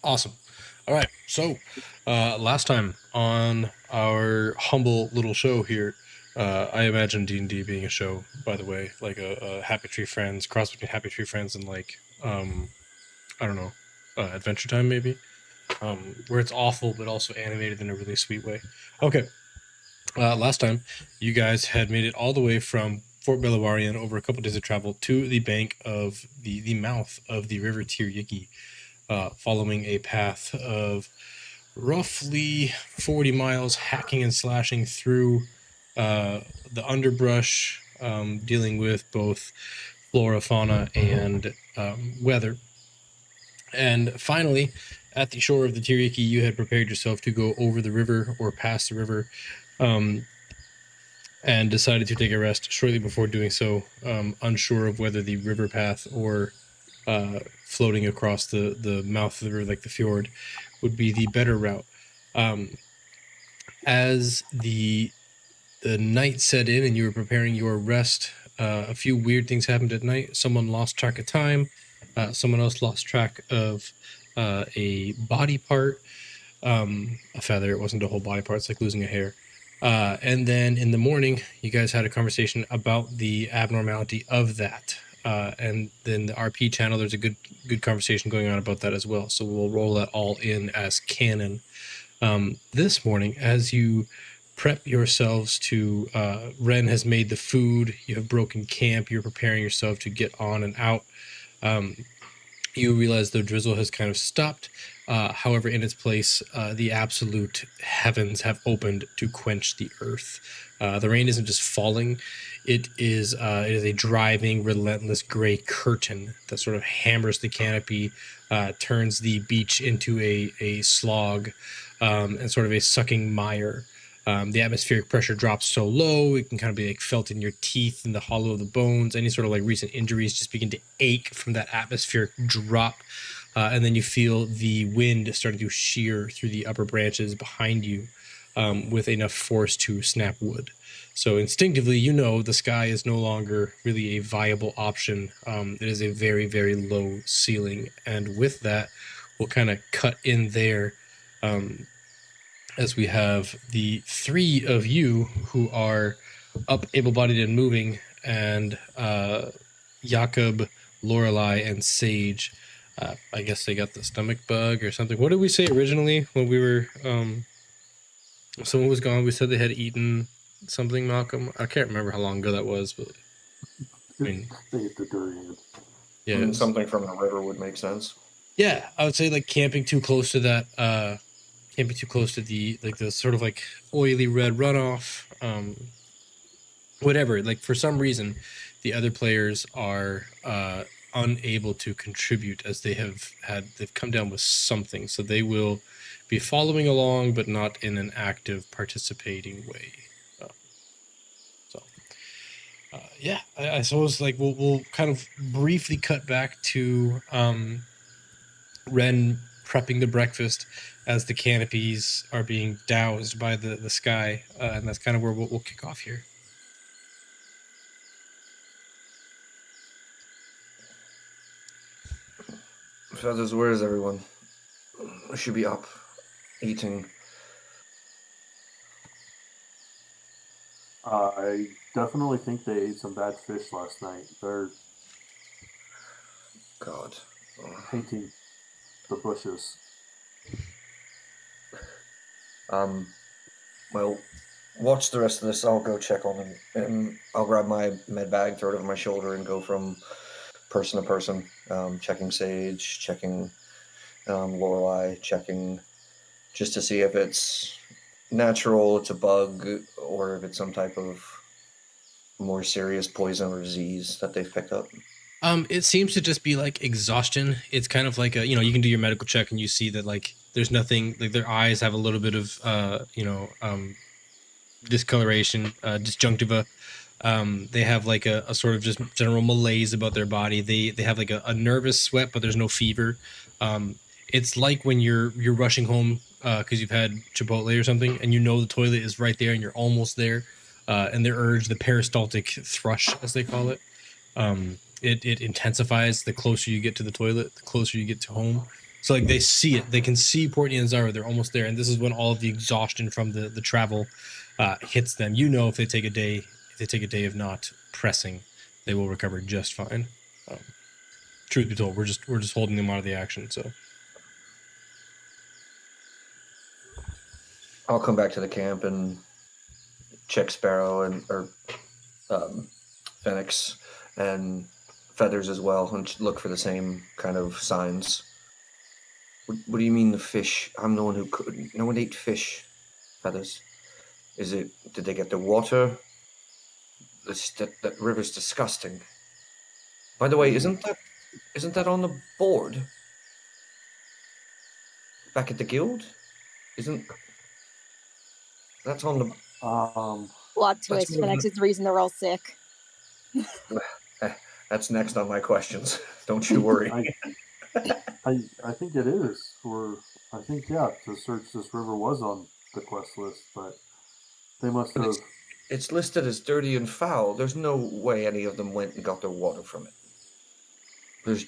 Awesome. All right. So, last time on our humble little show here, I imagine D&D being a show, by the way, like a Happy Tree Friends, cross between Happy Tree Friends and like, I don't know, Adventure Time maybe, where it's awful but also animated in a really sweet way. Okay. Last time, you guys had made it all the way from Fort Belawarian over a couple days of travel to the bank of the mouth of the River Tiryiki, following a path of roughly 40 miles, hacking and slashing through the underbrush, dealing with both flora, fauna, and weather. And finally, at the shore of the Tiryiki, you had prepared yourself to go over the river or past the river, and decided to take a rest shortly before doing so, unsure of whether the river path or floating across the mouth of the river, like the fjord, would be the better route. As the night set in and you were preparing your rest, a few weird things happened at night. Someone lost track of time. Someone else lost track of a body part. A feather. It wasn't a whole body part. It's like losing a hair. And then in the morning, you guys had a conversation about the abnormality of that. And then the RP channel, there's a good conversation going on about that as well. So we'll roll that all in as canon. This morning, as you prep yourselves to, Ren has made the food, you have broken camp, you're preparing yourself to get on and out. You realize the drizzle has kind of stopped. However, in its place, the absolute heavens have opened to quench the earth. The rain isn't just falling; it is a driving, relentless gray curtain that sort of hammers the canopy, turns the beach into a slog, and sort of a sucking mire. The atmospheric pressure drops so low, it can kind of be like felt in your teeth, in the hollow of the bones. Any sort of like recent injuries just begin to ache from that atmospheric drop. And then you feel the wind starting to shear through the upper branches behind you, with enough force to snap wood. So instinctively, you know the sky is no longer really a viable option. It is a very, very low ceiling. And with that, we'll kind of cut in there, as we have the three of you who are up, able-bodied, and moving, and Jakob, Lorelei, and Sage. I guess they got the stomach bug or something. What did we say originally when we were... someone was gone? We said they had eaten something, Malcolm? I can't remember how long ago that was, but... I mean... They get the durian. Yeah, something from the river would make sense. Yeah, I would say like camping too close to that... can't be too close to the sort of like oily red runoff, whatever. Like for some reason, the other players are unable to contribute, as they've come down with something, so they will be following along, but not in an active participating way. Yeah, I suppose like we'll kind of briefly cut back to Ren prepping the breakfast as the canopies are being doused by the sky, and that's kind of where we'll kick off here. Feathers, where is everyone? I should be up, eating. I definitely think they ate some bad fish last night. They're God. painting the bushes. Well, watch the rest of this. I'll go check on them. And I'll grab my med bag, throw it over my shoulder, and go from person to person, checking Sage, checking Lorelei, checking just to see if it's natural, it's a bug, or if it's some type of more serious poison or disease that they've picked up. It seems to just be like exhaustion. It's kind of like you can do your medical check and you see that like there's nothing, like their eyes have a little bit of discoloration, disjunctiva. They have like a sort of just general malaise about their body. They have like a nervous sweat, but there's no fever. It's like when you're rushing home because you've had Chipotle or something, and you know the toilet is right there and you're almost there, and their urge, the peristaltic thrush as they call it, it intensifies the closer you get to the toilet, the closer you get to home. So like they see it, they can see Portney and Zara. They're almost there, and this is when all of the exhaustion from the travel hits them. You know, if they take a day of not pressing, they will recover just fine. Truth be told, we're just holding them out of the action. So I'll come back to the camp and check Sparrow or Phoenix and Feathers as well, and look for the same kind of signs. What do you mean the fish? I'm the one who could. No one ate fish. Feathers. Is it? Did they get the water? That river's disgusting. By the way, isn't that on the board back at the guild? Isn't that's on the? Plot twist. Phoenix is the reason they're all sick. That's next on my questions. Don't you worry. I think it is. I think to search this river was on the quest list, but they must have. It's listed as dirty and foul. There's no way any of them went and got their water from it. There's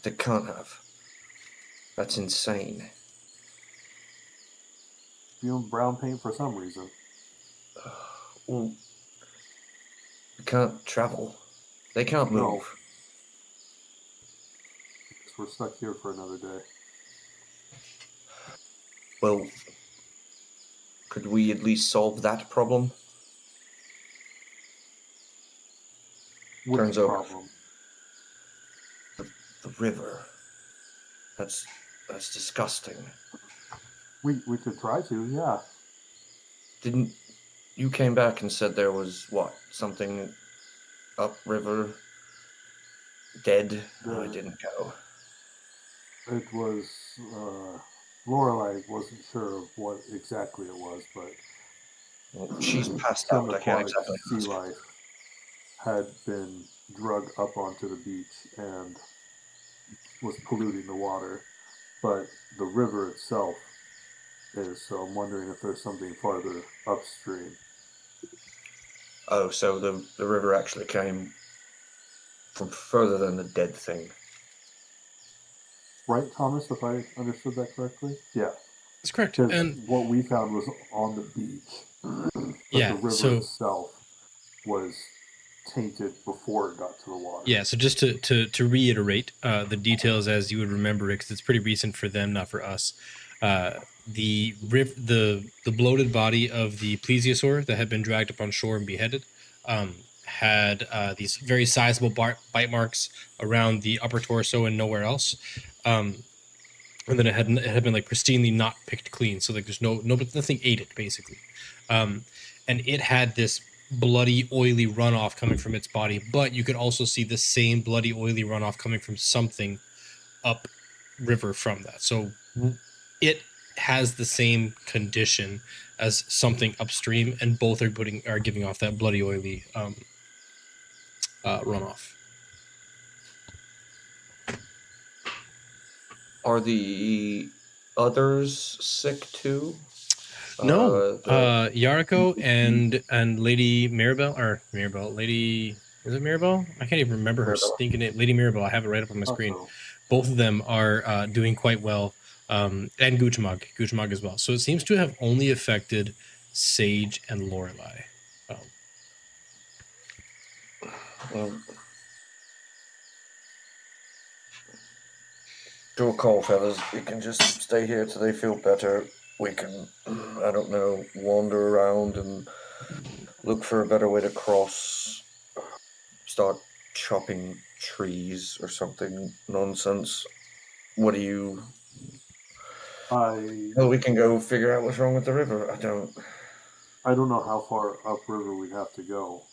they can't have. That's insane. You own brown paint for some reason. Well, we can't travel. They can't move. No. We're stuck here for another day. Well, could we at least solve that problem? Which problem? The river. That's disgusting. We could try to, yeah. Didn't you came back and said there was something upriver dead? No, I didn't go. It was Lorelei wasn't sure of what exactly it was, but she's passed out. I can't exactly. Sea life had been drugged up onto the beach and was polluting the water, but the river itself is. So I'm wondering if there's something farther upstream. Oh, so the river actually came from further than the dead thing. Right, Thomas, if I understood that correctly? Yeah. That's correct. And what we found was on the beach. But the river itself was tainted before it got to the water. Yeah, so just to reiterate the details as you would remember it, because it's pretty recent for them, not for us. The bloated body of the plesiosaur that had been dragged up on shore and beheaded had these very sizable bite marks around the upper torso and nowhere else. And then it had been like pristinely not picked clean, so like there's nothing ate it basically. And it had this bloody oily runoff coming from its body, but you could also see the same bloody oily runoff coming from something up river from that. So it has the same condition as something upstream, and both are giving off that bloody oily runoff. Are the others sick too? No, Yariko and Lady Lady, is it Mirabelle? I can't even remember her stinking name. Lady Mirabelle, I have it right up on my screen. Both of them are doing quite well, and Guchamag as well. So it seems to have only affected Sage and Lorelei. Do a call, fellas. We can just stay here till they feel better. We can, I don't know, wander around and look for a better way to cross. Start chopping trees or something nonsense. What do you... Well, we can go figure out what's wrong with the river. I don't know how far upriver we'd have to go.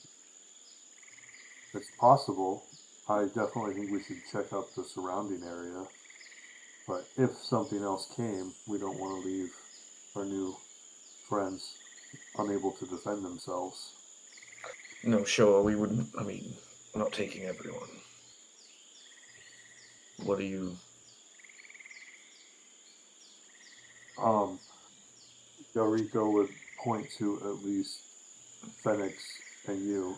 It's possible. I definitely think we should check out the surrounding area. But if something else came, we don't want to leave our new friends unable to defend themselves. No, sure, we wouldn't. I mean, we're not taking everyone. What do you... Yariko would point to at least Phoenix and you.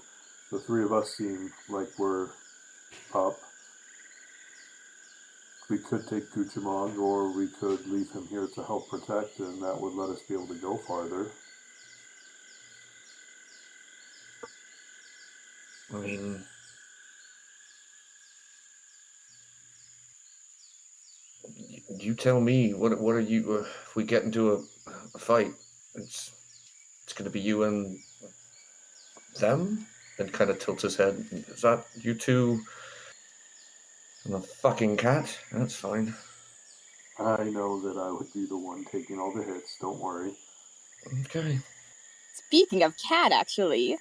The three of us seem like we're up. We could take Guchamong, or we could leave him here to help protect, and that would let us be able to go farther. I mean, you tell me. What are you? If we get into a fight, it's going to be you and them. And kind of tilts his head. Is that you two? And the fucking cat? That's fine. I know that I would be the one taking all the hits. Don't worry. Okay. Speaking of cat, actually,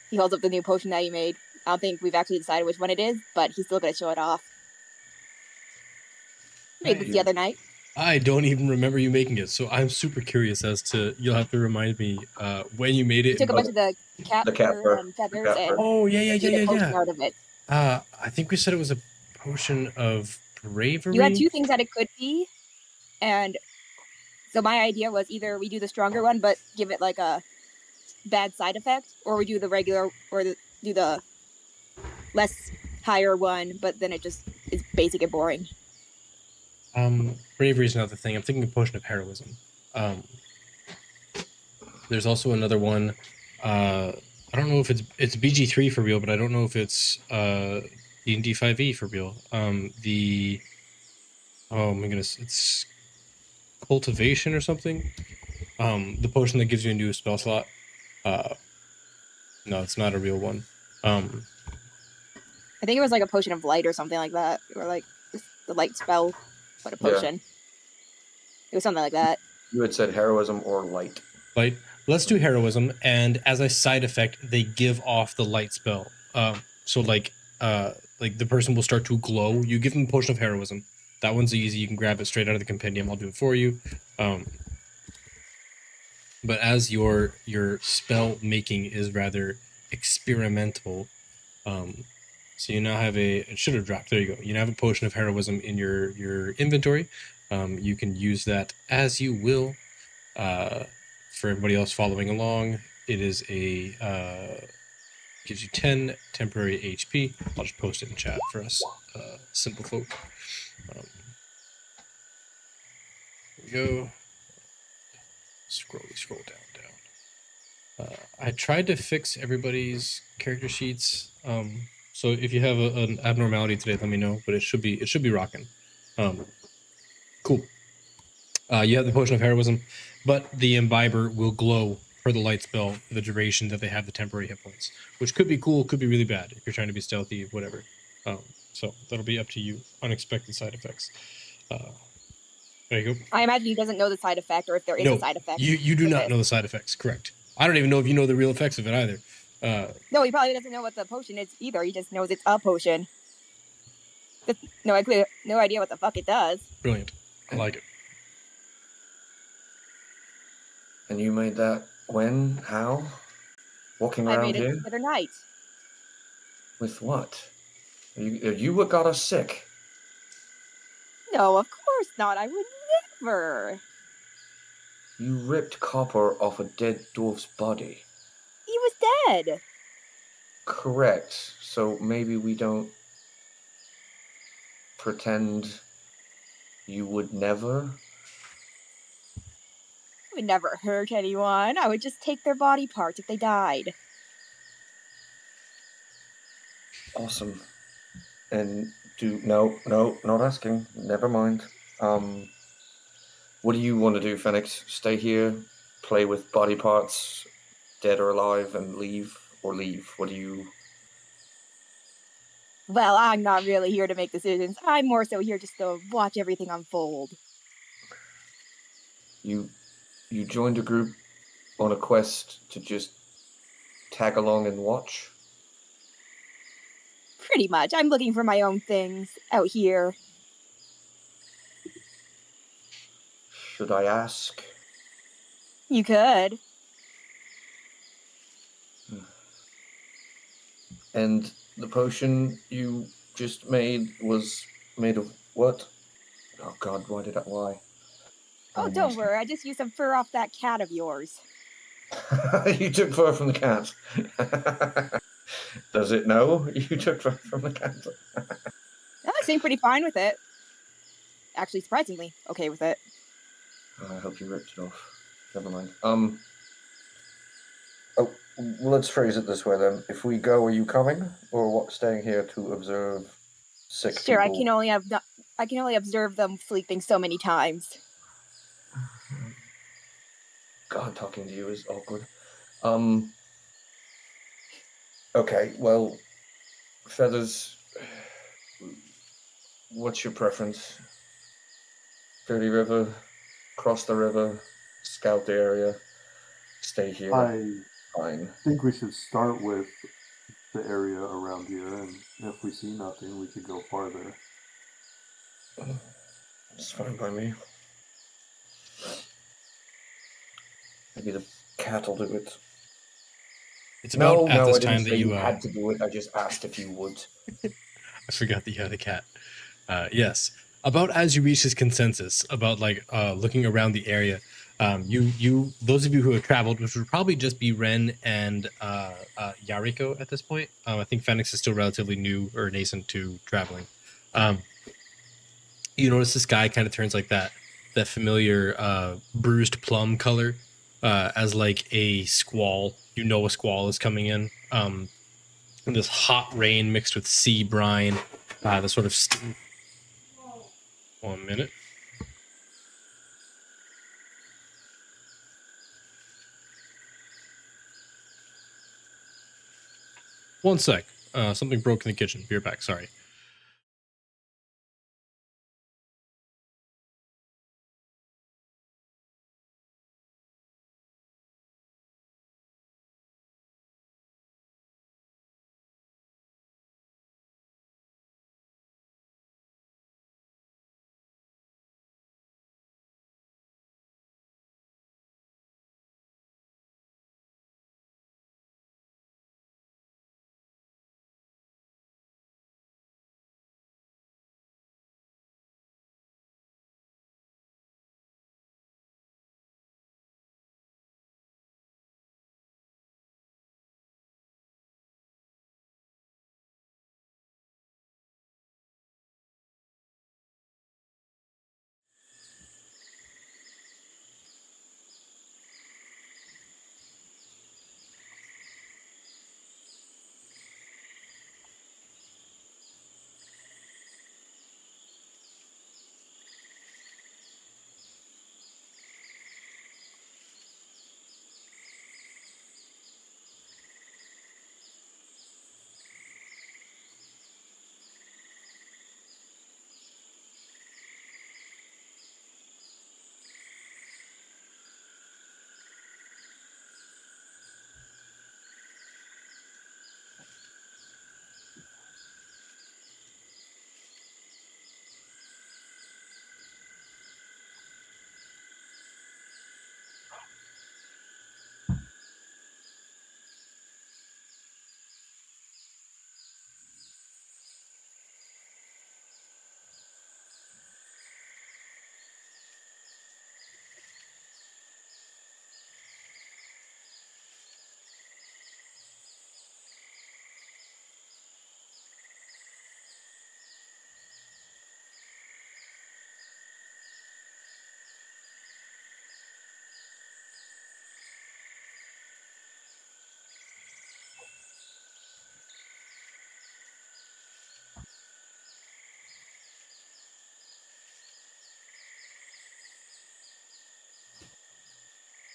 he holds up the new potion that he made. I don't think we've actually decided which one it is, but he's still going to show it off. Made this the other night. I don't even remember you making it, so I'm super curious as to. You'll have to remind me when you made it. Took a bunch of the cat fur and feathers and oh yeah. out of it. I think we said it was a potion of bravery. You had two things that it could be, and so my idea was either we do the stronger one but give it like a bad side effect, or we do the regular, or do the less higher one, but then it just is basic and boring. Bravery is another thing. I'm thinking a potion of heroism. There's also another one. I don't know if it's BG3 for real, but I don't know if it's D&D 5e for real. Oh my goodness, it's cultivation or something. The potion that gives you a new spell slot. No, it's not a real one. I think it was like a potion of light or something like that, or like the light spell. What a potion! Yeah. It was something like that. You had said heroism or light. Light. Let's do heroism, and as a side effect, they give off the light spell. So like the person will start to glow. You give them a potion of heroism. That one's easy. You can grab it straight out of the compendium. I'll do it for you. But as your spell making is rather experimental, so you now have it should have dropped. There you go. You now have a potion of heroism in your inventory. You can use that as you will. For everybody else following along, it is gives you 10 temporary HP. I'll just post it in chat for us simple folk. Here we go. Scroll down. I tried to fix everybody's character sheets. So if you have an abnormality today, let me know. But it should be rocking. Cool. You have the potion of heroism, but the imbiber will glow per the light spell for the duration that they have the temporary hit points, which could be cool, could be really bad if you're trying to be stealthy, whatever. So that'll be up to you. Unexpected side effects. There you go. I imagine he doesn't know the side effect, or if there is a side effect. You do not know the side effects, correct. I don't even know if you know the real effects of it either. No, he probably doesn't know what the potion is either. He just knows it's a potion. Just no idea what the fuck it does. Brilliant. I like it. And you made that when? How? Walking around here? I made it the other night. With what? You what got us sick? No, of course not. I would never. You ripped copper off a dead dwarf's body. He was dead. Correct. So maybe we don't pretend you would never? I would never hurt anyone. I would just take their body parts if they died. Awesome. And no, not asking. Never mind. What do you want to do, Phoenix? Stay here, play with body parts, dead or alive, and leave? Or leave? What do you... Well, I'm not really here to make decisions. I'm more so here just to watch everything unfold. You joined a group on a quest to just tag along and watch? Pretty much. I'm looking for my own things out here. Should I ask? You could. And the potion you just made was made of what? Oh God, why? Oh, don't worry. I just used some fur off that cat of yours. You took fur from the cat. Does it know you took fur from the cat? I seem pretty fine with it. actually surprisingly okay with it. I hope you ripped it off. Never mind. Oh, well, let's phrase it this way then. If we go, are you coming, or what? Staying here to observe sick Sure, people? I can only observe them sleeping so many times. God, talking to you is awkward. Okay, well, Feathers, what's your preference? Dirty River, cross the river, scout the area, stay here. I Fine. think we should start with the area around here, and if we see nothing, we could go farther. It's fine by me. Maybe the cat will do it. It's about at this I didn't time say that you had to do it. I just asked if you would. I forgot that you had a cat. Yes. About as you reach this consensus about looking around the area, those of you who have traveled, which would probably just be Ren and Yariko at this point. I think Phoenix is still relatively new or nascent to traveling. You notice the sky kind of turns like that familiar bruised plum color as like a squall. You know a squall is coming in. And this hot rain mixed with sea brine, the sort of 1 minute. One sec. Something broke in the kitchen. Be right back. Sorry.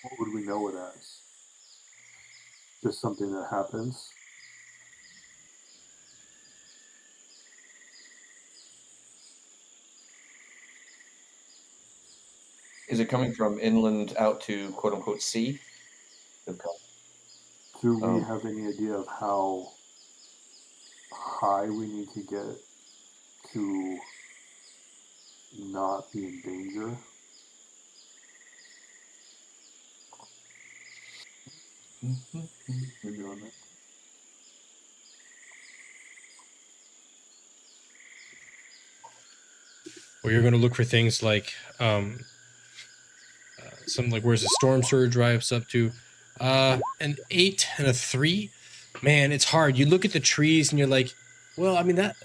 What would we know it as? Just something that happens? Is it coming from inland out to quote unquote sea? Okay. Do we have any idea of how high we need to get to not be in danger? Maybe on that. Well, you're going to look for things like something like where's the storm surge drives up to an 8 and a 3. Man, it's hard. You look at the trees and you're like, well, I mean that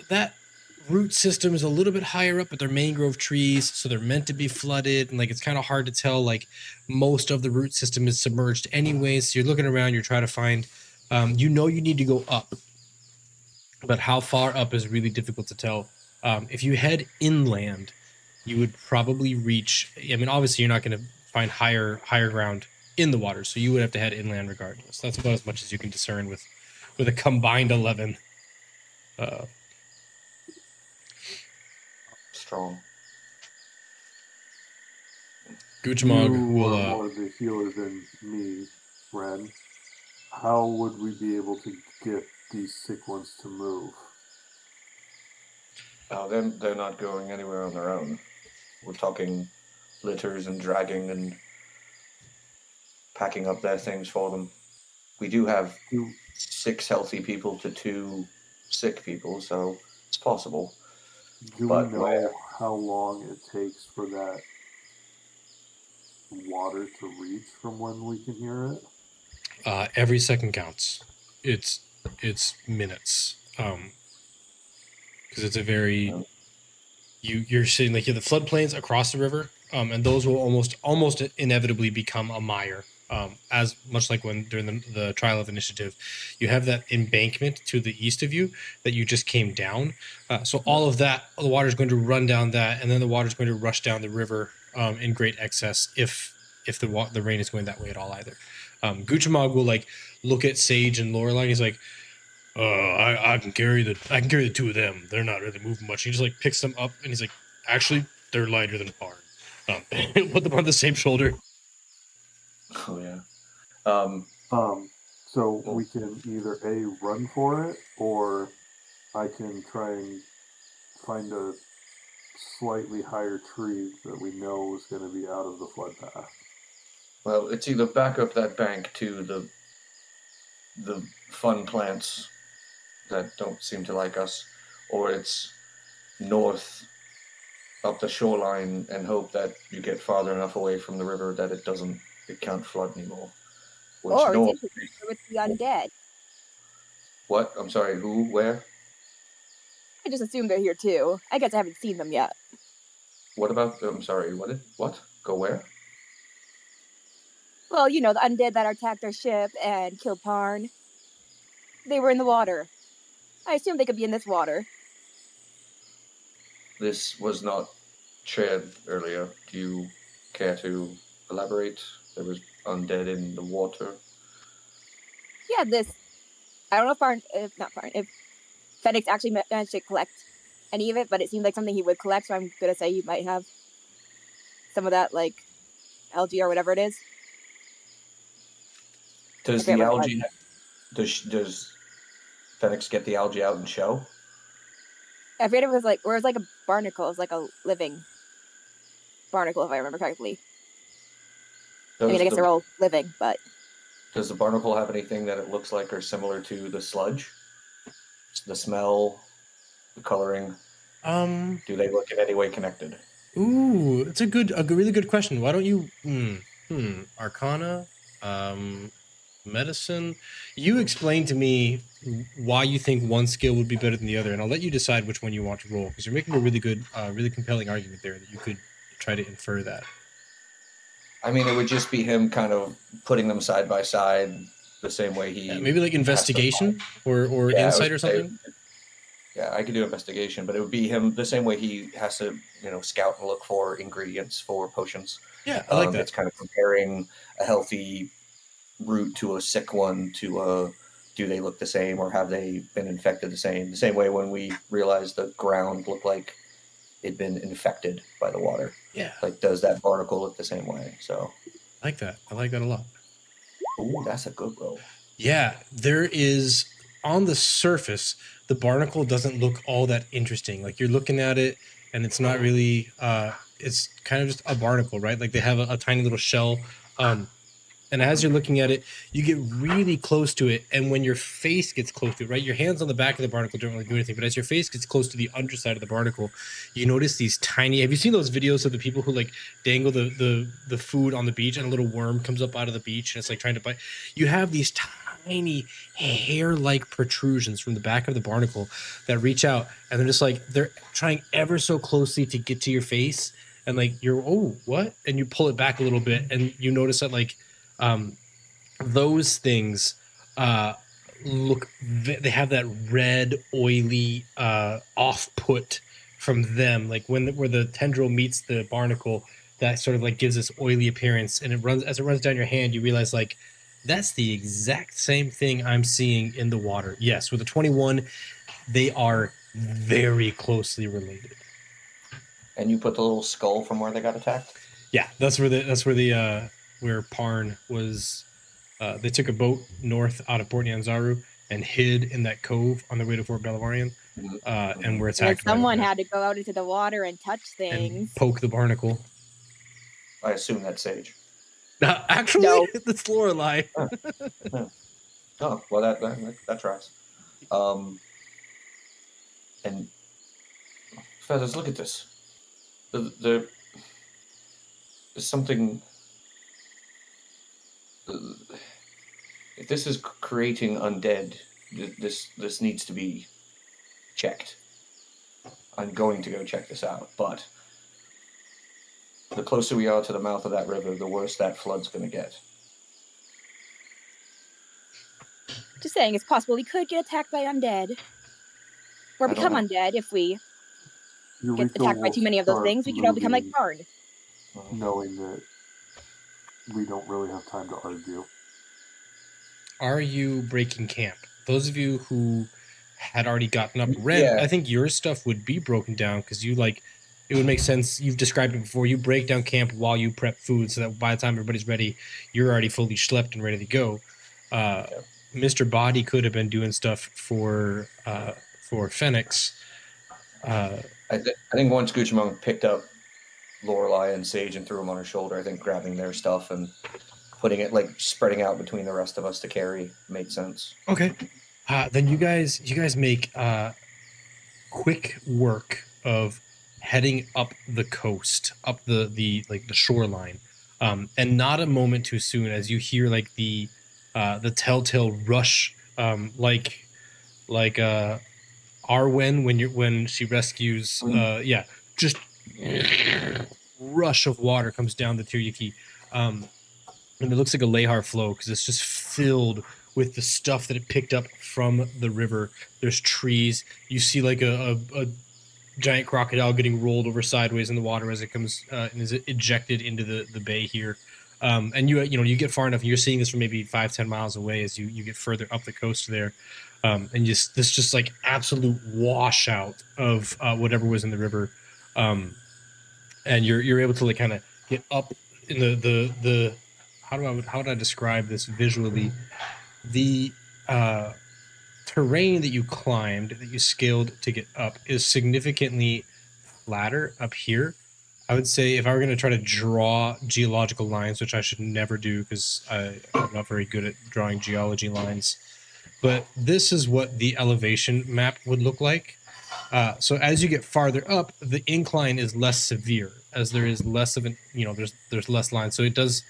root system is a little bit higher up, but they're mangrove trees, so they're meant to be flooded, and like it's kind of hard to tell. Like most of the root system is submerged anyways. So you're looking around, you're trying to find. You need to go up, but how far up is really difficult to tell. If you head inland, you would probably reach. I mean, obviously, you're not going to find higher ground in the water, so you would have to head inland regardless. That's about as much as you can discern with a combined 11. Strong. Guchamog You will. are more the healer than me, Ren. How would we be able to get these sick ones to move? They're not going anywhere on their own. We're talking litters and dragging and packing up their things for them. We do have 6 healthy people to 2 sick people, so it's possible. Do we know how long it takes for that water to reach from when we can hear it? Every second counts. It's minutes. Because it's a very you're seeing like the floodplains across the river, and those will almost inevitably become a mire. As much like when during the trial of initiative, you have that embankment to the east of you that you just came down. So all of that, the water is going to run down that, and then the water is going to rush down the river in great excess if the rain is going that way at all either. Guchamog will like look at Sage and Lorelei. He's like, I can carry the 2 of them. They're not really moving much. He just like picks them up and he's like, actually, they're lighter than Barn. Put them on the same shoulder. Oh yeah. So we can either A, run for it, or I can try and find a slightly higher tree that we know is going to be out of the flood path. Well, it's either back up that bank to the fun plants that don't seem to like us, or it's north up the shoreline and hope that you get farther enough away from the river that it can't flood anymore. Or with the undead. What? I'm sorry, who? Where? I just assume they're here too. I guess I haven't seen them yet. What about, I'm sorry, what? Go where? Well, the undead that attacked our ship and killed Parn. They were in the water. I assume they could be in this water. This was not shared earlier. Do you care to elaborate? There was undead in the water. Yeah, I don't know if Fenix actually managed to collect any of it, but it seemed like something he would collect, so I'm going to say he might have some of that, like, algae or whatever it is. Does the algae... Does Fenix get the algae out and show? I forget it was like a barnacle. It was like a living barnacle, if I remember correctly. I guess they're all living, but... Does the barnacle have anything that it looks like or similar to the sludge? The smell, the coloring? Do they look in any way connected? Ooh, it's a really good question. Why don't you... Arcana? Medicine? You explain to me why you think one skill would be better than the other, and I'll let you decide which one you want to roll, because you're making a really good, really compelling argument there that you could try to infer that. I mean, it would just be him kind of putting them side by side the same way he... Yeah, maybe like investigation or insight or something? Yeah, I could do investigation, but it would be him the same way he has to, scout and look for ingredients for potions. Yeah, I like that. It's kind of comparing a healthy root to a sick one to do they look the same or have they been infected the same way when we realized the ground looked like it'd been infected by the water. Yeah. Like, does that barnacle look the same way? So I like that a lot. Ooh, that's a good roll. Yeah, there is, on the surface, the barnacle doesn't look all that interesting. Like, you're looking at it and it's not really it's kind of just a barnacle, right? Like, they have a tiny little shell, and as you're looking at it, you get really close to it. And when your face gets close to it, right, your hands on the back of the barnacle don't really do anything. But as your face gets close to the underside of the barnacle, you notice these tiny... Have you seen those videos of the people who like dangle the food on the beach and a little worm comes up out of the beach and it's like trying to bite? You have these tiny hair-like protrusions from the back of the barnacle that reach out, and they're just like they're trying ever so closely to get to your face, and like you're what, and you pull it back a little bit, and you notice that like those things they have that red oily off-put from them, like where the tendril meets the barnacle, that sort of like gives this oily appearance, and it runs down your hand, you realize like that's the exact same thing I'm seeing in the water. Yes, with a 21, they are very closely related. And you put the little skull from where they got attacked? Yeah, that's where Parn was. They took a boat north out of Port Nyanzaru and hid in that cove on their way to Fort Belavarian, and were attacked. Someone had to go out into the water and touch things. And poke the barnacle. I assume that's Sage. Actually, No. that's Lorelei. Oh, well, that tracks. And feathers, look at this. There's something. If this is creating undead, this needs to be checked. I'm going to go check this out, but the closer we are to the mouth of that river, the worse that flood's going to get. Just saying, it's possible we could get attacked by undead. Or become undead if we get attacked by too many of those things. We could all become like Parn. Knowing that we don't really have time to argue. Are you breaking camp? Those of you who had already gotten up, Ren, I think your stuff would be broken down because you like. It would make sense. You've described it before. You break down camp while you prep food, so that by the time everybody's ready, you're already fully schlepped and ready to go. Mr. Body could have been doing stuff for Phoenix. I think once Gucci picked up Lorelei and Sage and threw them on her shoulder, I think grabbing their stuff and putting it, like, spreading out between the rest of us to carry made sense. Okay. Then you guys make quick work of heading up the coast, up the shoreline, and not a moment too soon as you hear like the telltale rush, like Arwen when she rescues, just rush of water comes down the Tiryaki, and it looks like a Lehar flow because it's just filled with the stuff that it picked up from the river. There's trees. You see like a giant crocodile getting rolled over sideways in the water as it comes and is ejected into the bay here. And you get far enough, and you're seeing this from maybe 5-10 miles away as you get further up the coast there. And this just like absolute washout of whatever was in the river. And you're able to like kind of get up in the how would I describe this visually? The terrain that you climbed, that you scaled to get up, is significantly flatter up here. I would say if I were going to try to draw geological lines, which I should never do because I'm not very good at drawing geology lines, but this is what the elevation map would look like. So as you get farther up, the incline is less severe as there is less of an, there's less lines. So it does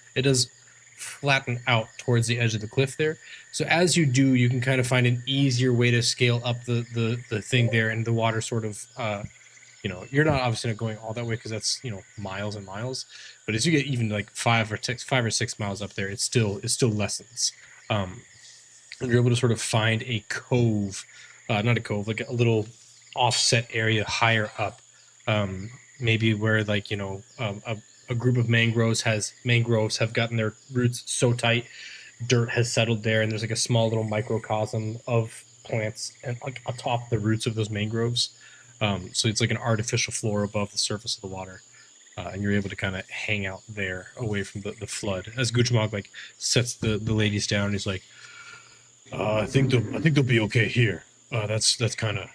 flatten out towards the edge of the cliff there. So as you do, you can kind of find an easier way to scale up the thing there, and the water sort of, you're not obviously not going all that way because that's miles and miles. But as you get even like 5 or 6 miles up there, it still lessens. And you're able to sort of find a cove, not a cove, like a little offset area higher up, maybe where like a group of mangroves have gotten their roots so tight, dirt has settled there, and there's like a small little microcosm of plants and like atop the roots of those mangroves. So it's like an artificial floor above the surface of the water, and you're able to kind of hang out there away from the flood. As Guchamog like sets the ladies down, he's like, I think they'll be okay here. That's kind of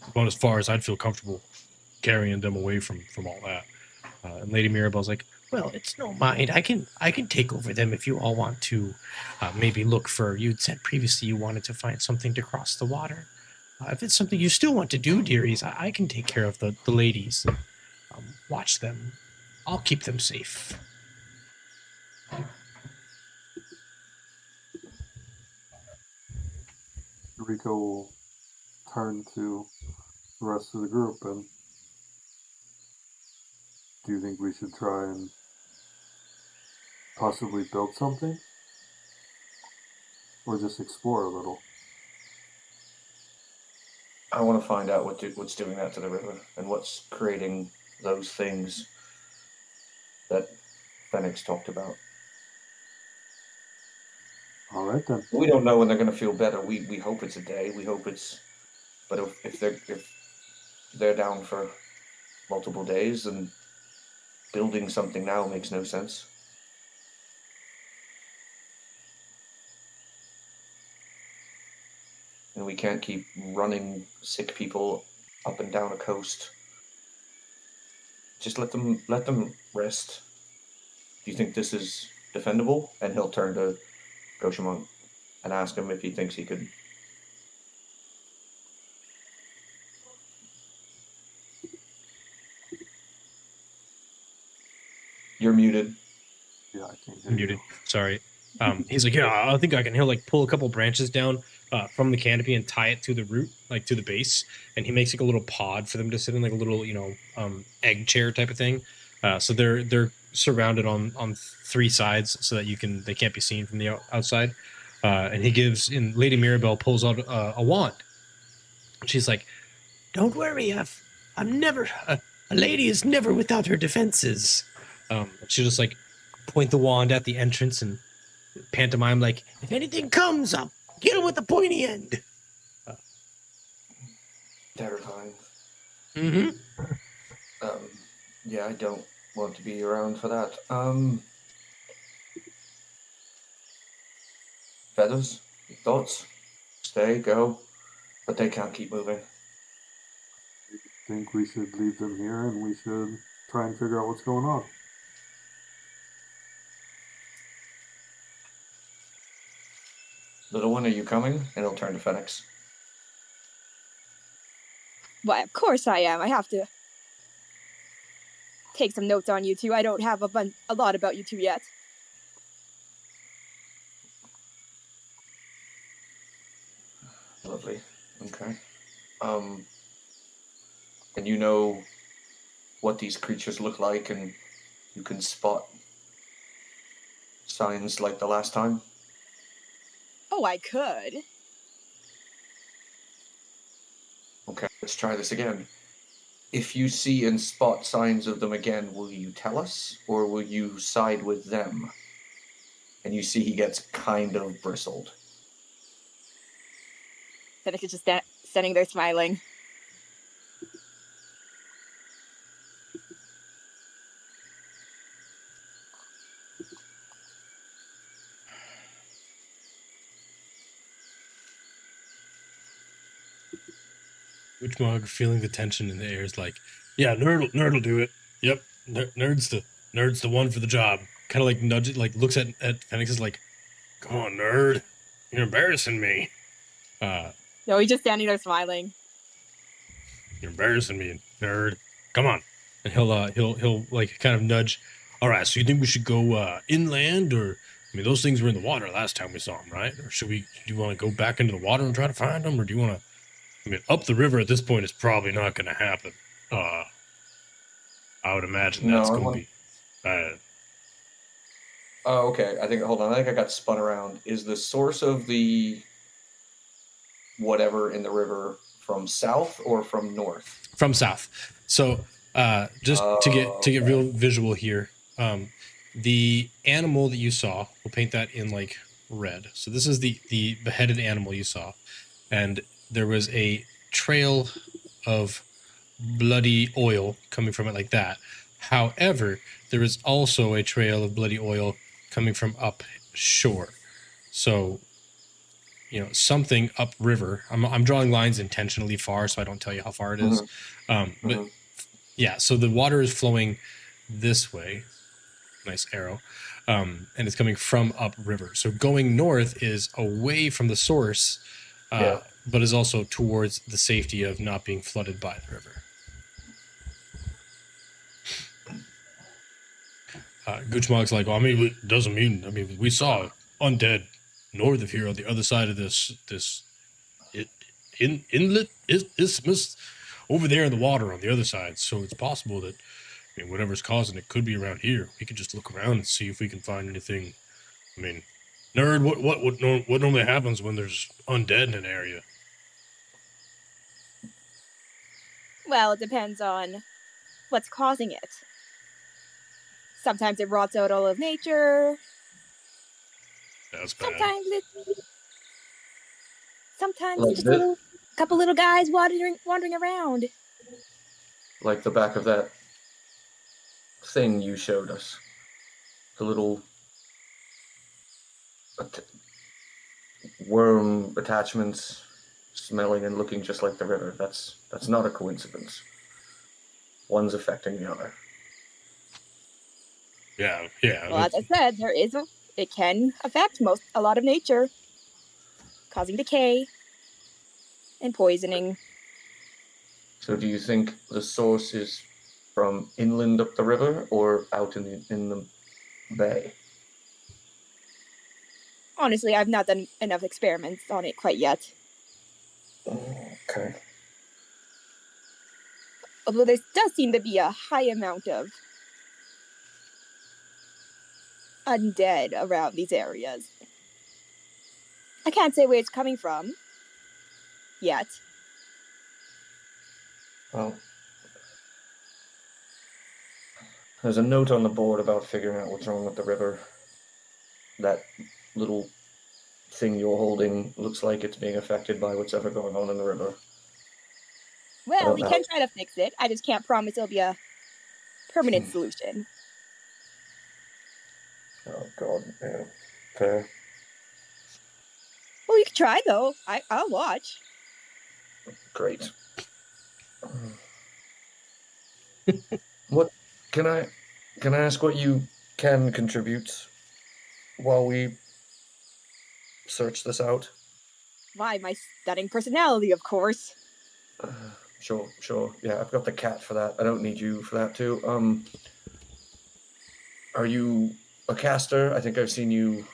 about as far as I'd feel comfortable carrying them away from all that. And Lady Mirabelle's like, well, it's no mind. I can take over them if you all want to. Maybe look for. You'd said previously you wanted to find something to cross the water. If it's something you still want to do, dearies, I can take care of the ladies. Watch them. I'll keep them safe. Rico will turn to the rest of the group and do you think we should try and possibly build something? Or just explore a little? I want to find out what's doing that to the river and what's creating those things that Phoenix talked about. All right then. We don't know when they're going to feel better. We hope it's a day. We hope it's, but if they're down for multiple days, then building something now makes no sense. And we can't keep running sick people up and down a coast. Just let them rest. Do you think this is defendable? And he'll turn to Goshamon and ask him if he thinks he could. You're muted. Yeah, I can't hear Muted. you. Sorry. He's like, yeah, I think I can. He'll like pull a couple branches down from the canopy and tie it to the root, like to the base. And he makes like a little pod for them to sit in, like a little, egg chair type of thing. So they're surrounded on three sides so that they can't be seen from the outside. And he gives, and Lady Mirabelle pulls out a wand. And she's like, "Don't worry, I'm never a lady is never without her defenses." She just like point the wand at the entrance and pantomime like, "If anything comes up, get him with the pointy end." Terrifying. Mm-hmm. Yeah, I don't want to be around for that. Feathers, thoughts? Stay, go, but they can't keep moving. I think we should leave them here and we should try and figure out what's going on. Little one, are you coming? And he'll turn to Phoenix. Why, of course I am. I have to take some notes on you two. I don't have a lot about you two yet. Lovely. Okay. And you know what these creatures look like, and you can spot signs like the last time? Oh, I could. Okay, let's try this again. If you see and spot signs of them again, will you tell us, or will you side with them? And you see he gets kind of bristled. Fennec is just standing there smiling. Witchmog, feeling the tension in the air, is like, "Yeah, nerd'll do it. Yep, nerd's the one for the job." Kind of like nudges, like looks at Phoenix, is like, "Come on, nerd, you're embarrassing me." No, he's just standing there smiling. "You're embarrassing me, nerd. Come on." And he'll like kind of nudge. "All right, so you think we should go inland, or I mean, those things were in the water last time we saw them, right? Or should we? Do you want to go back into the water and try to find them, or do you want to? I mean, up the river at this point is probably not going to happen. I would imagine that's going to be bad." Oh, okay. Hold on. I think I got spun around. Is the source of the whatever in the river from south or from north? From south. So just to get real visual here, the animal that you saw, we'll paint that in like red. So this is the beheaded animal you saw, and there was a trail of bloody oil coming from it like that. However, there is also a trail of bloody oil coming from up shore. So, something upriver. I'm drawing lines intentionally far, so I don't tell you how far it is. But yeah, so the water is flowing this way. Nice arrow. And it's coming from upriver. So going north is away from the source, but is also towards the safety of not being flooded by the river. Goochmog's like, "Well, I mean, it doesn't mean, we saw undead north of here on the other side of this inlet isthmus over there in the water on the other side. So it's possible that whatever's causing it could be around here. We could just look around and see if we can find anything. I mean, nerd, what normally happens when there's undead in an area? Well, it depends on what's causing it. Sometimes it rots out all of nature. That's bad. Sometimes Like just this? a couple little guys wandering around. Like the back of that thing you showed us. The little worm attachments smelling and looking just like the river. That's not a coincidence. One's affecting the other. Yeah. Well, as I said, it can affect a lot of nature, causing decay and poisoning. So do you think the source is from inland up the river or out in the bay? Honestly, I've not done enough experiments on it quite yet. Okay. Although there does seem to be a high amount of undead around these areas. I can't say where it's coming from yet. Well, there's a note on the board about figuring out what's wrong with the river. That little thing you're holding looks like it's being affected by what's ever going on in the river. Well, we can try to fix it. I just can't promise it'll be a permanent solution. Oh, God. Yeah. Fair. Well, you can try, though. I'll watch. Great. What can I ask what you can contribute while we search this out? Why, my stunning personality, of course. Sure. Yeah, I've got the cat for that. I don't need you for that too. Are you a caster? I think I've seen you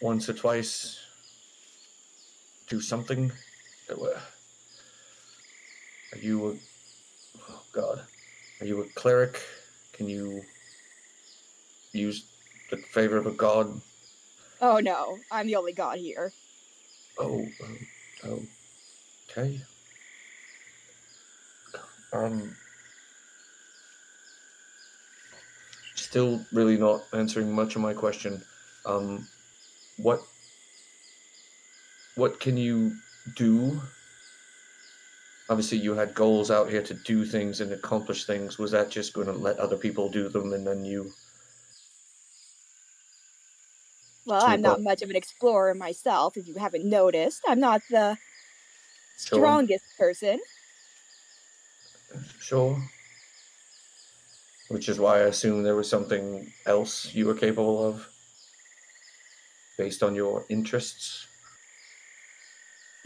once or twice do something. Are you a cleric? Can you use the favor of a god? Oh no, I'm the only god here. Oh, okay. Still really not answering much of my question. What can you do? Obviously, you had goals out here to do things and accomplish things. Was that just going to let other people do them and then you... Well, I'm not much of an explorer myself, if you haven't noticed. I'm not the strongest person. Sure. Which is why I assume there was something else you were capable of, based on your interests.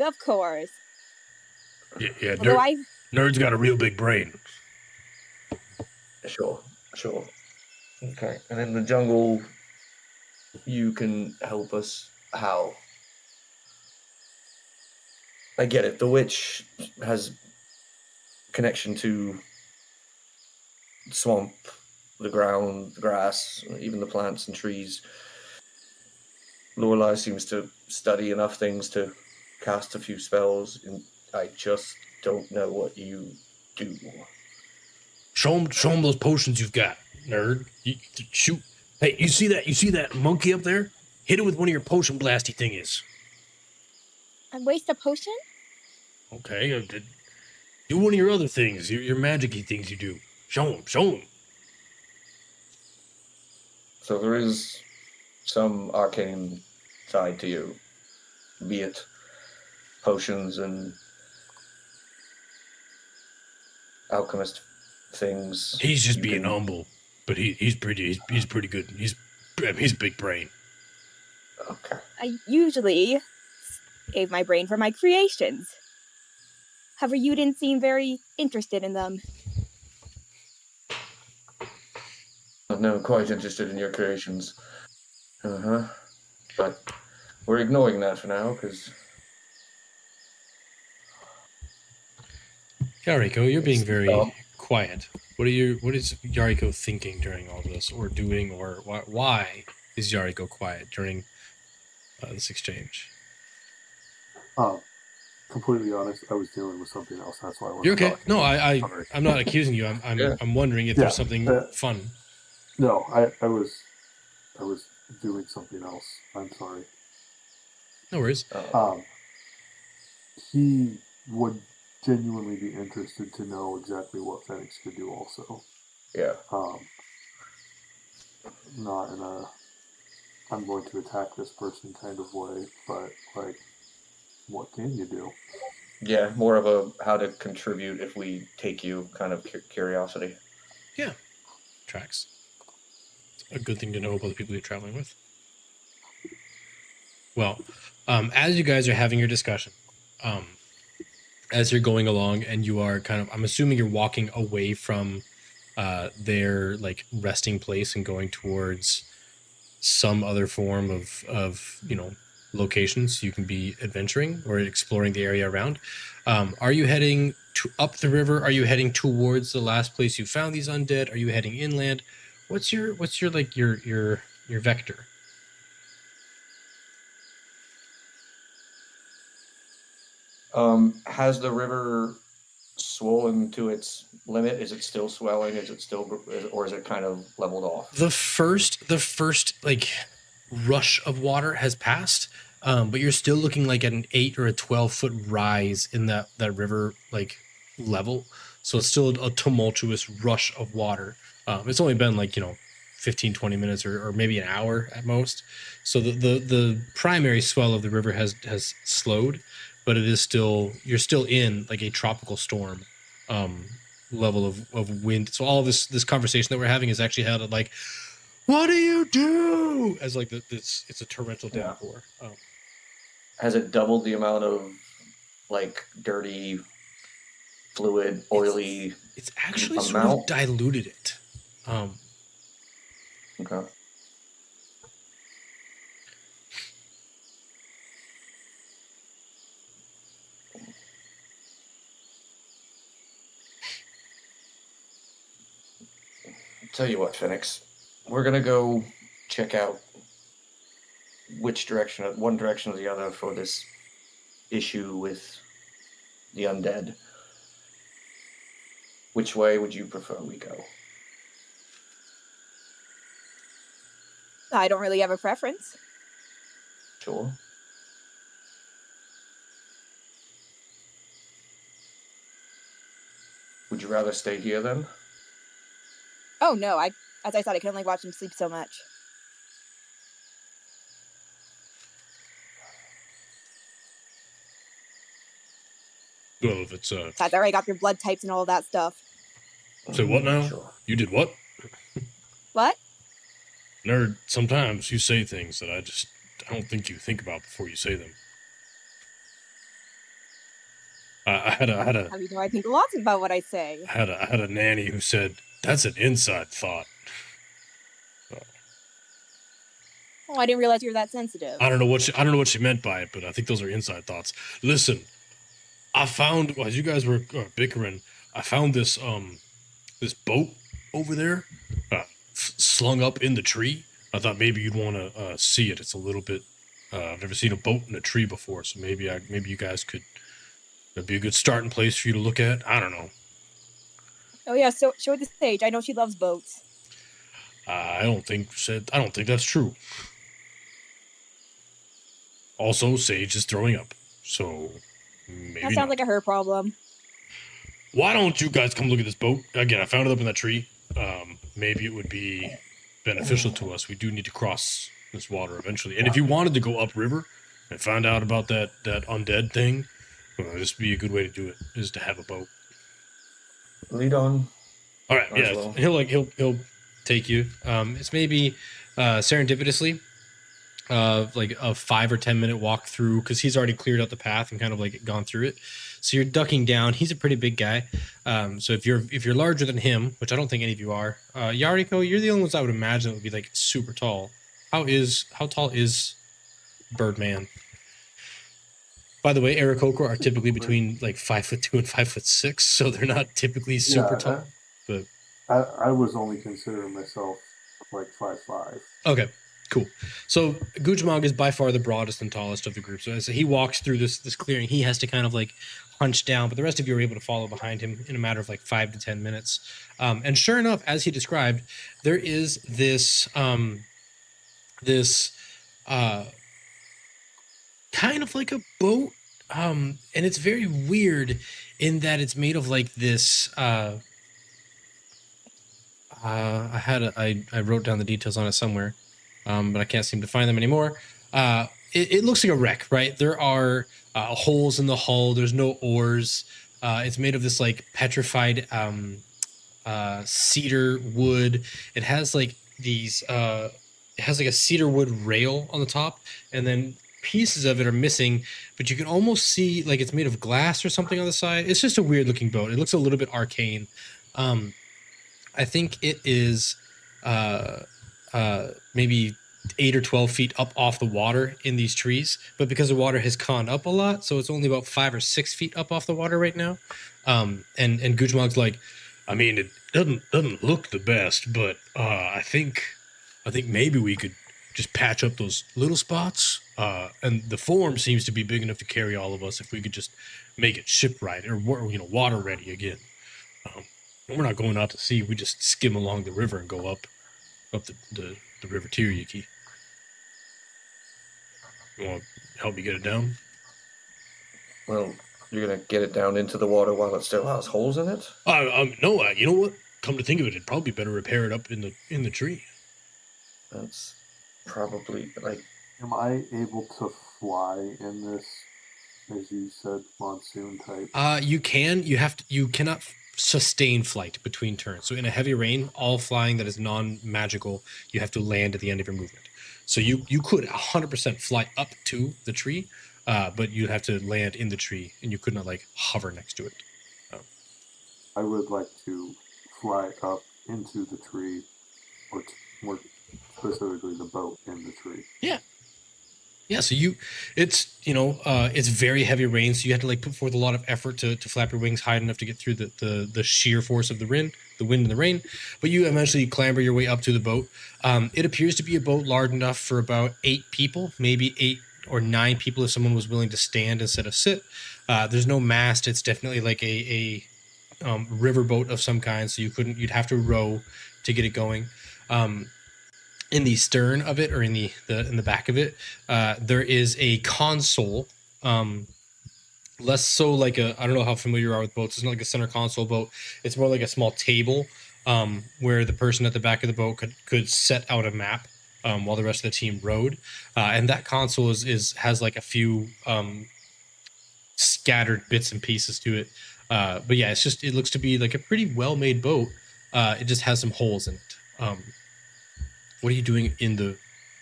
Of course. Yeah. Nerd's got a real big brain. Sure. Okay. And in the jungle, you can help us how? I get it. The witch has connection to swamp, the ground, the grass, even the plants and trees. Lorelei seems to study enough things to cast a few spells, and I just don't know what you do. Show him those potions you've got, nerd. Shoot. Hey, you see that monkey up there? Hit it with one of your potion blasty thingies. I waste a potion? Okay. Do one of your other things, your magic-y things you do. Show him. So there is some arcane side to you, be it potions and alchemist things. He's just being humble, but he's pretty good. He's big brain. Okay. I usually save my brain for my creations. However, you didn't seem very interested in them. No, quite interested in your creations. But we're ignoring that for now, because Yariko, you're being very Um, quiet. What is Yariko thinking during all this, or doing, or why is Yariko quiet during this exchange? Completely honest, I was dealing with something else. That's why I You're wasn't okay. talking. No, Sorry. I'm not accusing you. Yeah. I'm wondering if Yeah, there's something fun. No, I was doing something else. I'm sorry. No worries. He would genuinely be interested to know exactly what Phoenix could do also. yeah. Not in a I'm going to attack this person kind of way, but like, what can you do? Yeah, more of a how to contribute if we take you kind of curiosity. Yeah, tracks. It's a good thing to know about the people you're traveling with. Well, as you guys are having your discussion, as you're going along, and you are kind of, I'm assuming you're walking away from their like resting place and going towards some other form of locations you can be adventuring or exploring the area around. Are you heading up the river? Are you heading towards the last place you found these undead? Are you heading inland? What's your like your vector? Has the river swollen to its limit? Is it still swelling? Is it still, or is it kind of leveled off? The first like rush of water has passed, but you're still looking like at an 8 or a 12-foot rise in that river like level. So it's still a tumultuous rush of water. It's only been like 15, 20 minutes or maybe an hour at most. So the primary swell of the river has slowed, but it is still, you're still in like a tropical storm level of wind. So all of this conversation that we're having is actually held at like, what do you do? As like it's a torrential downpour. Has it doubled the amount of like dirty, fluid, oily? It's actually sort of diluted it. Okay. Tell you what, Phoenix, we're gonna go check out which direction, one direction or the other, for this issue with the undead. Which way would you prefer we go? I don't really have a preference. Sure. Would you rather stay here then? Oh no, as I said, I can only watch him sleep so much. Well, if it's Besides, I already got your blood types and all of that stuff. So what now? Sure. You did what? What? Nerd, sometimes you say things that I don't think you think about before you say them. I had a How do you know I think lots about what I say? I had a nanny who said that's an inside thought. Oh, I didn't realize you were that sensitive. I don't know what she meant by it, but I think those are inside thoughts. Listen, I found, as you guys were bickering, I found this this boat over there, slung up in the tree. I thought maybe you'd want to see it. It's a little bit. I've never seen a boat in a tree before, so maybe you guys could. That'd be a good starting place for you to look at. I don't know. Oh yeah, so show her the stage. I know she loves boats. I don't think that's true. Also, Sage is throwing up, so maybe That sounds like a her problem. Why don't you guys come look at this boat? Again, I found it up in that tree. Maybe it would be beneficial to us. We do need to cross this water eventually. And if you wanted to go upriver and find out about that undead thing, well, this would be a good way to do it, is to have a boat. Lead on. All right, yeah. Well. He'll take you. It's maybe serendipitously like a 5 or 10 minute walk through, because he's already cleared out the path and kind of like gone through it. So you're ducking down. He's a pretty big guy. So if you're larger than him, which I don't think any of you are, Yariko, you're the only ones I would imagine would be like super tall. How tall is Birdman? By the way, Aarakocra are typically between like 5'2" and 5'6", so they're not typically super tall. But I was only considering myself like 5'5". okay, cool. So Gujmog is by far the broadest and tallest of the group. So as he walks through this clearing, he has to kind of like hunch down, but the rest of you are able to follow behind him in a matter of like 5 to 10 minutes. And sure enough, as he described, there is this kind of like a boat, and it's very weird in that it's made of like this. I wrote down the details on it somewhere, but I can't seem to find them anymore. It looks like a wreck, right? There are holes in the hull. There's no oars. It's made of this like petrified cedar wood. It has like these. It has like a cedar wood rail on the top, and then pieces of it are missing, but you can almost see like it's made of glass or something on the side. It's just a weird looking boat. It looks a little bit arcane. I think it is maybe 8 or 12 feet up off the water in these trees, but because the water has gone up a lot, so it's only about 5 or 6 feet up off the water right now. And Gujmog's like, I mean, it doesn't look the best, but I think maybe we could just patch up those little spots. And the form seems to be big enough to carry all of us if we could just make it shipwright or water ready again. We're not going out to sea. We just skim along the river and go up the river Tiriyuki. You want to help me get it down? Well, you're gonna get it down into the water while it still has holes in it? No. You know what? Come to think of it, it'd probably be better repair it up in the tree. That's probably like. Am I able to fly in this, as you said, monsoon type? You can. You cannot sustain flight between turns. So in a heavy rain, all flying that is non-magical, you have to land at the end of your movement. So you could 100% fly up to the tree, but you'd have to land in the tree, and you could not like hover next to it. I would like to fly up into the tree, or more specifically the boat in the tree. Yeah, so it's very heavy rain, so you have to like put forth a lot of effort to flap your wings high enough to get through the sheer force of the wind and the rain. But you eventually clamber your way up to the boat. It appears to be a boat large enough for about 8 people, maybe 8 or 9 people if someone was willing to stand instead of sit. There's no mast. It's definitely like a river boat of some kind, so you'd have to row to get it going. In the stern of it, or in the back of it, there is a console. Less so like I don't know how familiar you are with boats. It's not like a center console boat. It's more like a small table where the person at the back of the boat could set out a map while the rest of the team rowed. And that console has like a few scattered bits and pieces to it. But yeah, it looks to be like a pretty well-made boat. It just has some holes in it. What are you doing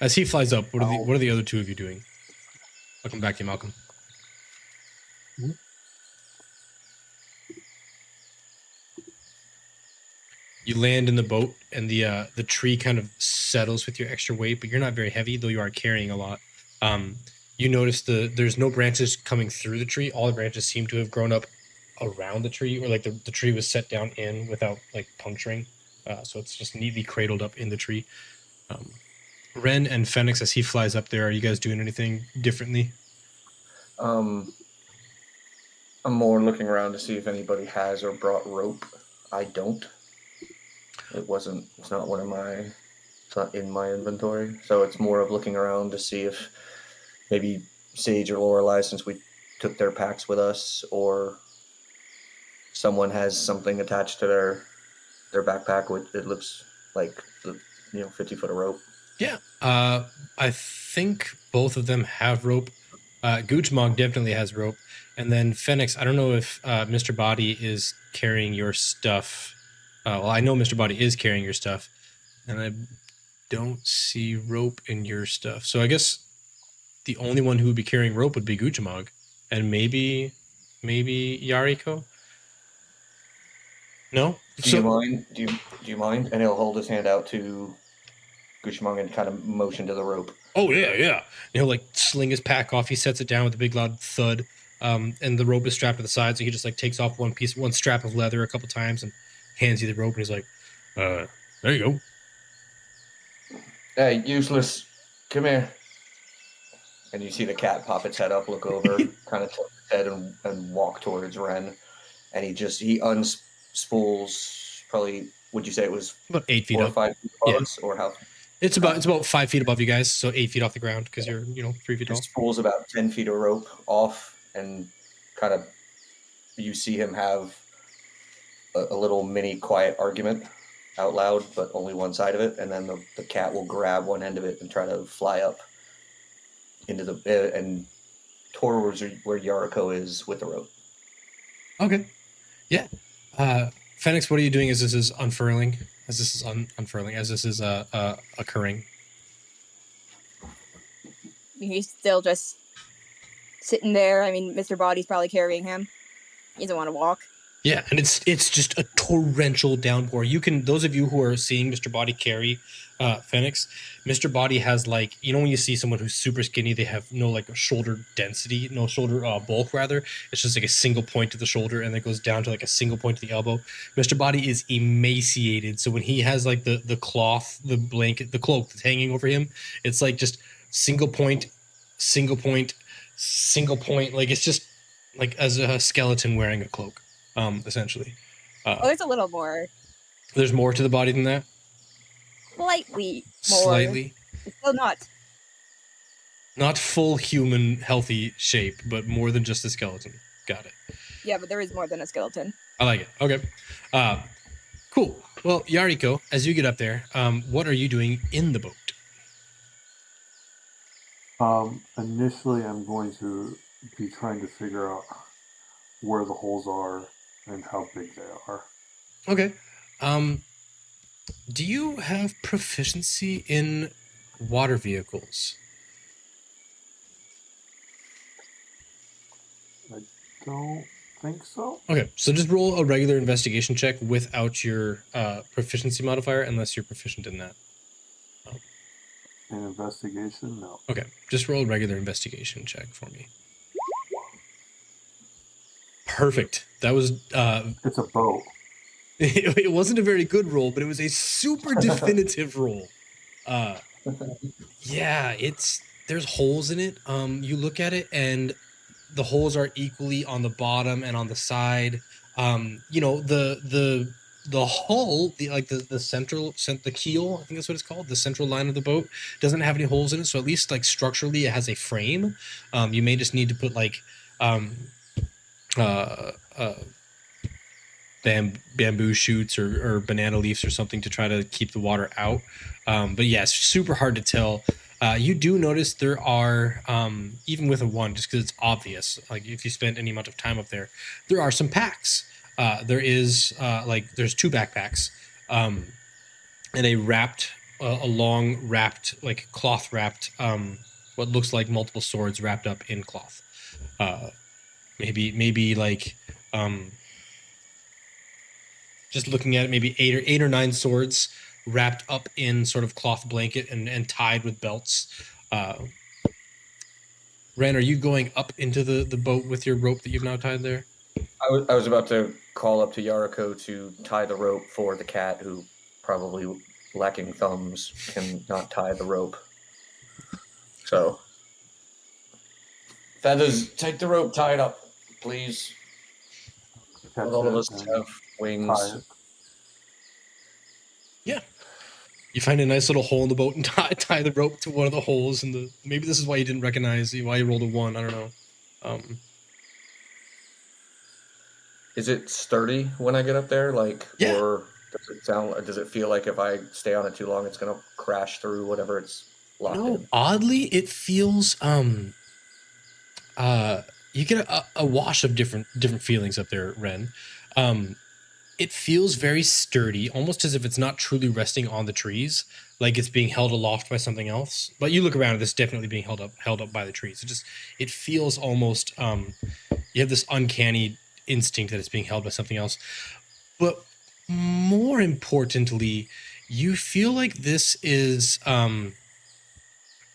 as he flies up? What are the other two of you doing? I'll come back to you, Malcolm. Mm-hmm. You land in the boat, and the tree kind of settles with your extra weight, but you're not very heavy, though you are carrying a lot. You notice there's no branches coming through the tree. All the branches seem to have grown up around the tree, or like the tree was set down in without like puncturing. So it's just neatly cradled up in the tree. Ren and Phoenix, as he flies up there, are you guys doing anything differently? I'm more looking around to see if anybody has or brought rope. I don't. It's not it's not in my inventory. So it's more of looking around to see if maybe Sage or Lorelei, since we took their packs with us, or someone has something attached to their backpack with, it looks like 50 foot of rope. Yeah. I think both of them have rope. Gujmog definitely has rope. And then Phoenix, I don't know if Mr. Body is carrying your stuff. Well, I know Mr. Body is carrying your stuff, and I don't see rope in your stuff. So I guess the only one who would be carrying rope would be Gujmog, and maybe Yariko. No? Do you mind? And he'll hold his hand out to Gushmung and kind of motion to the rope. Oh yeah, yeah. He'll like sling his pack off. He sets it down with a big loud thud. And the rope is strapped to the side, so he just like takes off one strap of leather a couple times and hands you the rope. And he's like, "There you go." Hey, useless, come here. And you see the cat pop its head up, look over, kind of tilt its head and walk towards Ren. And he unspools probably, would you say it was About 8 feet 4 or up. 5 feet above us, or how? It's about 5 feet above you guys, so 8 feet off the ground because you're 3 feet tall. Just pulls about 10 feet of rope off, and kind of you see him have a little mini quiet argument out loud, but only one side of it, and then the cat will grab one end of it and try to fly up into the and towards where Yariko is with the rope. Okay. Yeah. Phoenix, what are you doing as this is unfurling? As this is unfurling, as this is occurring? He's still just sitting there. I mean, Mr. Body's probably carrying him. He doesn't want to walk. Yeah, and it's just a torrential downpour. You can, those of you who are seeing Mr. Body carry Phoenix, Mr. Body has like, when you see someone who's super skinny, they have no like shoulder density, no shoulder bulk rather. It's just like a single point to the shoulder and it goes down to like a single point to the elbow. Mr. Body is emaciated, so when he has like the cloth, the blanket, the cloak that's hanging over him, it's like just single point, single point, single point. Like it's just like as a skeleton wearing a cloak. Essentially. There's a little more. There's more to the body than that? Slightly more. Slightly? It's still Not full human healthy shape, but more than just a skeleton. Got it. Yeah, but there is more than a skeleton. I like it. Okay. Cool. Well, Yariko, as you get up there, what are you doing in the boat? Initially, I'm going to be trying to figure out where the holes are and how big they are. Okay. Do you have proficiency in water vehicles? I don't think so. Okay, so just roll a regular investigation check without your proficiency modifier, unless you're proficient in that. An investigation? No. Okay, just roll a regular investigation check for me. Perfect. That was... It's a boat. It wasn't a very good roll, but it was a super definitive roll. Yeah, there's holes in it. You look at it, and the holes are equally on the bottom and on the side. The hull, the keel, I think that's what it's called, the central line of the boat doesn't have any holes in it. So at least like structurally, it has a frame. You may just need to put like bamboo shoots or banana leaves or something to try to keep the water out. But yeah, it's super hard to tell. You do notice there are, even with a 1, just because it's obvious, like if you spend any amount of time up there are some packs. There's 2 backpacks, and a long wrapped, like cloth wrapped, what looks like multiple swords wrapped up in cloth. Maybe like, just looking at it, maybe 8 or 9 swords wrapped up in sort of cloth blanket and tied with belts. Ren, are you going up into the boat with your rope that you've now tied there? I was about to call up to Yariko to tie the rope for the cat, who probably lacking thumbs can not tie the rope. So, Feathers, take the rope, tie it up, please. All of us have wings. Yeah. You find a nice little hole in the boat and tie the rope to one of the holes. Maybe this is why you didn't recognize why you rolled a 1. I don't know. Is it sturdy when I get up there? Yeah. Or does it feel like if I stay on it too long, it's going to crash through whatever it's locked in? Oddly, it feels, you get a wash of different feelings up there, Ren. It feels very sturdy, almost as if it's not truly resting on the trees, like it's being held aloft by something else. But you look around, and it's definitely being held up by the trees. It feels almost, you have this uncanny instinct that it's being held by something else. But more importantly, You feel like this is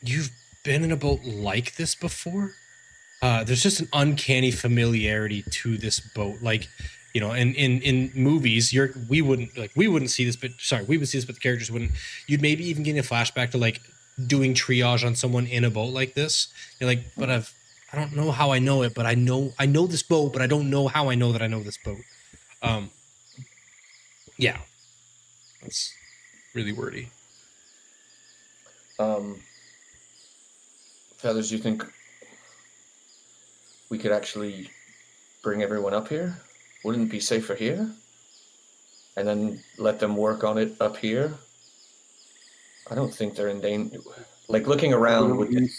you've been in a boat like this before. There's just an uncanny familiarity to this boat. Like, you know, in movies, we wouldn't see this, but we would see this, but the characters wouldn't. You'd maybe even get a flashback to like doing triage on someone in a boat like this. You're like, but I don't know how I know it, but I know this boat, but I don't know how I know that I know this boat. Yeah, that's really wordy. Feathers, you think we could actually bring everyone up here? Wouldn't it be safer here? And then let them work on it up here? I don't think they're in danger. Like, looking around would be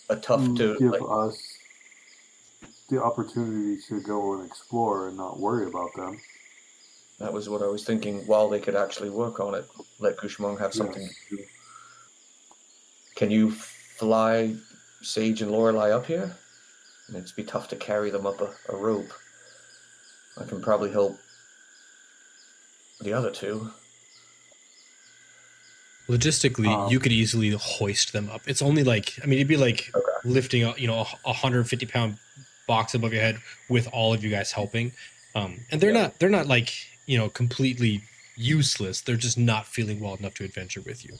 a tough to give like, us the opportunity to go and explore and not worry about them. that was what I was thinking, while they could actually work on it. Let Kushmong have something to do. Can you fly Sage and Lorelei up here? It'd be tough to carry them up a rope. I can probably help the other two. Logistically, you could easily hoist them up. It's only like, I mean, it'd be like lifting a 150-pound box above your head with all of you guys helping. And they're not like, you know, completely useless. They're just not feeling well enough to adventure with you.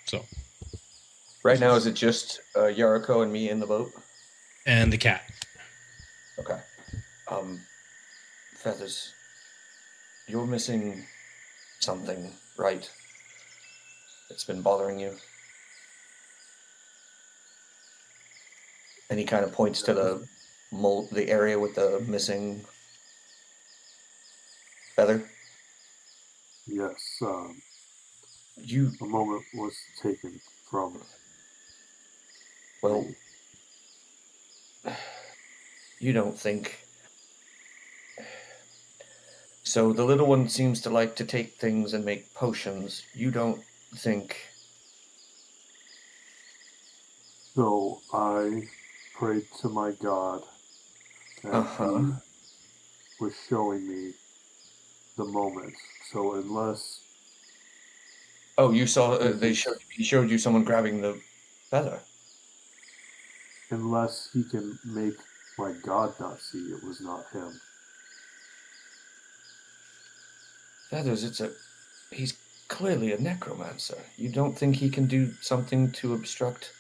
So right now, is it just Yariko and me in the boat? And the cat. Okay. Feathers, you're missing something, right? It's been bothering you. And he kind of points to the area with the missing feather. Yes. A moment was taken from. Well, you don't think. So the little one seems to like to take things and make potions. You don't think. So I prayed to my God, and he was showing me the moment. So unless... Oh, you saw, he showed you someone grabbing the feather. Unless he can make my God not see, it was not him. Feathers, he's clearly a necromancer. You don't think he can do something to obstruct?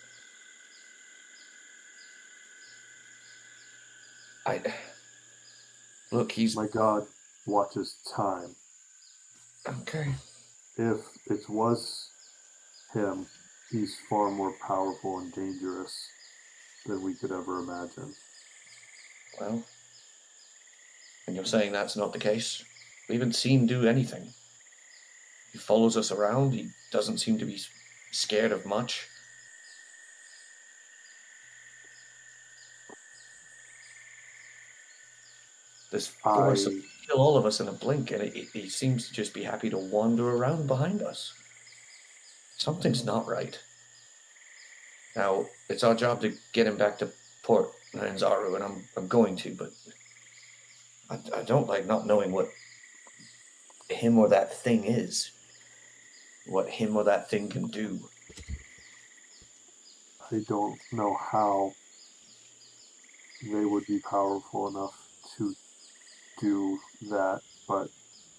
Look, he's... My God watches time. Okay. If it was him, he's far more powerful and dangerous than we could ever imagine. Well, and you're saying that's not the case? We haven't seen him do anything. He follows us around. He doesn't seem to be scared of much. This force will kill all of us in a blink, and he seems to just be happy to wander around behind us. Something's not right. Now, it's our job to get him back to Port Nanzaru, and I'm going to, but I don't like not knowing what him or that thing is. What him or that thing can do. I don't know how they would be powerful enough to do that, but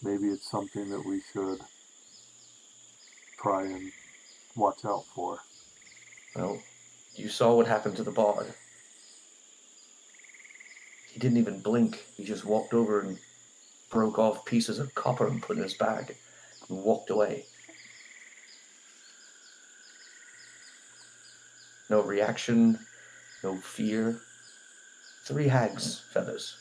maybe it's something that we should try and watch out for. Well, you saw what happened to the bard. He didn't even blink. He just walked over and broke off pieces of copper and put in his bag and walked away. No reaction, no fear. 3 hags' feathers.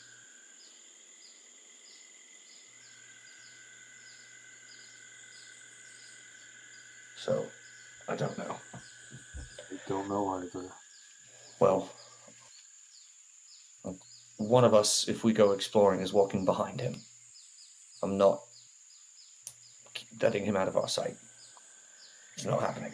So, I don't know. I don't know either. Well, one of us, if we go exploring, is walking behind him. I'm not letting him out of our sight. It's not happening.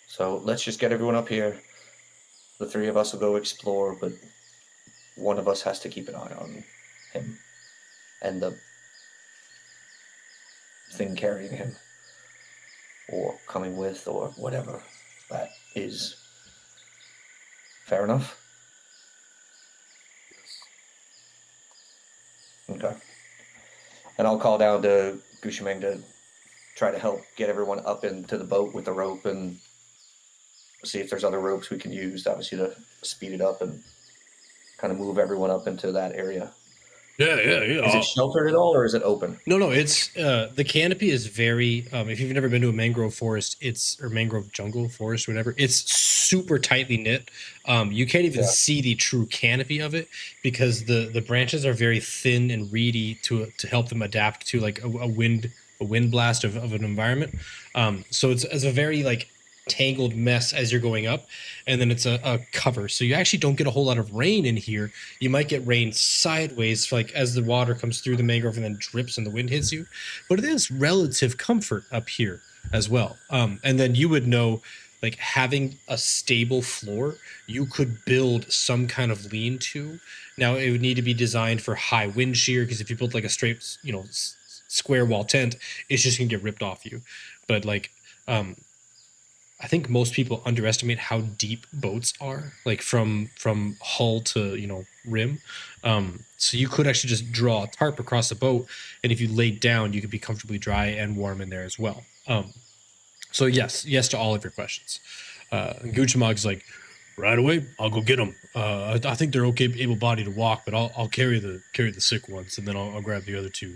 So let's just get everyone up here. The 3 of us will go explore, but one of us has to keep an eye on him and the thing carrying him, or coming with, or whatever that is. Fair enough? Yes. Okay. And I'll call down to Gushimeng to try to help get everyone up into the boat with the rope and see if there's other ropes we can use, obviously, to speed it up and kind of move everyone up into that area. Yeah. Is it sheltered at all, or is it open? No. It's the canopy is very. If you've never been to a mangrove forest, or mangrove jungle forest, whatever, it's super tightly knit. You can't even see the true canopy of it because the branches are very thin and reedy to help them adapt to like a wind blast of an environment. So it's a very like tangled mess as you're going up, and then it's a cover, so you actually don't get a whole lot of rain in here. You might get rain sideways, like as the water comes through the mangrove and then drips and the wind hits you, but it is relative comfort up here as well. And then you would know, like, having a stable floor, you could build some kind of lean-to. Now it would need to be designed for high wind shear, because if you build like a straight, square wall tent, it's just gonna get ripped off you. But like I think most people underestimate how deep boats are, like from hull to rim. So you could actually just draw a tarp across the boat, and if you laid down, you could be comfortably dry and warm in there as well. So yes to all of your questions. And Guchamog's like, right away, I'll go get them. I think they're okay, able-bodied to walk, but I'll carry the sick ones, and then I'll grab the other two.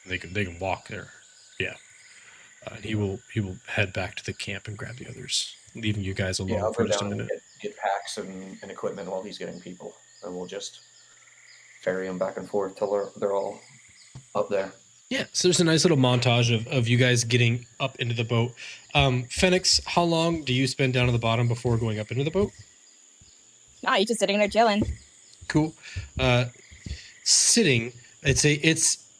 They can walk there. Yeah. And he will head back to the camp and grab the others, leaving you guys alone I'll for go just a down minute. and get packs and equipment while he's getting people, and we'll just ferry them back and forth till they're all up there. Yeah, so there's a nice little montage of you guys getting up into the boat. Phoenix, how long do you spend down at the bottom before going up into the boat? Nah, you're just sitting there chilling. Cool. Sitting, it's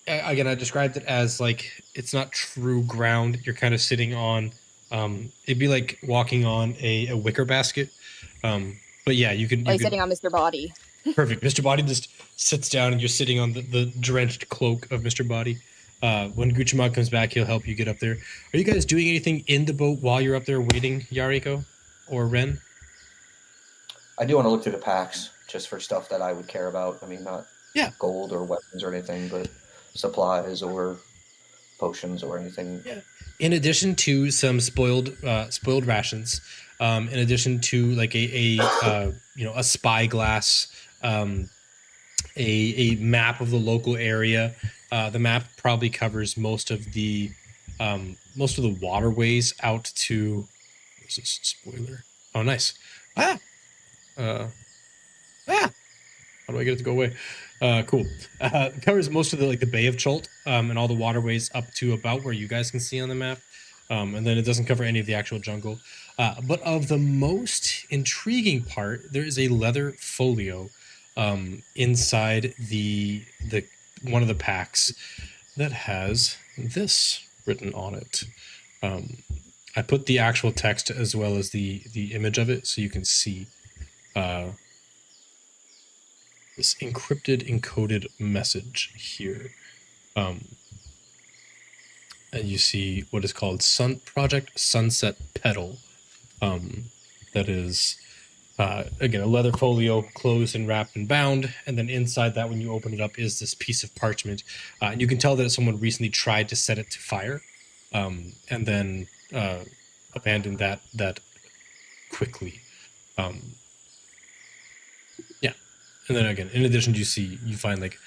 again, I described it as like, it's not true ground. You're kind of sitting on, it'd be like walking on a wicker basket. But yeah, you can. Like sitting on Mr. Body. Perfect. Mr. Body just sits down and you're sitting on the drenched cloak of Mr. Body. When Guchamog comes back, he'll help you get up there. Are you guys doing anything in the boat while you're up there waiting, Yariko or Ren? I do want to look through the packs just for stuff that I would care about. I mean, not gold or weapons or anything, but supplies or potions or anything. Yeah. In addition to some spoiled rations, in addition to like a spyglass, a map of the local area. The map probably covers most of the waterways out to. What's this spoiler? Oh, nice. How do I get it to go away? Cool. It covers most of the Bay of Chult and all the waterways up to about where you guys can see on the map. And then it doesn't cover any of the actual jungle. But of the most intriguing part, there is a leather folio inside the one of the packs that has this written on it. I put the actual text as well as the image of it so you can see this encoded message here. And you see what is called Project Sunset Petal. That is, again, a leather folio closed and wrapped and bound. And then inside that, when you open it up, is this piece of parchment. And you can tell that someone recently tried to set it to fire and then abandoned that quickly. Yeah. And then again, in addition, you find like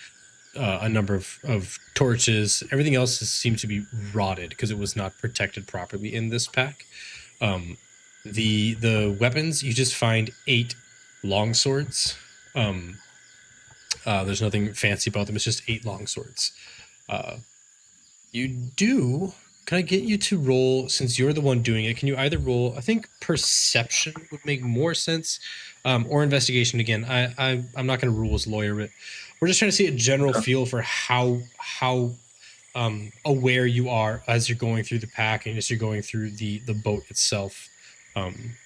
a number of torches. Everything else seems to be rotted because it was not protected properly in this pack. The weapons, you just find 8 long swords. There's nothing fancy about them. It's just 8 long swords. Can I get you to roll, since you're the one doing it, can you either roll, I think perception would make more sense, or investigation again. I'm not going to rule as lawyer it. We're just trying to see a general feel for how aware you are as you're going through the pack and as you're going through the boat itself. And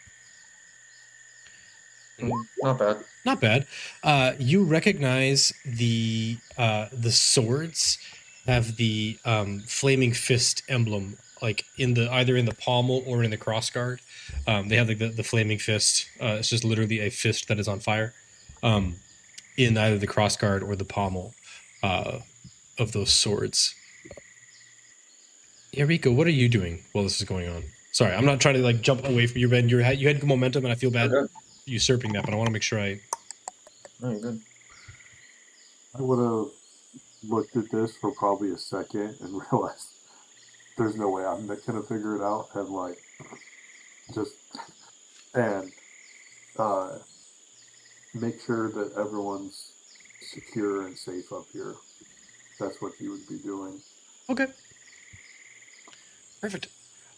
Not bad. Not bad. You recognize the swords have the flaming fist emblem, like in the either in the pommel or in the crossguard. They have like the flaming fist. It's just literally a fist that is on fire, in either the crossguard or the pommel of those swords. Yeah, Rico, what are you doing while this is going on? Sorry, I'm not trying to like jump away from you, Ben. You had good momentum, and I feel bad usurping that, but I want to make sure I. No, you're good. I would have looked at this for probably a second and realized there's no way I'm not gonna figure it out, and like just make sure that everyone's secure and safe up here. That's what you would be doing. Okay. Perfect.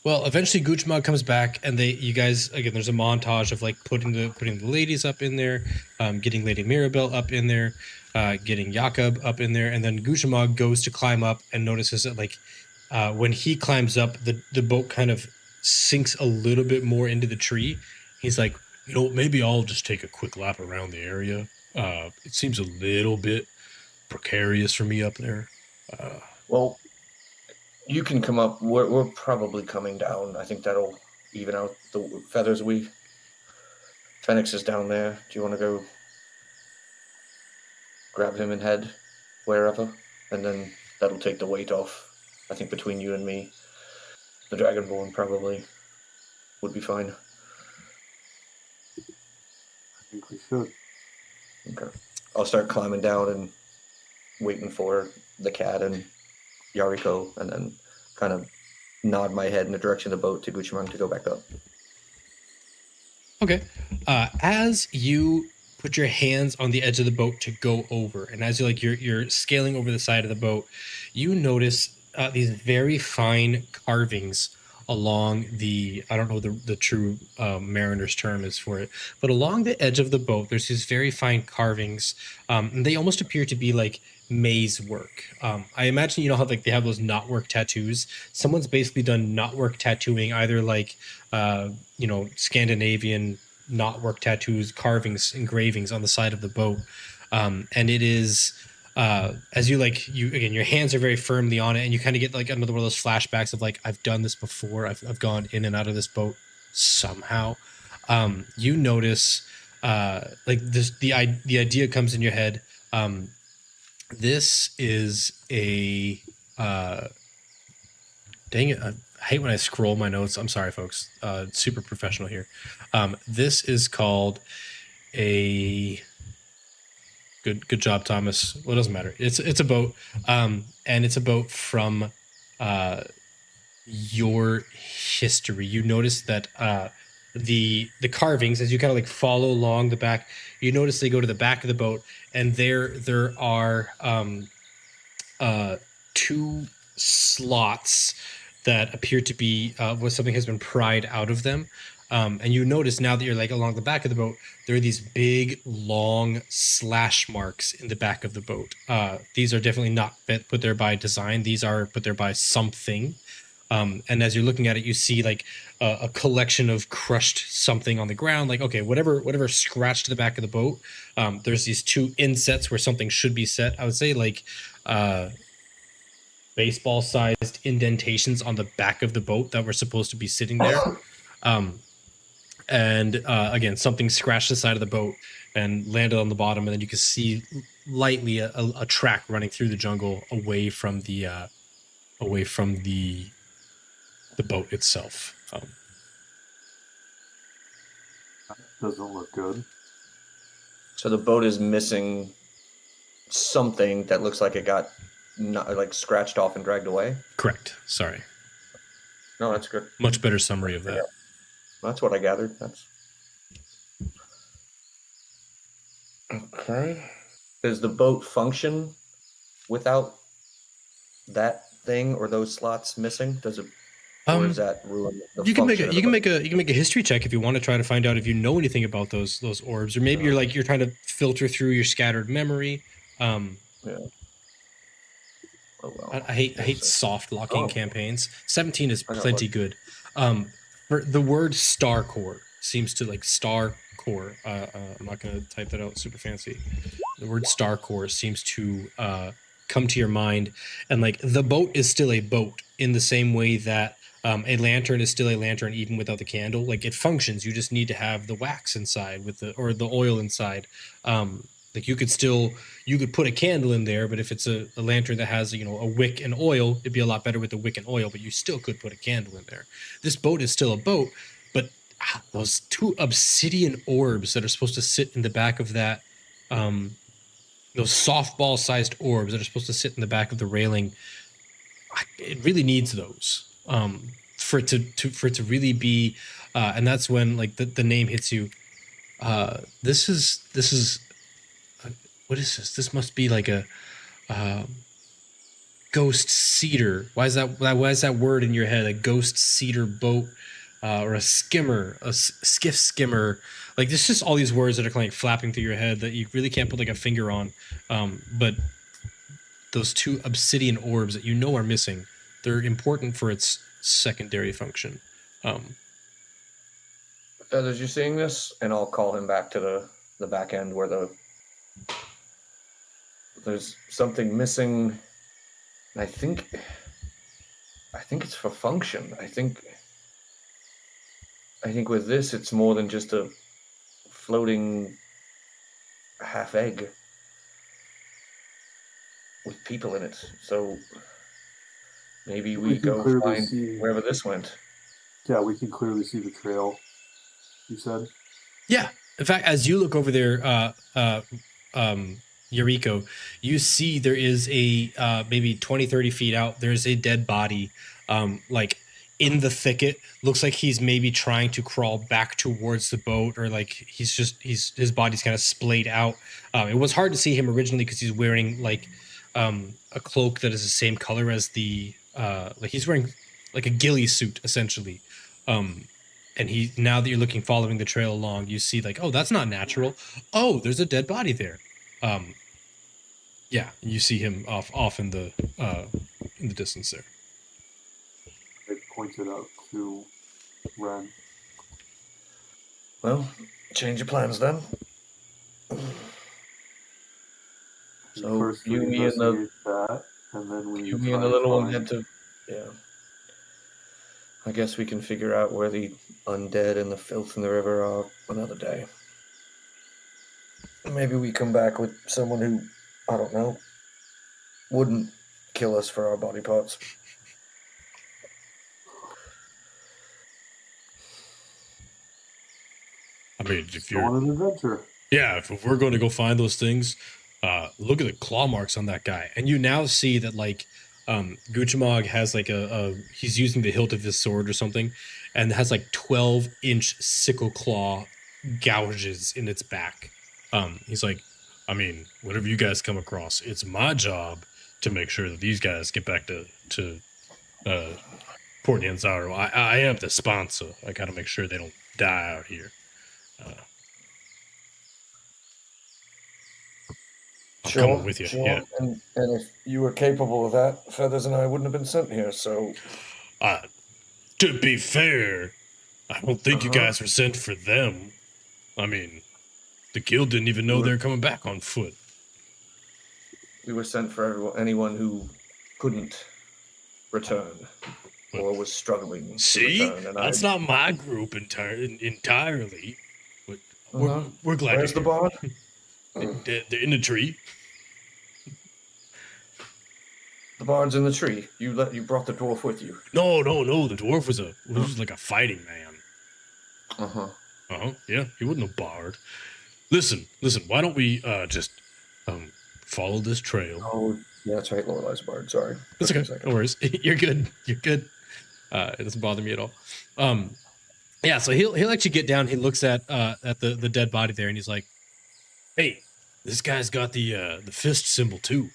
Well, eventually Guchmog comes back, and you guys again. There's a montage of like putting the ladies up in there, getting Lady Mirabelle up in there, getting Jakob up in there, and then Guchmog goes to climb up and notices that like when he climbs up, the boat kind of sinks a little bit more into the tree. He's like, maybe I'll just take a quick lap around the area. It seems a little bit precarious for me up there. Well, you can come up. We're probably coming down. I think that'll even out the feathers. Phoenix is down there. Do you want to go grab him and head wherever? And then that'll take the weight off. I think between you and me, the Dragonborn probably would be fine. I think we should. Okay. I'll start climbing down and waiting for the cat and Yariko, and then kind of nod my head in the direction of the boat to Guchimang to go back up. Okay. As you put your hands on the edge of the boat to go over, and as you're scaling over the side of the boat, you notice these very fine carvings along I don't know the true mariner's term is for it, but along the edge of the boat, there's these very fine carvings. And they almost appear to be like maze work. I imagine how like they have those knotwork tattoos. Someone's basically done knotwork tattooing, either like Scandinavian knotwork tattoos, carvings, engravings on the side of the boat. And it is as you your hands are very firmly on it, and you kind of get like another one of those flashbacks of like, I've done this before. I've gone in and out of this boat somehow. You notice like this, the idea comes in your head. This is a dang it. I hate when I scroll my notes. I'm sorry, folks. Super professional here. This is called a good job, Thomas. Well, it doesn't matter. It's a boat. And it's a boat from your history. You notice that the carvings, as you kind of like follow along the back, you notice they go to the back of the boat, and there are two slots that appear to be where something has been pried out of them. And you notice now that you're like along the back of the boat, there are these big, long slash marks in the back of the boat. These are definitely not put there by design. These are put there by something. And as you're looking at it, you see like a collection of crushed something on the ground. Like, okay, whatever scratched the back of the boat. There's these two insets where something should be set. I would say like baseball-sized indentations on the back of the boat that were supposed to be sitting there. And again, something scratched the side of the boat and landed on the bottom, and then you can see lightly a track running through the jungle away from the boat itself. Doesn't look good. So the boat is missing something that looks like it got scratched off and dragged away. Correct. Sorry. No, that's good. Much better summary of that. Yeah. That's what I gathered. Okay. Does the boat function without that thing or those slots missing? Does it? Or does that ruin the you can make a history check if you want to try to find out if you know anything about those orbs, or maybe you're trying to filter through your scattered memory. Yeah. Oh, well. I hate soft locking campaigns. 17 is plenty good. For the word star core. seems to like star core. I'm not going to type that out super fancy. The word star core seems to come to your mind, and like the boat is still a boat in the same way that a lantern is still a lantern even without the candle. Like it functions. You just need to have the wax inside or the oil inside. Like you could put a candle in there, but if it's a lantern that has a wick and oil, it'd be a lot better with the wick and oil. But you still could put a candle in there. This boat is still a boat, but those two obsidian orbs that are supposed to sit in the back of that, those softball-sized orbs that are supposed to sit in the back of the railing, it really needs those for it to really be. And that's when like the name hits you. This is. What is this? This must be like a ghost cedar. Why is that word in your head? A ghost cedar boat or a skimmer, a skiff skimmer. Like there's just all these words that are kind of like flapping through your head that you really can't put like a finger on. But those two obsidian orbs that are missing, they're important for its secondary function. Feathers, you seeing this? And I'll call him back to the back end where there's something missing. And I think it's for function. I think with this, it's more than just a floating half egg with people in it. So maybe we go find wherever this went. Yeah, we can clearly see the trail, you said? Yeah. In fact, as you look over there, Yuriko, you see there is a maybe 20, 30 feet out, there's a dead body like in the thicket. Looks like he's maybe trying to crawl back towards the boat, or like his body's kind of splayed out. It was hard to see him originally because he's wearing like a cloak that is the same color as the like he's wearing like a ghillie suit essentially. And now that you're following the trail along, you see like, oh, that's not natural. Oh, there's a dead body there. Yeah, you see him off in the distance there. I pointed out to Ren. Well, change your plans then. So First you, we me, and investigate that, and then we you, me, try and the little one find- head to. Yeah. I guess we can figure out where the undead and the filth in the river are another day. Maybe we come back with someone who, I don't know, wouldn't kill us for our body parts. I mean, if Go on you're an adventure. yeah, if we're going to go find those things, look at the claw marks on that guy, and you now see that like Guchamog has like he's using the hilt of his sword or something, and has like 12-inch sickle claw gouges in its back. He's like, I mean, whatever you guys come across, it's my job to make sure that these guys get back to Port Nyanzaru. I am the sponsor. I got to make sure they don't die out here. I'm coming with you. Sure. Yeah. And if you were capable of that, Feathers and I wouldn't have been sent here, so... To be fair, I don't think you guys were sent for them. I mean, the guild didn't even know they were coming back on foot. We were sent for anyone who couldn't return or was struggling See? to return. And that's not my group entirely. But we're glad Where's the bard? They're in the tree. The bard's in the tree. You brought the dwarf with you. No. The dwarf was like a fighting man. Yeah, he wasn't a bard. Listen. Why don't we just follow this trail? Oh, yeah, that's right. Lorelai's a bard. Sorry. That's okay. No worries. You're good. It doesn't bother me at all. Yeah. So he'll actually get down. He looks at the dead body there, and he's like, "Hey, this guy's got the fist symbol too.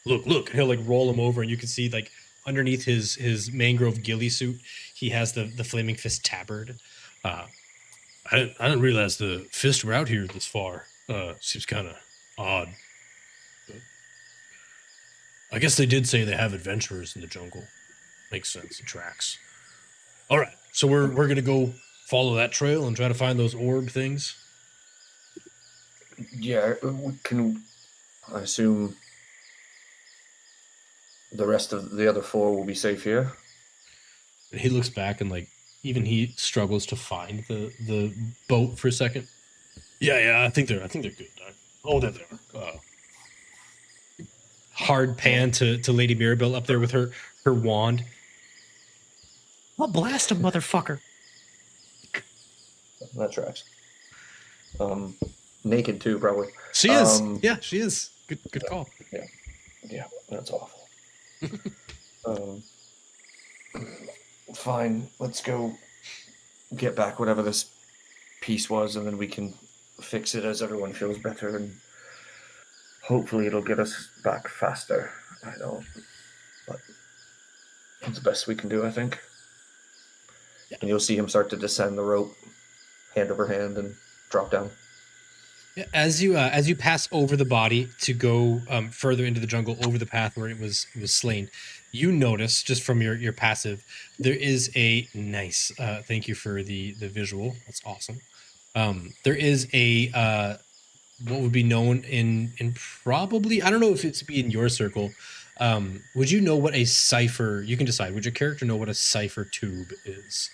Look." And he'll like roll him over, and you can see like underneath his mangrove ghillie suit, he has the flaming fist tabard. I didn't realize the fists were out here this far. Seems kind of odd. But I guess they did say they have adventurers in the jungle. Makes sense. It tracks. All right, so we're gonna go follow that trail and try to find those orb things? Yeah, I assume the rest of the other 4 will be safe here? And he looks back and like even he struggles to find the boat for a second. Yeah, I think they're good. Oh, there they are. Hard pan to Lady Mirabelle up there with her wand. I'll blast a motherfucker. That tracks. Naked too, probably. She is. Yeah, she is. Good call. Yeah, that's awful. Fine, let's go get back whatever this piece was, and then we can fix it as everyone feels better, and hopefully it'll get us back faster. I don't, but it's the best we can do, I think. Yeah. And you'll see him start to descend the rope, hand over hand, and drop down. Yeah, as you pass over the body to go further into the jungle, over the path where it was slain, you notice just from your passive, there is a nice. Thank you for the visual. That's awesome. There is a what would be known in probably, I don't know if it's be in your circle. Would you know what a cipher? You can decide. Would your character know what a cipher tube is?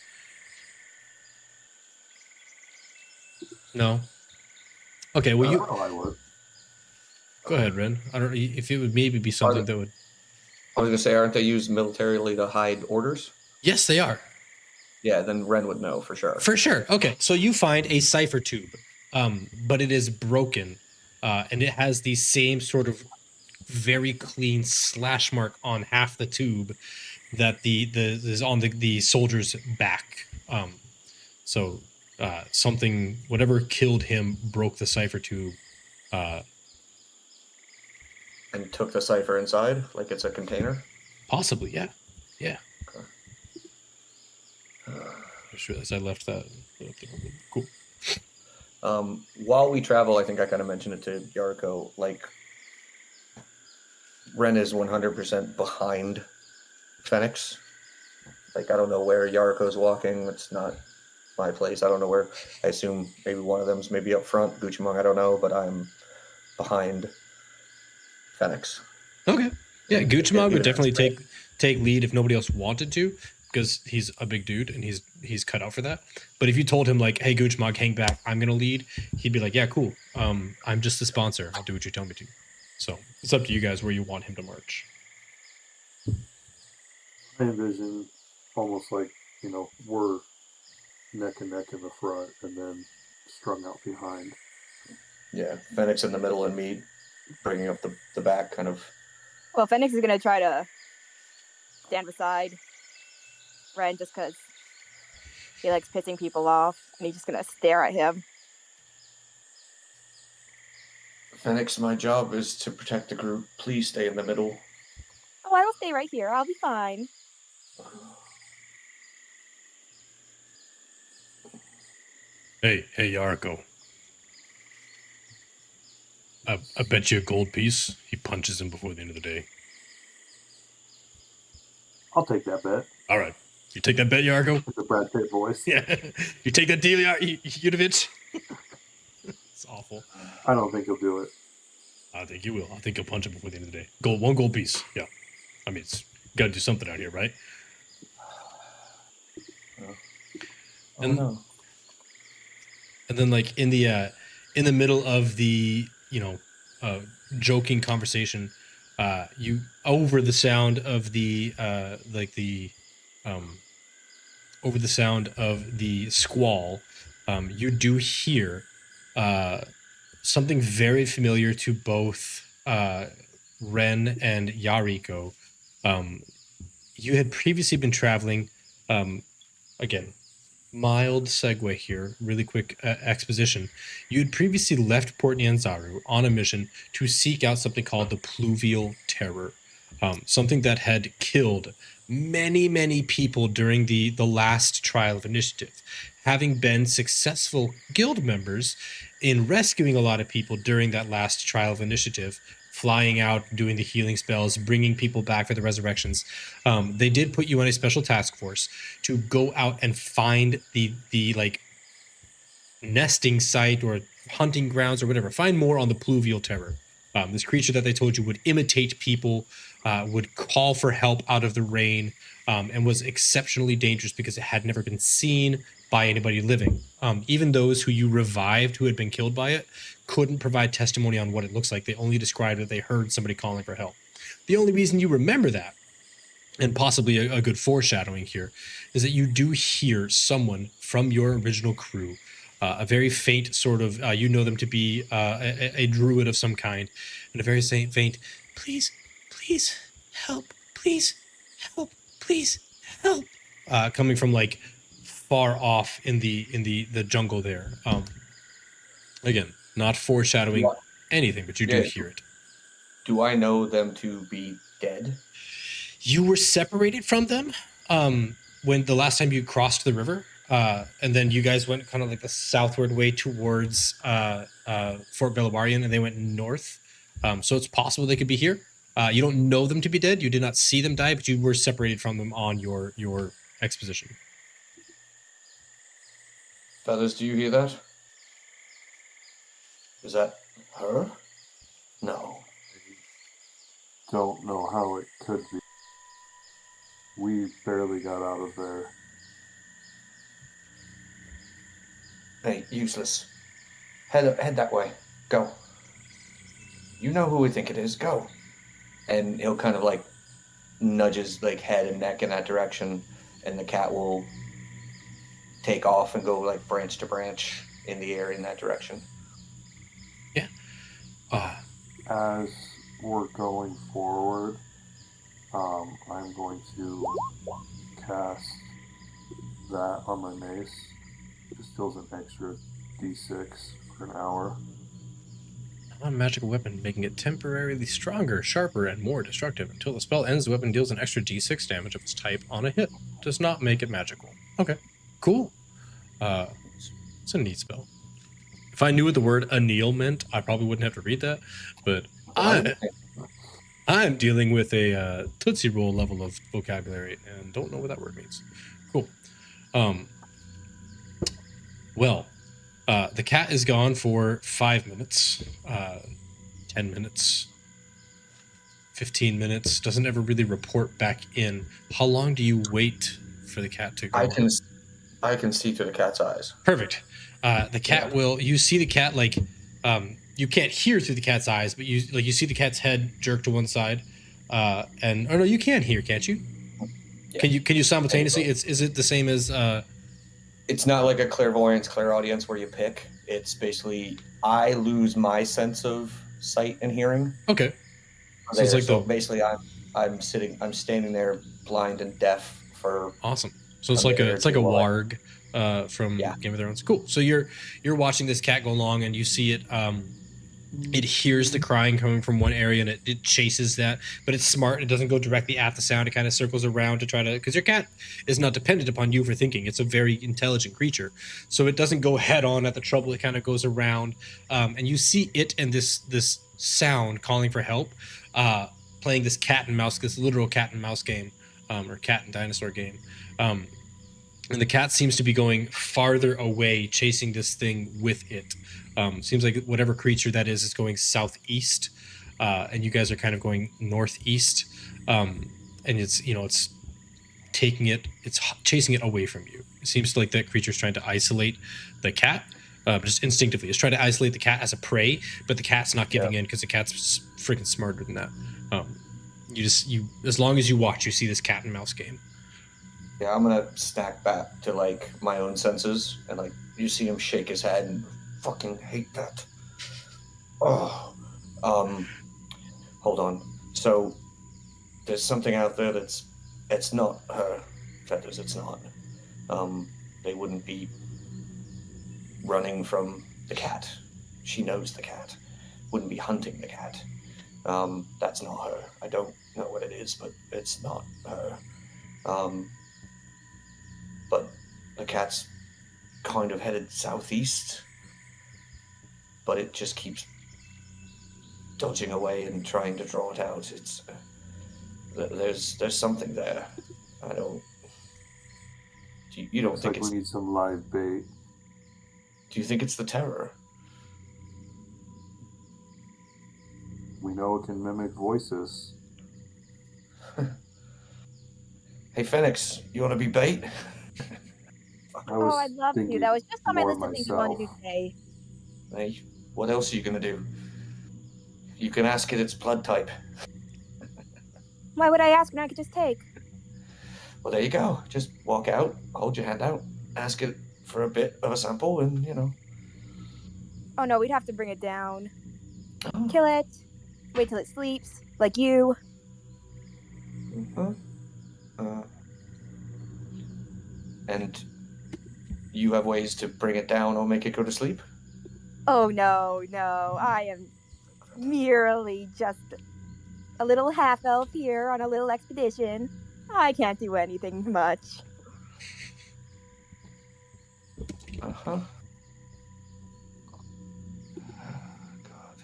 No. Okay, well, you. I would. Go ahead, Ren. I don't know if it would maybe be something that would. I was gonna say, aren't they used militarily to hide orders? Yes, they are. Yeah, then Ren would know for sure. For sure. Okay, so you find a cipher tube, but it is broken, and it has the same sort of very clean slash mark on half the tube that the is on the soldier's back. So. Something, whatever killed him, broke the cipher tube. And took the cipher inside, like it's a container? Possibly, yeah. Okay. I just realized I left that. Cool. While we travel, I think I kind of mentioned it to Yariko, like, Ren is 100% behind Phoenix. Like, I don't know where Yariko's walking. It's not my place. I don't know where. I assume maybe one of them's maybe up front. Gucci-Mong, I don't know, but I'm behind Phoenix. Okay. Yeah, Gucci-Mong would definitely take lead if nobody else wanted to, because he's a big dude and he's cut out for that. But if you told him like, hey, Gucci-Mong, hang back, I'm gonna lead, he'd be like, yeah, cool. I'm just the sponsor. I'll do what you tell me to. So it's up to you guys where you want him to march. I envision almost like, we're neck and neck in the front and then strung out behind. Yeah, Phoenix in the middle and me bringing up the back kind of. Well, Phoenix is going to try to stand beside Ren just because he likes pissing people off, and he's just going to stare at him. Phoenix, my job is to protect the group. Please stay in the middle. Oh, I will stay right here. I'll be fine. Hey, Yariko. I bet you a gold piece. He punches him before the end of the day. I'll take that bet. All right. You take that bet, Yariko? With the Brad Pitt voice. Yeah. You take that deal, Yudovich? It's awful. I don't think he'll do it. I think you will. I think you'll punch him before the end of the day. One gold piece. Yeah. I mean, it's got to do something out here, right? No. And then, like in the middle of the joking conversation, you over the sound of the squall, you do hear something very familiar to both Ren and Yariko. You had previously been traveling, again, mild segue here, really quick exposition. You had previously left Port Nyanzaru on a mission to seek out something called the Pluvial Terror, something that had killed many, many people during the last trial of initiative. Having been successful guild members in rescuing a lot of people during that last trial of initiative, flying out, doing the healing spells, bringing people back for the resurrections. They did put you on a special task force to go out and find the like nesting site or hunting grounds or whatever. Find more on the pluvial terror. This creature that they told you would imitate people, would call for help out of the rain, and was exceptionally dangerous because it had never been seen by anybody living. Even those who you revived who had been killed by it couldn't provide testimony on what it looks like. They only described that they heard somebody calling for help. The only reason you remember that, and possibly a good foreshadowing here, is that you do hear someone from your original crew, a very faint sort of, you know them to be a druid of some kind, and a very faint, please, please, help, please, help, please, help, coming from like far off in the jungle there. Again, not foreshadowing anything, but you do hear it. Do I know them to be dead? You were separated from them when the last time you crossed the river, and then you guys went kind of like the southward way towards Fort Belawarian, and they went north. So it's possible they could be here. You don't know them to be dead. You did not see them die, but you were separated from them on your exposition. Feathers, do you hear that? Is that her? No. Don't know how it could be. We barely got out of there. Hey, useless. Head that way. Go. You know who we think it is. Go. And he'll kind of like nudge his like head and neck in that direction, and the cat will take off and go like branch to branch in the air in that direction. Yeah. As we're going forward, I'm going to cast that on my mace. Just deals an extra d6 for an hour. A magical weapon, making it temporarily stronger, sharper, and more destructive. Until the spell ends, the weapon deals an extra d6 damage of its type on a hit. Does not make it magical. Okay, cool. It's a neat spell. If I knew what the word anneal meant, I probably wouldn't have to read that. But I'm dealing with a Tootsie Roll level of vocabulary and don't know what that word means. Cool. Well, the cat is gone for 5 minutes, 10 minutes, 15 minutes. Doesn't ever really report back in. How long do you wait for the cat to go? I can see through the cat's eyes. Perfect. The cat will. You see the cat like. You can't hear through the cat's eyes, but you see the cat's head jerk to one side, and no, you can hear, can't you? Yeah. Can you simultaneously? Is it the same as? It's not like a clairvoyance, clairaudience where you pick. It's basically I lose my sense of sight and hearing. Okay. So it's like basically I'm standing there blind and deaf for. Awesome. So it's like a warg from Game of Thrones. Cool. So you're watching this cat go along, and you see it. It hears the crying coming from one area, and it chases that, but it's smart. It doesn't go directly at the sound. It kind of circles around to try to, because your cat is not dependent upon you for thinking. It's a very intelligent creature. So it doesn't go head on at the trouble. It kind of goes around. And you see it and this sound calling for help, playing this cat and mouse, this literal cat and mouse game, or cat and dinosaur game. And the cat seems to be going farther away, chasing this thing with it. Seems like whatever creature that is going southeast, and you guys are kind of going northeast. And it's taking it, it's chasing it away from you. It seems like that creature's trying to isolate the cat, just instinctively. It's trying to isolate the cat as a prey, but the cat's not giving in because the cat's freaking smarter than that. You as long as you watch, you see this cat and mouse game. Yeah, I'm gonna snack back to like my own senses, and like you see him shake his head and fucking hate that. Oh, hold on. So there's something out there it's not her, Feathers. It's not. They wouldn't be running from the cat. She knows the cat. Wouldn't be hunting the cat. That's not her. I don't know what it is, but it's not her. But the cat's kind of headed southeast, but it just keeps dodging away and trying to draw it out. It's there's something there. I don't. You don't Looks think like it's? we need some live bait. Do you think it's the terror? We know it can mimic voices. Hey, Phoenix, you want to be bait? Oh, I'd love to. thinking That was just on my more list of things I wanted to do myself. today. Hey, what else are you gonna do? You can ask it its blood type. Why would I ask when I could just take? Well, there you go. Just walk out, hold your hand out, ask it for a bit of a sample, and Oh no, we'd have to bring it down. Oh. Kill it. Wait till it sleeps, like you. Uh-huh. And you have ways to bring it down or make it go to sleep? Oh no, I am merely just a little half elf here on a little expedition. I can't do anything much. Uh-huh. God.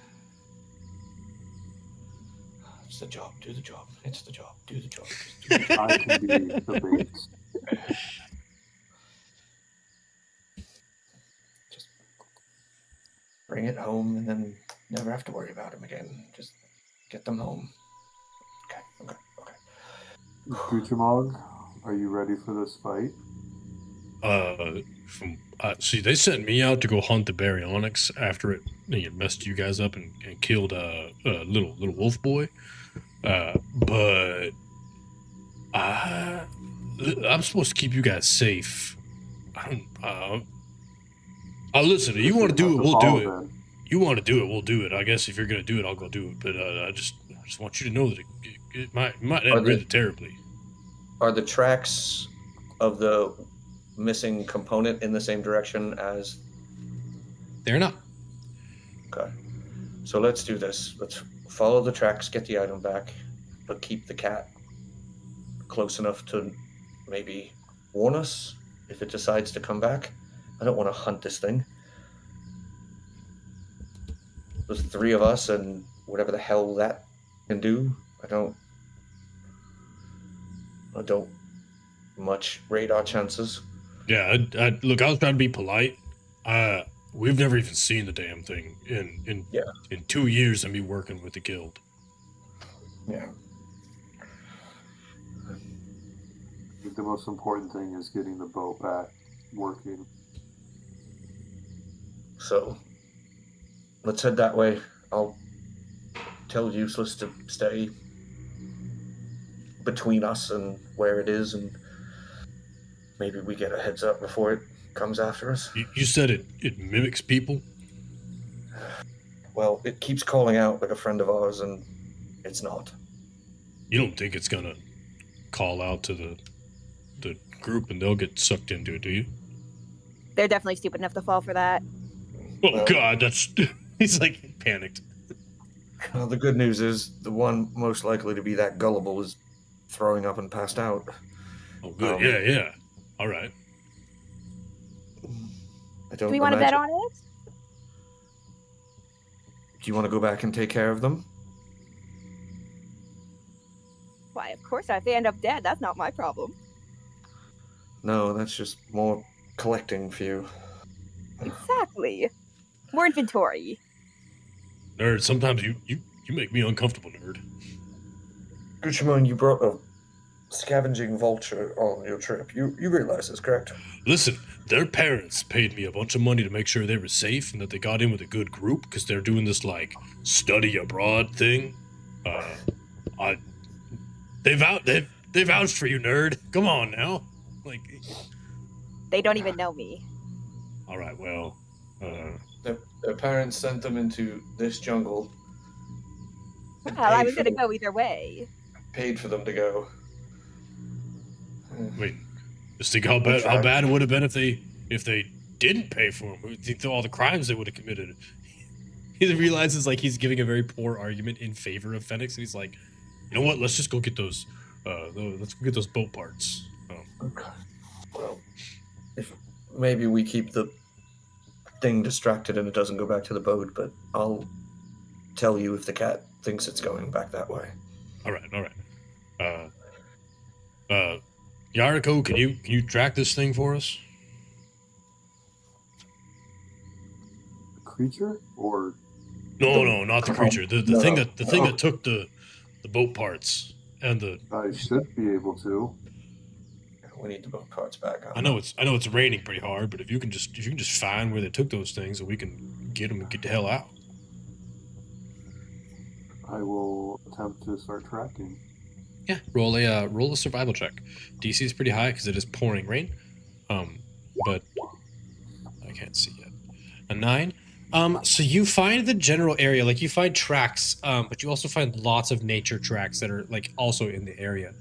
It's the job. Do the job. It's the job. Do the job. Just do the job. I can be the bait. Just bring it home and then never have to worry about him again. Just get them home. Okay. Guchamog, are you ready for this fight? See, they sent me out to go hunt the baryonyx after it messed you guys up and killed little wolf boy. But I'm supposed to keep you guys safe. Listen. You want to do it, we'll do it. Then. You want to do it, we'll do it. I guess if you're gonna do it, I'll go do it. But I just want you to know that it might end really terribly. Are the tracks of the missing component in the same direction as? They're not. Okay. So let's do this. Let's follow the tracks, get the item back, but keep the cat close enough to maybe warn us if it decides to come back. I don't want to hunt this thing. There's 3 of us and whatever the hell that can do. I don't much rate our chances. Yeah, look, I was trying to be polite. We've never even seen the damn thing in 2 years of me working with the guild. Yeah. I think the most important thing is getting the boat back working. So let's head that way. I'll tell Useless to stay between us and where it is, and maybe we get a heads up before it comes after us. You said it mimics people? Well, it keeps calling out like a friend of ours, and it's not. You don't think it's gonna call out to the group and they'll get sucked into it, do you? They're definitely stupid enough to fall for that. Oh God, that's he's like panicked. Well, the good news is the one most likely to be that gullible is throwing up and passed out. Oh good, yeah. All right. Do we want to bet on it? Do you want to go back and take care of them? Why, of course not. If they end up dead, that's not my problem. No, that's just more collecting for you. Exactly. More inventory. Nerd, sometimes you make me uncomfortable, nerd. Guchamon, you brought a scavenging vulture on your trip. You realize this, correct? Listen, their parents paid me a bunch of money to make sure they were safe and that they got in with a good group because they're doing this like study abroad thing. They vouched for you, nerd. Come on now. Like, they don't even know me. All right, well, their parents sent them into this jungle. Well, I was going to go either way. Paid for them to go. Wait, just think how bad it would have been if they didn't pay for them. Think all the crimes they would have committed. He realizes like he's giving a very poor argument in favor of Phoenix, and he's like, you know what? Let's just go get those. Let's go get those boat parts. Oh. Okay. Well, if maybe we keep the thing distracted and it doesn't go back to the boat, but I'll tell you if the cat thinks it's going back that way. All right. Yariko, can you track this thing for us? Creature or No, not the creature. The No, thing no. that took the boat parts and the. I should be able to. We need the boat parts back. I know it's raining pretty hard, but if you can just find where they took those things, so we can get them and get the hell out. I will attempt to start tracking. Yeah, roll a survival check. DC is pretty high because it is pouring rain, but I can't see yet. A 9. So you find the general area, like you find tracks, but you also find lots of nature tracks that are like also in the area.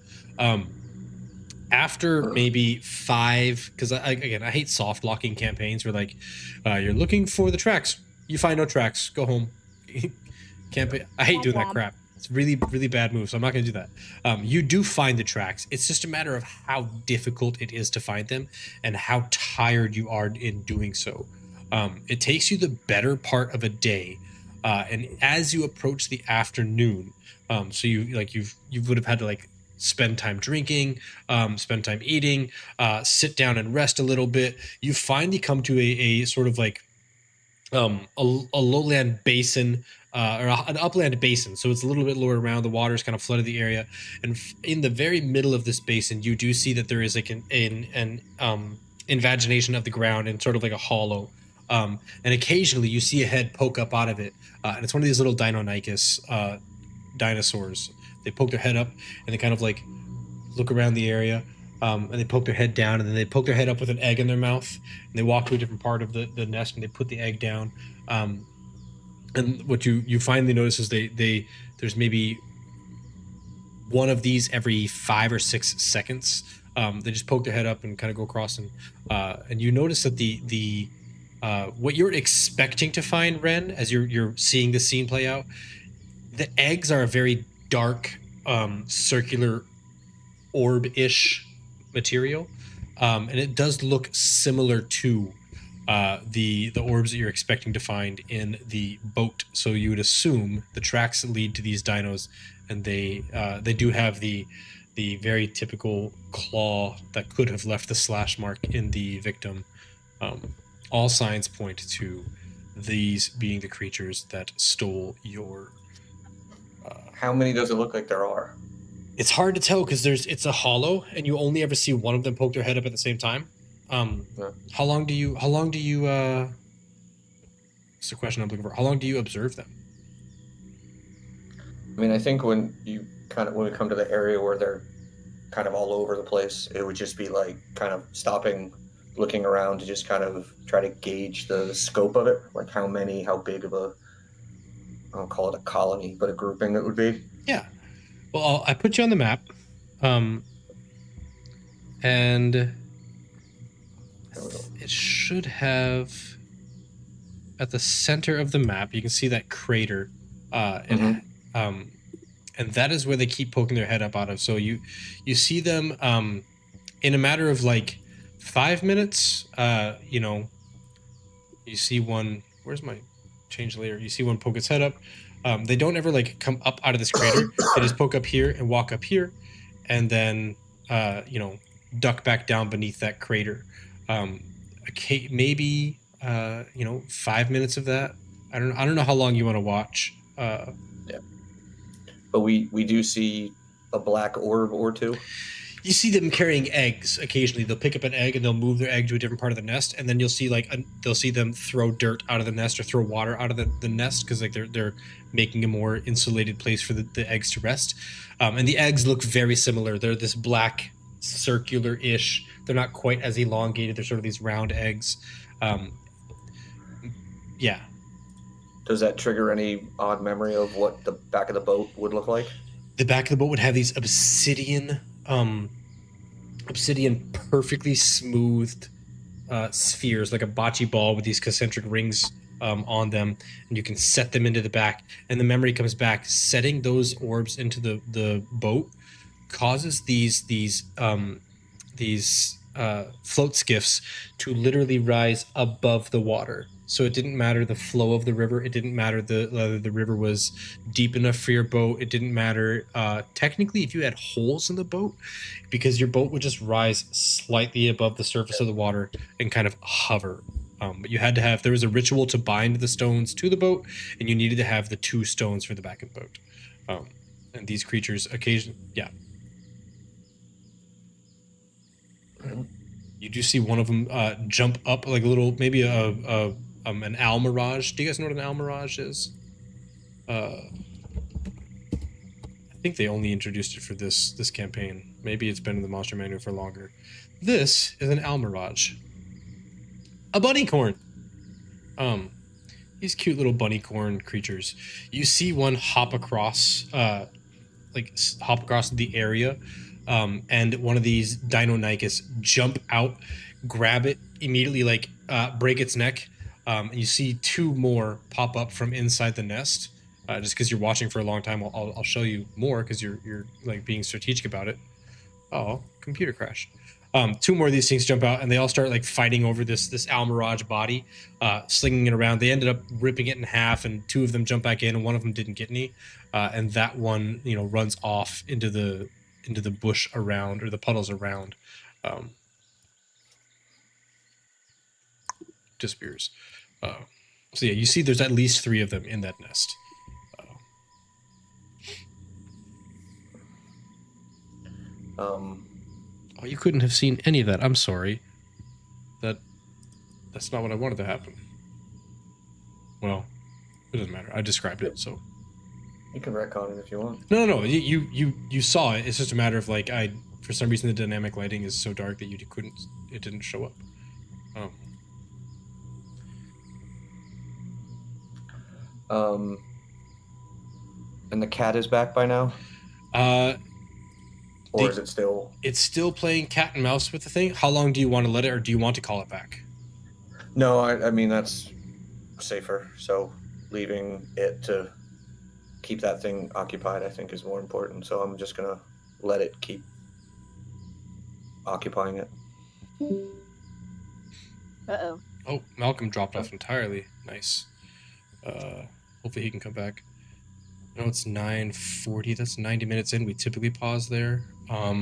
After maybe 5, because I hate soft locking campaigns where like you're looking for the tracks, you find no tracks, go home. Campaign. I hate doing that crap. It's really, really bad move, so I'm not going to do that. You do find the tracks. It's just a matter of how difficult it is to find them and how tired you are in doing so. It takes you the better part of a day, and as you approach the afternoon, so you would have had to like spend time drinking, spend time eating, sit down and rest a little bit. You finally come to a sort of like a lowland basin. Or an upland basin, so it's a little bit lower around. The water's kind of flooded the area, and in the very middle of this basin, you do see that there is like an invagination of the ground and sort of like a hollow. And occasionally, you see a head poke up out of it, and it's one of these little Deinonychus dinosaurs. They poke their head up, and they kind of like look around the area, and they poke their head down, and then they poke their head up with an egg in their mouth, and they walk to a different part of the nest, and they put the egg down. And what you finally notice is there's maybe one of these every 5 or 6 seconds. They just poke their head up and kind of go across, and you notice that the what you're expecting to find, Ren, as you're seeing the scene play out, the eggs are a very dark, circular orb-ish material, and it does look similar to the orbs that you're expecting to find in the boat. So you would assume the tracks lead to these dinos, and they do have the very typical claw that could have left the slash mark in the victim. All signs point to these being the creatures that stole your. How many does it look like there are? It's hard to tell because it's a hollow, and you only ever see one of them poke their head up at the same time. Yeah. How long do you it's the question I'm looking for. How long do you observe them? I mean, I think when we come to the area where they're kind of all over the place, it would just be like kind of stopping, looking around to just kind of try to gauge the scope of it, like how big of a, I don't call it a colony, but a grouping it would be. Yeah. Well, I put you on the map, and it should have at the center of the map. You can see that crater, and that is where they keep poking their head up out of. So you see them in a matter of like 5 minutes. You see one. Where's my change layer? You see one poke its head up. They don't ever like come up out of this crater. They just poke up here and walk up here, and then duck back down beneath that crater. Maybe 5 minutes of that. I don't know how long you want to watch. Yeah, but we do see a black orb or two. You see them carrying eggs occasionally. They'll pick up an egg and they'll move their egg to a different part of the nest, and then you'll see they'll see them throw dirt out of the nest or throw water out of the nest because like they're making a more insulated place for the eggs to rest. And the eggs look very similar. They're this black circular-ish. They're not quite as elongated. They're sort of these round eggs. Yeah. Does that trigger any odd memory of what the back of the boat would look like? The back of the boat would have these obsidian perfectly smoothed spheres, like a bocce ball with these concentric rings on them, and you can set them into the back, and the memory comes back. Setting those orbs into the boat causes these float skiffs to literally rise above the water. So it didn't matter the flow of the river. It didn't matter whether the river was deep enough for your boat. It didn't matter technically if you had holes in the boat, because your boat would just rise slightly above the surface of the water and kind of hover. But you had to have, there was a ritual to bind the stones to the boat, and you needed to have the 2 stones for the back of the boat. And these creatures occasionally, yeah. You do see one of them jump up like a little, maybe an owl mirage. Do you guys know what an owl mirage is? I think they only introduced it for this campaign. Maybe it's been in the monster manual for longer. This is an owl mirage. A bunny corn. These cute little bunny corn creatures. You see one hop across the area, and one of these Deinonychus jump out, grab it immediately, break its neck, and you see 2 more pop up from inside the nest. Just because you're watching for a long time, I'll show you more because you're like being strategic about it. Oh, computer crash. 2 more of these things jump out, and they all start like fighting over this Almirage body, slinging it around. They ended up ripping it in half, and 2 of them jump back in, and one of them didn't get any. And that one, runs off into the bush around, or the puddles around. Disappears. So yeah, you see, there's at least 3 of them in that nest. Oh, you couldn't have seen any of that. I'm sorry. That's not what I wanted to happen. Well, it doesn't matter. I described it, so. You can retcon it if you want. No. You saw it. It's just a matter of for some reason the dynamic lighting is so dark that it didn't show up. And the cat is back by now? Or is it still? It's still playing cat and mouse with the thing. How long do you want to let it, or do you want to call it back? No, I mean, that's safer. So leaving it to keep that thing occupied, I think, is more important. So I'm just going to let it keep occupying it. Uh-oh. Oh, Malcolm dropped off entirely. Nice. Hopefully he can come back. No, it's 9:40. That's 90 minutes in. We typically pause there. Let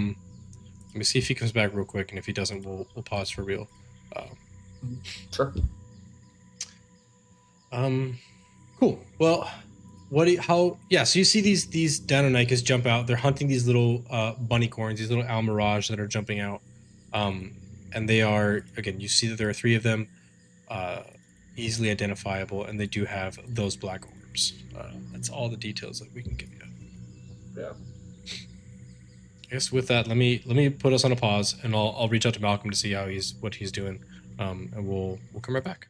me see if he comes back real quick, and if he doesn't, we'll pause for real. Sure. Cool. Well, so you see these Deinonychus jump out. They're hunting these little bunny corns, these little almirage that are jumping out. And they are, again, you see that there are 3 of them, easily identifiable, and they do have those black orbs. That's all the details that we can give you. Yeah. I guess with that, let me put us on a pause, and I'll reach out to Malcolm to see what he's doing, and we'll come right back.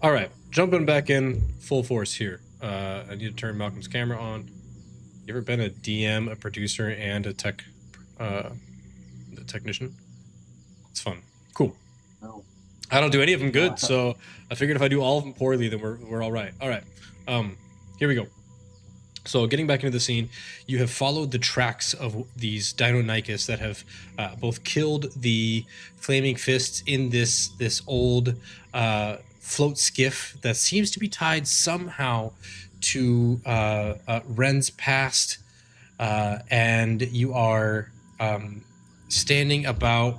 All right, jumping back in full force here. I need to turn Malcolm's camera on. You ever been a DM, a producer, and a technician? It's fun. Cool. No. I don't do any of them good, so I figured if I do all of them poorly, then we're all right. All right. Here we go. So getting back into the scene, you have followed the tracks of these Deinonychus that have both killed the flaming fists in this old float skiff that seems to be tied somehow to Ren's past, and you are standing about,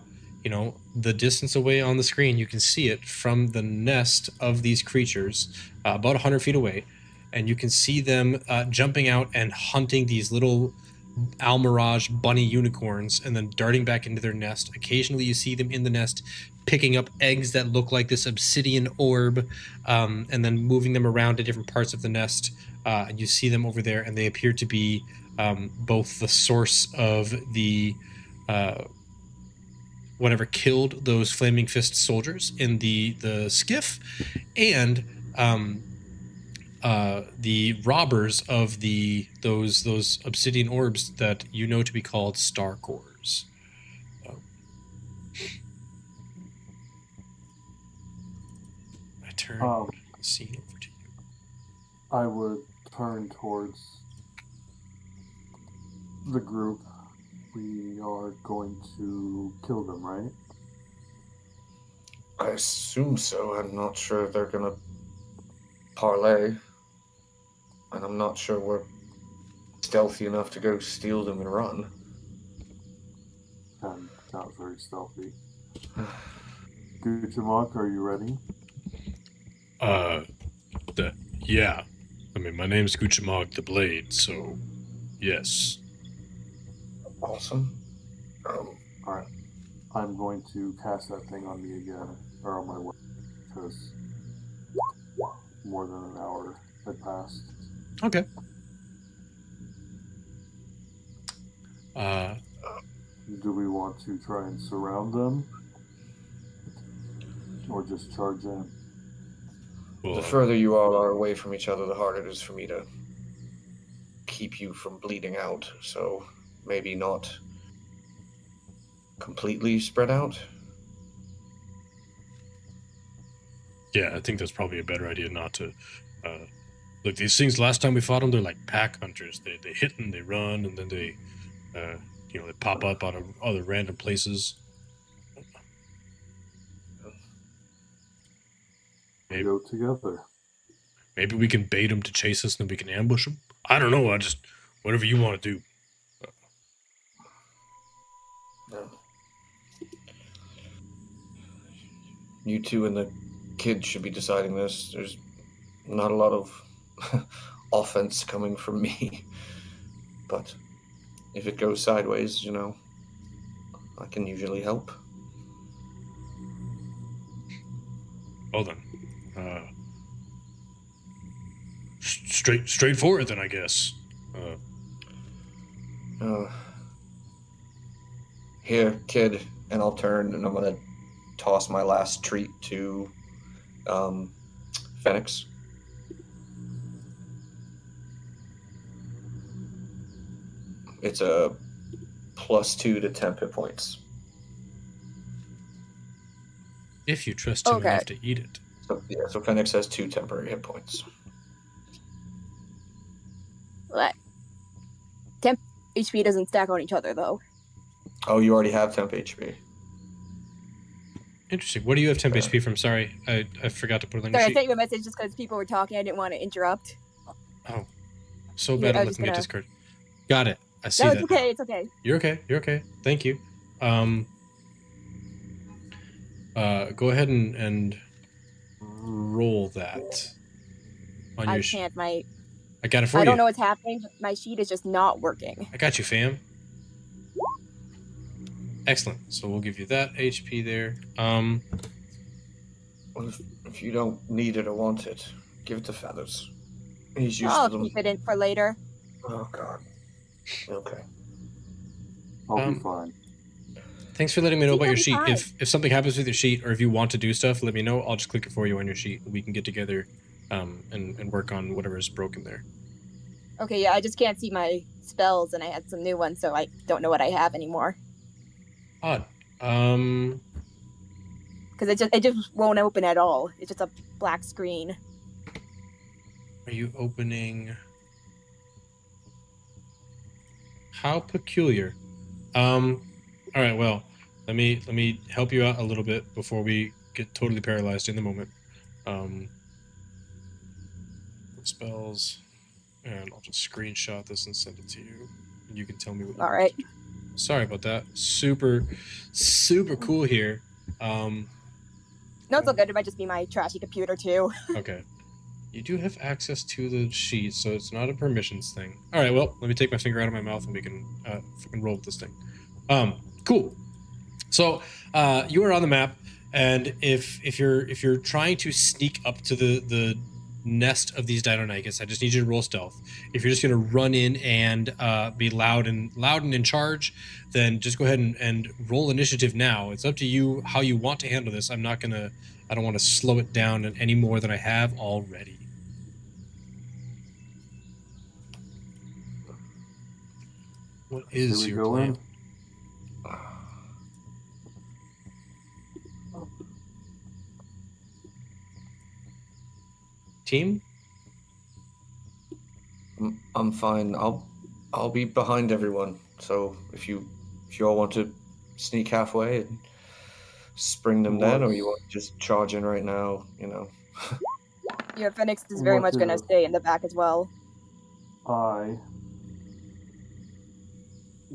the distance away on the screen. You can see it from the nest of these creatures, about 100 feet away. And you can see them jumping out and hunting these little Almirage bunny unicorns and then darting back into their nest. Occasionally you see them in the nest picking up eggs that look like this obsidian orb, and then moving them around to different parts of the nest. And you see them over there, and they appear to be both the source of the whatever killed those flaming fist soldiers in the skiff, and the robbers of those obsidian orbs that you know to be called star cores. I turn the scene over to you. I would turn towards the group. We are going to kill them, right? I assume so. I'm not sure they're gonna parlay, and I'm not sure we're stealthy enough to go steal them and run. And not very stealthy. Guchamok, are you ready? Yeah. I mean, my name's Guchamog the Blade, so yes. Awesome. Alright. I'm going to cast that thing on me again, or on my way, because more than an hour had passed. Okay. Do we want to try and surround them? Or just charge in? Well, The further you all are away from each other, the harder it is for me to keep you from bleeding out. So maybe not completely spread out. yeah, I think that's probably a better idea not to. Look, these things, last time we fought them, they're like pack hunters. They hit and they run, and then they pop up out of other random places. We go together. Maybe we can bait them to chase us, and then we can ambush them. I don't know. Whatever you want to do. No. You two and the kids should be deciding this. There's not a lot of offense coming from me. But if it goes sideways, I can usually help. Well then, straightforward then, I guess. Here, kid, and I'll turn and I'm gonna toss my last treat to Phoenix. It's a +2 to temp hit points. If you trust him Okay. enough to eat it. So Phoenix has 2 temporary hit points. What? Temp HP doesn't stack on each other, though. Oh, you already have temp HP. Interesting. What do you have temp Yeah. HP from? Sorry, I forgot to put it on your Sorry, I sheet. sent you a message just because people were talking. I didn't want to interrupt. Oh, so Yeah, bad I at was looking at gonna- Discord. Got it. I see No, that. it's okay. It's okay. You're okay. You're okay. Thank you. Go ahead and roll that on I your can't. I got it for I you. don't know what's happening. But my sheet is just not working. I got you, fam. Excellent. So we'll give you that HP there. Well, if you don't need it or want it, give it to Feathers. He's used I'll to them. keep it in for later. Oh, God. Okay. I'll Um, be fine. Thanks for letting me know about your She's sheet. fine. If something happens with your sheet, or if you want to do stuff, let me know. I'll just click it for you on your sheet. We can get together, and work on whatever's broken there. Okay, yeah, I just can't see my spells, and I had some new ones, so I don't know what I have anymore. Odd. Because it just won't open at all. It's just a black screen. Are you opening? How peculiar. All right. Well, let me help you out a little bit before we get totally paralyzed in the moment. Spells, and I'll just screenshot this and send it to you, and you can tell me what. All right. Sorry about that. Super cool here. No, it's all good. It might just be my trashy computer too. Okay. You do have access to the sheet, so it's not a permissions thing. All right, well, let me take my finger out of my mouth and we can fucking roll with this thing. Cool. So you are on the map, and if you're trying to sneak up to the nest of these Deinonychus, I just need you to roll stealth. If you're just gonna run in and be loud and in charge, then just go ahead and roll initiative now. It's up to you how you want to handle this. I don't want to slow it down any more than I have already. What is Here we your go plan? in. Team? I'm fine. I'll be behind everyone. So if you all want to sneak halfway and spring them then, or you want to just charge in right now, you know. Yeah, Phoenix is very much going to stay in the back as well. I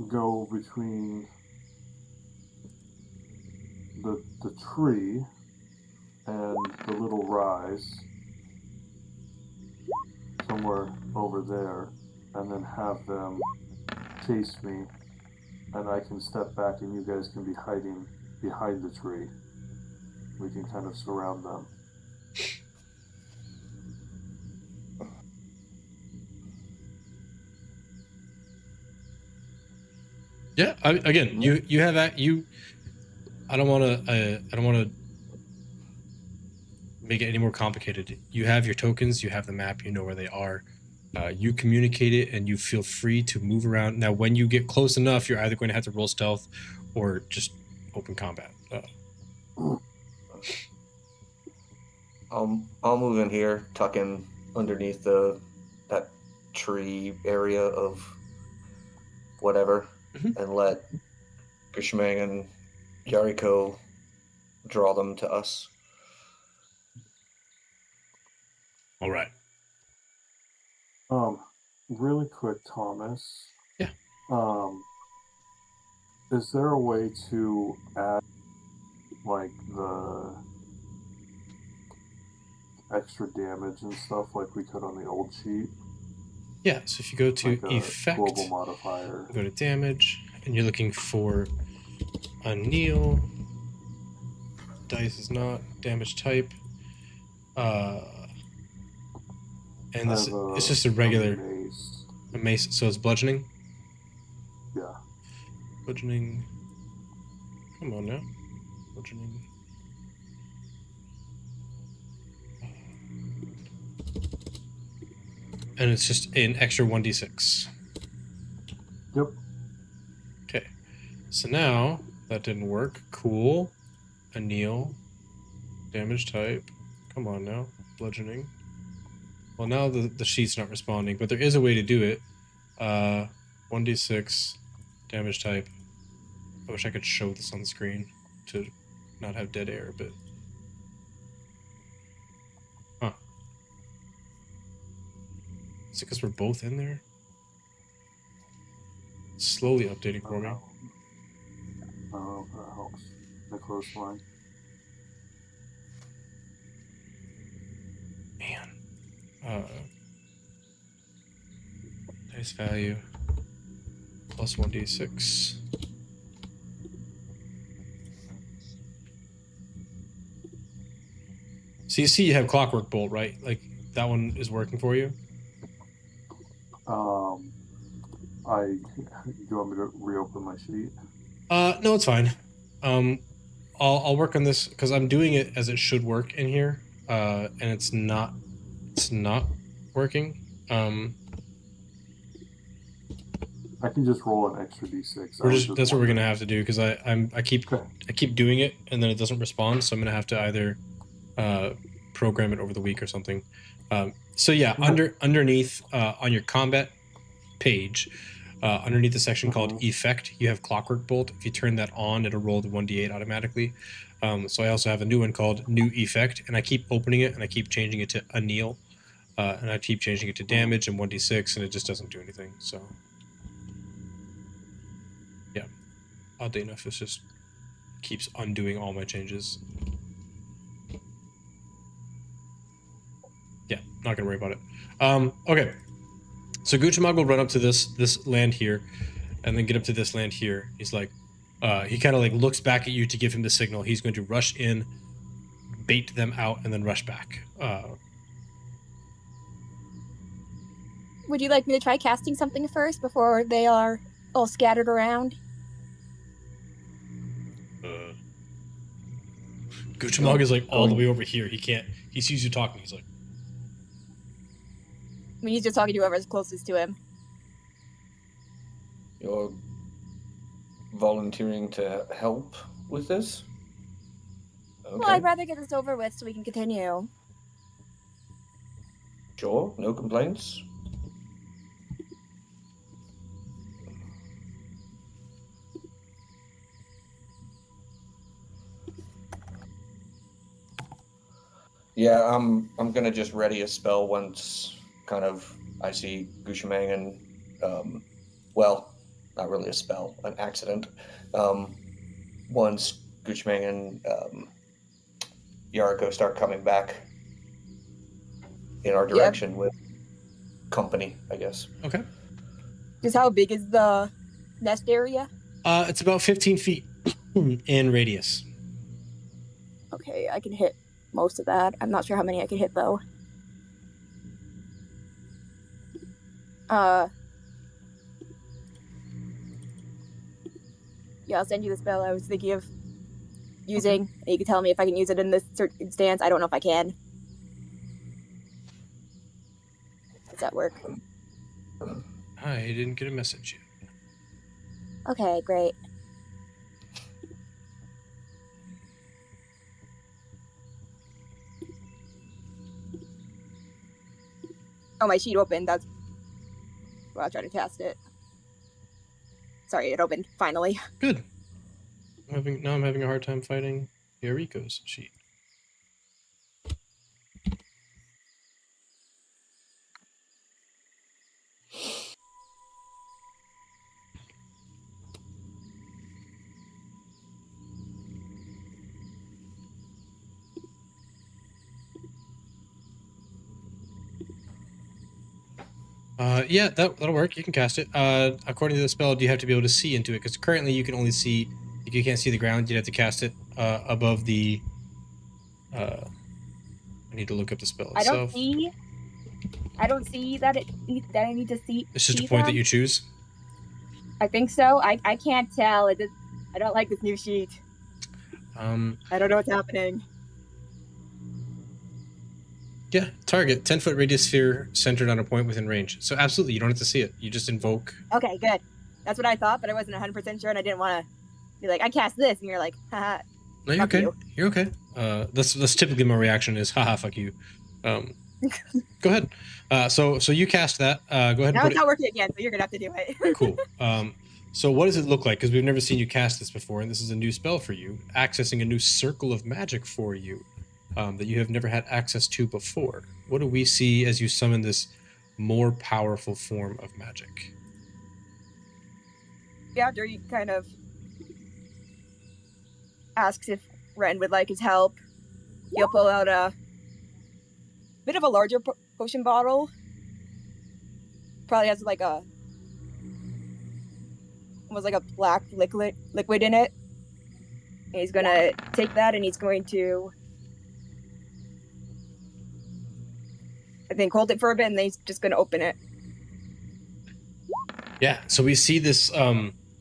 go between the tree and the little rise somewhere over there, and then have them chase me, and I can step back and you guys can be hiding behind the tree. We can kind of surround them. Yeah. Again, you have that. I don't want to make it any more complicated. You have your tokens. You have the map. You know where they are. You communicate it, and you feel free to move around. Now, when you get close enough, you're either going to have to roll stealth or just open combat. I'll move in here, tuck in underneath that tree area of whatever, and let Gushmang and Yariko draw them to us. All right. Really quick, Thomas. Yeah. Is there a way to add, like, the extra damage and stuff like we could on the old sheet? Yeah, so if you go to like effect, global modifier, go to damage, and you're looking for anneal. Dice is not damage type. And this it's just a regular mace, so it's bludgeoning. Yeah. Bludgeoning. Come on now. Bludgeoning. And it's just an extra 1d6. Yep. Okay. So now, that didn't work. Cool. Anneal. Damage type. Come on now. Bludgeoning. Well, now the sheet's not responding, but there is a way to do it. 1d6. Damage type. I wish I could show this on the screen to not have dead air, but... Huh. Is it because we're both in there? It's slowly updating for me. I don't know if that helps. The close line. Man. Dice value. Plus 1d6. So you see you have Clockwork Bolt, right? Like, that one is working for you? Do you want me to reopen my sheet? No, it's fine. I'll work on this because I'm doing it as it should work in here, and it's not working. I can just roll an extra d6. That's what we're gonna have to do because I keep doing it and then it doesn't respond, so I'm gonna have to either program it over the week or something. So yeah, underneath on your combat page, underneath the section called Effect, you have Clockwork Bolt. If you turn that on, it'll roll the 1d8 automatically. So I also have a new one called New Effect, and I keep opening it and I keep changing it to Anneal, and I keep changing it to damage and 1d6, and it just doesn't do anything. So yeah, oddly enough, it just keeps undoing all my changes. Yeah, not gonna worry about it. Okay. So Guchamag will run up to this land here, and then get up to this land here. He's like, he kind of like looks back at you to give him the signal. He's going to rush in, bait them out, and then rush back. Would you like me to try casting something first before they are all scattered around? Guchamag is like all the way over here. He can't. He sees you talking. He's like, I mean, he's just talking to whoever's closest to him. You're volunteering to help with this? Okay. Well, I'd rather get this over with so we can continue. Sure, no complaints. Yeah, I'm gonna just ready a spell once kind of I see Guchamang and well, not really a spell, an accident. Once Guchamang and Yariko start coming back in our direction with company, I guess. okay. Just how big is the nest area? It's about 15 feet in radius. Okay, I can hit most of that. I'm not sure how many I can hit though. Yeah, I'll send you the spell I was thinking of using. Okay. And you can tell me if I can use it in this circumstance. I don't know if I can. Does that work? I didn't get a message yet. Okay, great. Oh, my sheet opened. That's... Well, I'll try to cast it. Sorry, it opened, finally. Good. Now I'm having a hard time fighting Yariko's sheet. Yeah, that'll work. You can cast it. According to the spell, do you have to be able to see into it? Because currently you can only see, if you can't see the ground, you'd have to cast it above the... I need to look up the spell itself. I don't see that I need to see. It's just a point that you choose? I think so. I can't tell. I don't like this new sheet. I don't know what's happening. Yeah, target 10-foot radius sphere centered on a point within range. So absolutely, you don't have to see it. You just invoke. Okay, good. That's what I thought, but I wasn't 100% sure, and I didn't want to be like, I cast this, and you're like, haha. No, you're okay. You're okay. That's typically my reaction is, haha, fuck you. Go ahead. So you cast that. Go ahead. Now and put it's not working again, so you're gonna have to do it. Cool. So what does it look like? Because we've never seen you cast this before, and this is a new spell for you, accessing a new circle of magic for you. That you have never had access to before. What do we see as you summon this more powerful form of magic? Yeah, after he kind of asks if Ren would like his help, he'll pull out a bit of a larger potion bottle. Probably has like almost like a black liquid in it. And he's gonna take that and he's going to, I think, hold it for a bit, and then he's just going to open it. Yeah, so we see this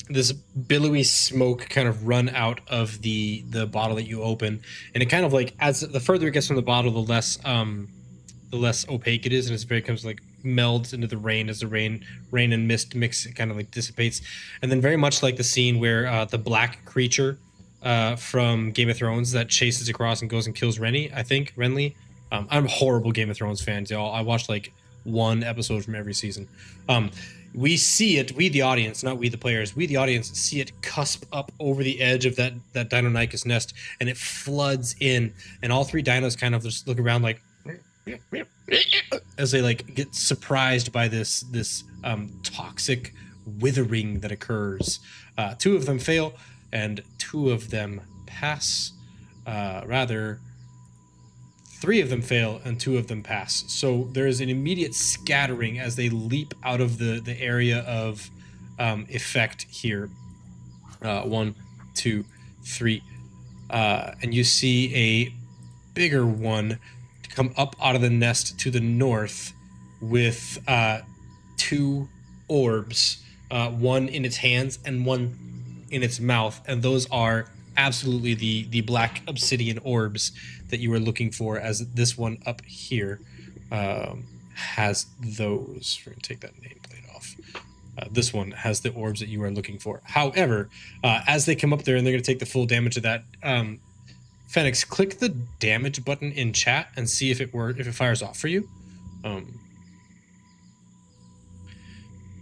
this billowy smoke kind of run out of the bottle that you open, and it kind of like, as the further it gets from the bottle, the less opaque it is, and it's very comes like melds into the rain as the rain and mist mix. It kind of like dissipates, and then very much like the scene where the black creature from Game of Thrones that chases across and goes and kills Renly. I'm a horrible Game of Thrones fan, y'all. I watched like one episode from every season. We see it, we the audience, not we the players, we the audience see it cusp up over the edge of that Deinonychus nest, and it floods in, and all three dinos kind of just look around like as they like get surprised by this toxic withering that occurs. Two of them fail, and two of them pass. Three of them fail and two of them pass. So there is an immediate scattering as they leap out of the area of effect here. 1, 2, 3. And you see a bigger one come up out of the nest to the north with 2 orbs, one in its hands and one in its mouth. And those are absolutely the black obsidian orbs that you were looking for, as this one up here has those. We're going to take that nameplate off. This one has the orbs that you are looking for. However, as they come up there and they're going to take the full damage of that, Phoenix, click the damage button in chat and see if it fires off for you. And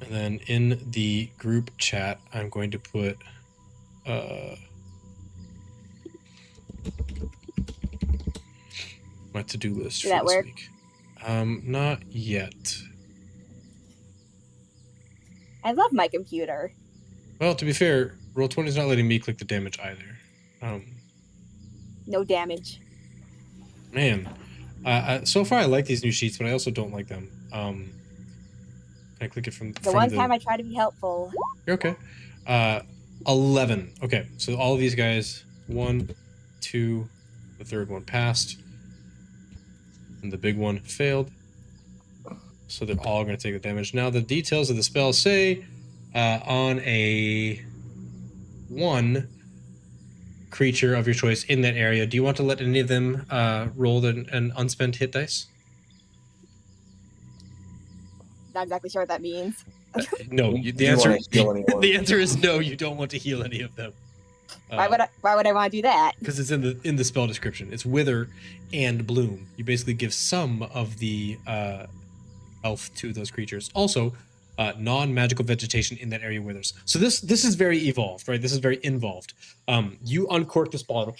then in the group chat, I'm going to put my to-do list for this week. Not yet. I love my computer. Well, to be fair, Roll20 is not letting me click the damage either. No damage. Man, so far I like these new sheets, but I also don't like them. Can I click it from the one time I try to be helpful? You're okay. 11. Okay, so all of these guys, 1, 2, the third one passed, and the big one failed. So they're all going to take the damage. Now the details of the spell say on a 1 creature of your choice in that area, do you want to let any of them roll an unspent hit dice? Not exactly sure what that means. No, the answer is no. You don't want to heal any of them. Why would I want to do that? Because it's in the spell description. It's wither and bloom. You basically give some of the health to those creatures. Also, non-magical vegetation in that area withers. So this is very evolved, right? This is very involved. You uncork this bottle.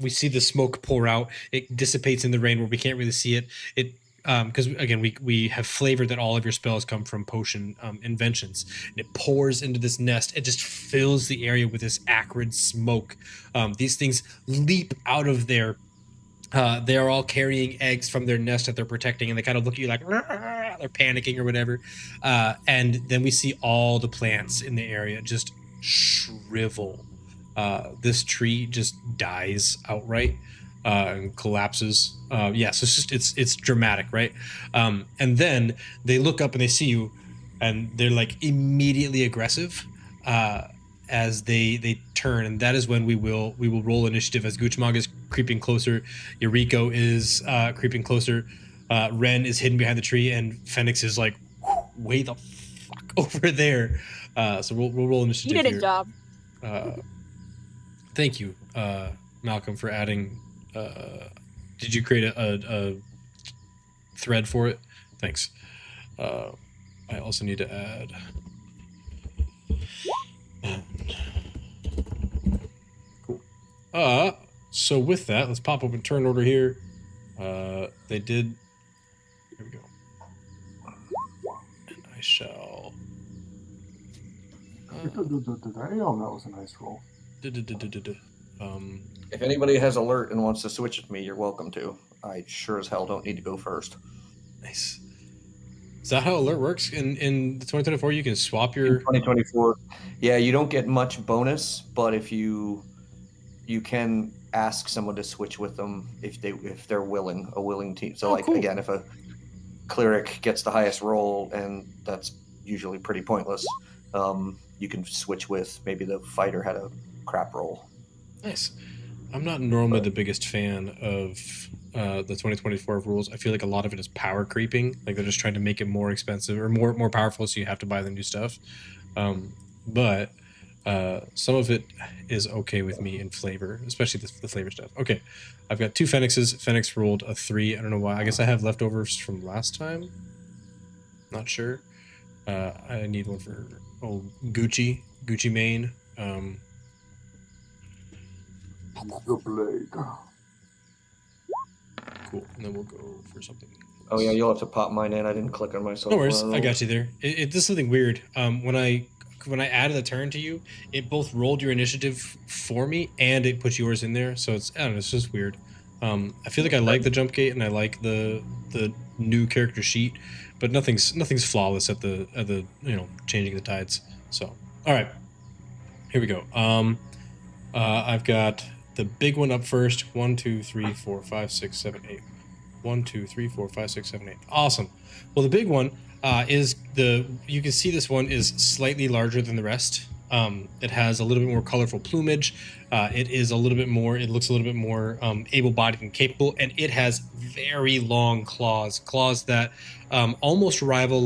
We see the smoke pour out. It dissipates in the rain where we can't really see it. Because again, we have flavored that all of your spells come from potion inventions, and it pours into this nest. It just fills the area with this acrid smoke. These things leap out of their. They are all carrying eggs from their nest that they're protecting, and they kind of look at you like they're panicking or whatever. And then we see all the plants in the area just shrivel. This tree just dies outright. And collapses. So it's dramatic, right? And then they look up and they see you, and they're like immediately aggressive as they turn, and that is when we will roll initiative as Guchmog is creeping closer, Yuriko is creeping closer, Ren is hidden behind the tree, and Phoenix is like way the fuck over there. So we'll roll initiative. You did his job. Thank you, Malcolm, for adding. Did you create a thread for it? Thanks. I also need to add. Cool. So with that, let's pop open turn order here. They did. Here we go. And I shall. Damn, that was a nice roll. If anybody has alert and wants to switch with me, you're welcome to. I sure as hell don't need to go first. Nice. Is that how alert works in the 2024? You can swap your... In 2024. Yeah, you don't get much bonus, but if you can ask someone to switch with them if they're willing, a willing team. So cool. Again, if a cleric gets the highest roll, and that's usually pretty pointless, you can switch with. Maybe the fighter had a crap roll. Nice. I'm not normally But- the biggest fan of the 2024 rules. I feel like a lot of it is power creeping. Like they're just trying to make it more expensive or more powerful, so you have to buy the new stuff. But some of it is okay with me in flavor, especially the flavor stuff. Okay, I've got 2 Phoenixes. Phoenix rolled a 3. I don't know why. I guess I have leftovers from last time. Not sure. I need one for Gucci Mane. The blade. Cool. And then we'll go for something. Oh yeah, you'll have to pop mine in. I didn't click on myself. No worries. I got you there. It does something weird. When I added the turn to you, it both rolled your initiative for me and it put yours in there. So I don't know. It's just weird. I feel like I like the jump gate and I like the new character sheet, but nothing's flawless at the changing the tides. So all right, here we go. I've got the big one up first. 1, 2, 3, 4, 5, 6, 7, 8. 1, 2, 3, 4, 5, 6, 7, 8. Awesome. Well, the big one is you can see this one is slightly larger than the rest. It has a little bit more colorful plumage. It is a little bit more. It looks a little bit more able-bodied and capable, and it has very long claws that almost rival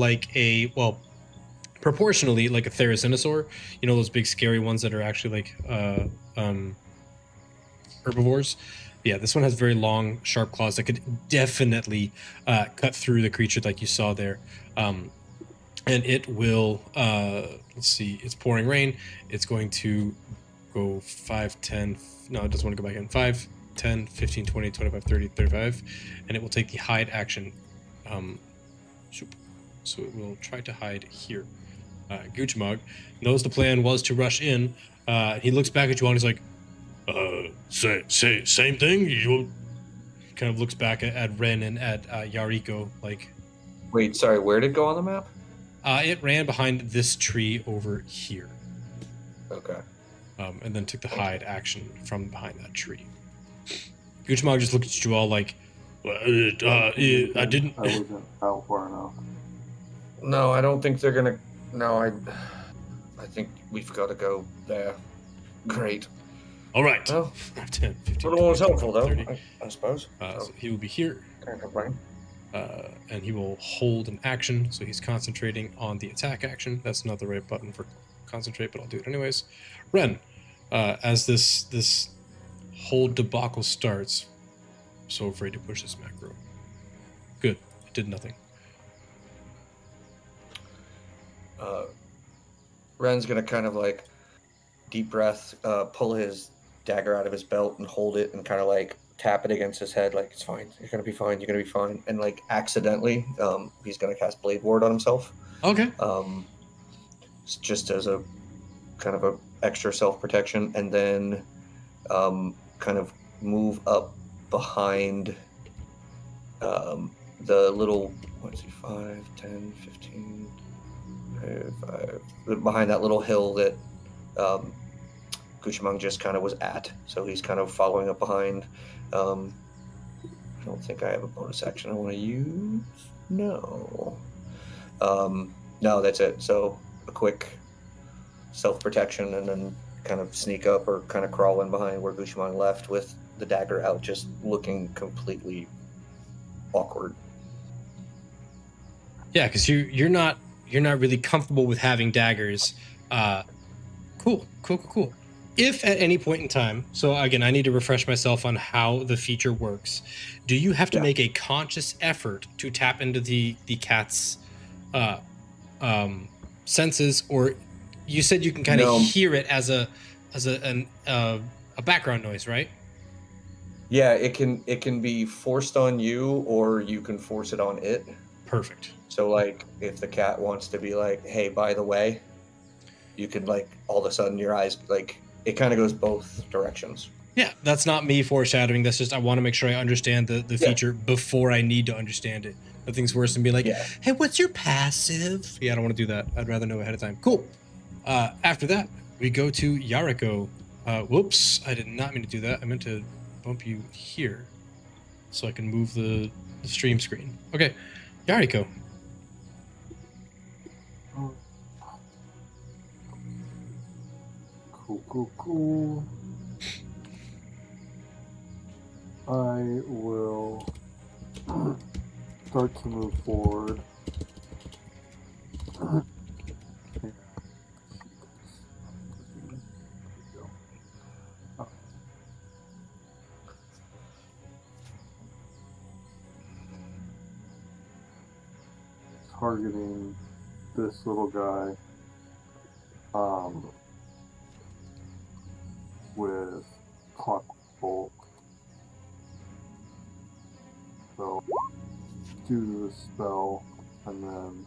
proportionally like a Therizinosaur. You know those big scary ones that are actually like herbivores. Yeah, this one has very long, sharp claws that could definitely cut through the creature like you saw there. And it will, let's see, it's pouring rain. It's going to go 5, 10, no, it doesn't want to go back in. 5, 10, 15, 20, 25, 30, 35. And it will take the hide action. So it will try to hide here. Guchamog knows the plan was to rush in. He looks back at you and he's like, same thing. You kind of looks back at Ren and at Yariko. Like, Wait, sorry. Where did it go on the map? it ran behind this tree over here, Okay. and then took the hide action from behind that tree. Guchamog just looked at you all like, I didn't. I wasn't out far enough. No, I don't think they're gonna. No, I think we've got to go there. Great. All right. Well, 10, 15, little was 20, helpful though, 30. I suppose. So he will be here. Can't complain. And he will hold an action, so he's concentrating on the attack action. That's not the right button for concentrate, but I'll do it anyways. Ren, as this whole debacle starts, I'm so afraid to push this macro. Good, it did nothing. Ren's gonna kind of like deep breath, pull his dagger out of his belt and hold it and kind of like tap it against his head like, it's fine, you're gonna be fine, you're gonna be fine. And like accidentally, he's gonna cast Blade Ward on himself. Okay. Just as a kind of a extra self-protection, and then kind of move up behind the little, what is he, 5, 10, 15, 5, behind that little hill that Guchamong just kind of was at. So he's kind of following up behind. I don't think I have a bonus action I want to use. No. No, that's it. So a quick self-protection and then kind of sneak up or kind of crawl in behind where Guchamong left with the dagger out, just looking completely awkward. Yeah, because you're not really comfortable with having daggers. Cool. If at any point in time, so again, I need to refresh myself on how the feature works. Do you have to make a conscious effort to tap into the cat's senses, or you said you can kind of hear it as a background noise, right? Yeah, it can be forced on you, or you can force it on it. Perfect. So like, if the cat wants to be like, "Hey, by the way," you can like all of a sudden your eyes like. It kind of goes both directions. Yeah, that's not me foreshadowing. That's just I want to make sure I understand the feature before I need to understand it. Nothing's worse than being like, hey, what's your passive? Yeah, I don't want to do that. I'd rather know ahead of time. Cool. After that, we go to Yariko. Whoops, I did not mean to do that. I meant to bump you here so I can move the stream screen. Okay, Yariko. Cool. I will start to move forward. Targeting this little guy with clock bolt. So do the spell and then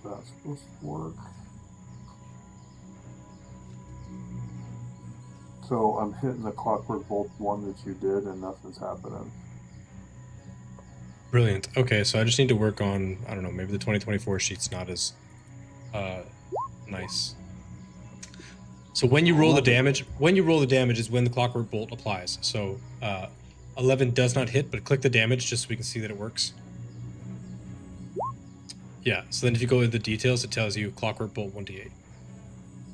that's supposed to work. So I'm hitting the clockwork bolt one that you did and nothing's happening. Brilliant. Okay, so I just need to work on, I don't know, maybe the 2024 sheet's not as nice. So when you roll the damage, is when the clockwork bolt applies. So 11 does not hit, but click the damage just so we can see that it works. Yeah, so then if you go into the details, it tells you clockwork bolt 1d8.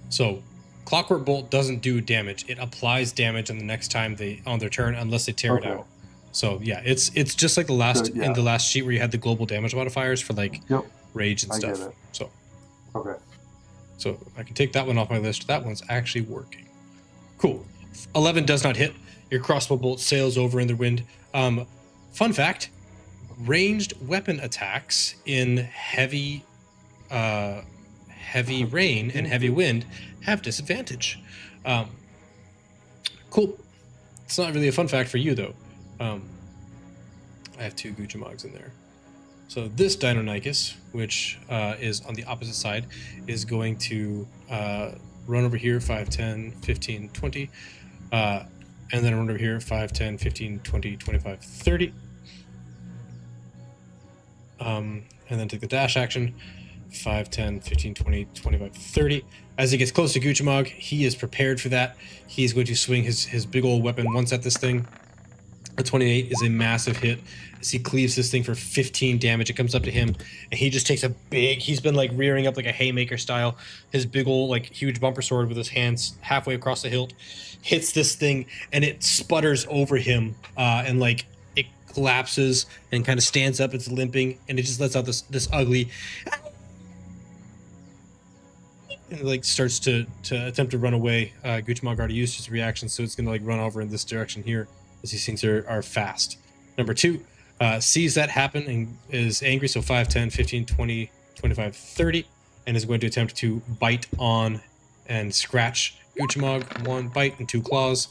So clockwork bolt doesn't do damage. It applies damage on the next time on their turn unless they tear it out. So yeah, it's just like the last in the last sheet where you had the global damage modifiers for like rage and stuff. Get it. So okay. So I can take that one off my list. That one's actually working. Cool. 11 does not hit. Your crossbow bolt sails over in the wind. Fun fact, ranged weapon attacks in heavy rain and heavy wind have disadvantage. Cool. It's not really a fun fact for you, though. I have 2 Guchamogs in there. So this Deinonychus, which is on the opposite side, is going to run over here 5, 10, 15, 20, and then run over here 5, 10, 15, 20, 25, 30. And then take the dash action 5, 10, 15, 20, 25, 30. As he gets close to Guchamog, he is prepared for that. He's going to swing his big old weapon once at this thing. A 28 is a massive hit as he cleaves this thing for 15 damage. It comes up to him, and he just takes he's been like rearing up like a haymaker style. His big old like huge bumper sword with his hands halfway across the hilt hits this thing, and it sputters over him, and like it collapses and kind of stands up. It's limping, and it just lets out this ugly, and it like starts to attempt to run away. Guchamog already used his reaction, so it's gonna like run over in this direction here, as these things are fast. Number 2 sees that happen and is angry, so 5, 10, 15, 20, 25, 30, and is going to attempt to bite on and scratch Guchamog. 1 bite and 2 claws.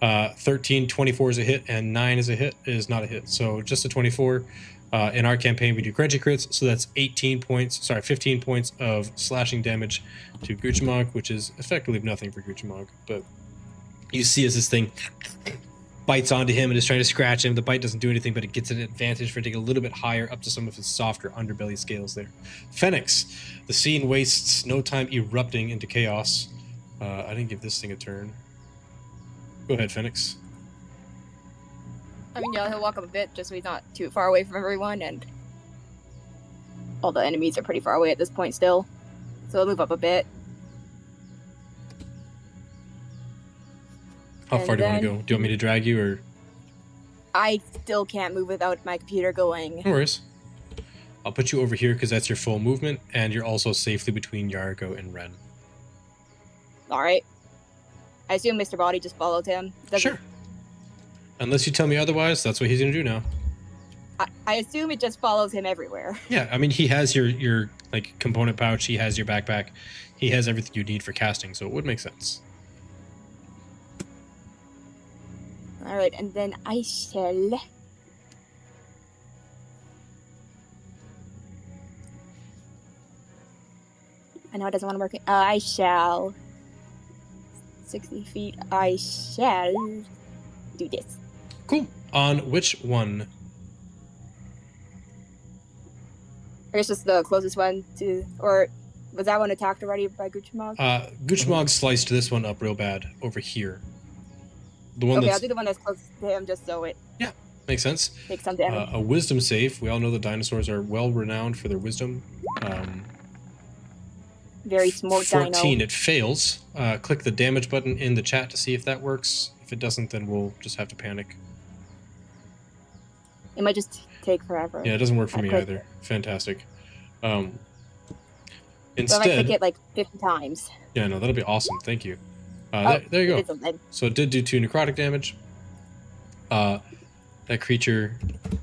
13, 24 is a hit, and 9 is not a hit. So just a 24. In our campaign, we do crunchy crits, so that's 15 points of slashing damage to Guchamog, which is effectively nothing for Guchamog. But you see as this thing bites onto him and is trying to scratch him. The bite doesn't do anything, but it gets an advantage for taking a little bit higher up to some of his softer underbelly scales there. Phoenix, the scene wastes no time erupting into chaos. I didn't give this thing a turn. Go ahead, Phoenix. I mean, yeah, he'll walk up a bit just so he's not too far away from everyone, and all the enemies are pretty far away at this point still. So he'll move up a bit. How far do you want to go? Do you want me to drag you, or? I still can't move without my computer going. No worries. I'll put you over here because that's your full movement, and you're also safely between Yargo and Ren. Alright. I assume Mr. Body just followed him. Sure. Unless you tell me otherwise, that's what he's going to do now. I assume it just follows him everywhere. Yeah, I mean, he has your like component pouch, he has your backpack, he has everything you need for casting, so it would make sense. Alright, and then I shall... I know it doesn't want to work. I shall... 60 feet. I shall do this. Cool. On which one? I guess just the closest one to... Or was that one attacked already by Guchamog? Guchamog sliced this one up real bad over here. The one okay, I'll do the one that's close to him just so it... Yeah. Makes sense. Take some damage. A wisdom save. We all know the dinosaurs are well renowned for their wisdom. Very smart 14, dino. it fails. Click the damage button in the chat to see if that works. If it doesn't, then we'll just have to panic. It might just take forever. Yeah, it doesn't work for I me clicked either. Fantastic. But I Instead, click it like 50 times. yeah, no, that'll be awesome. Thank you. There you go. So it did do 2 necrotic damage. That creature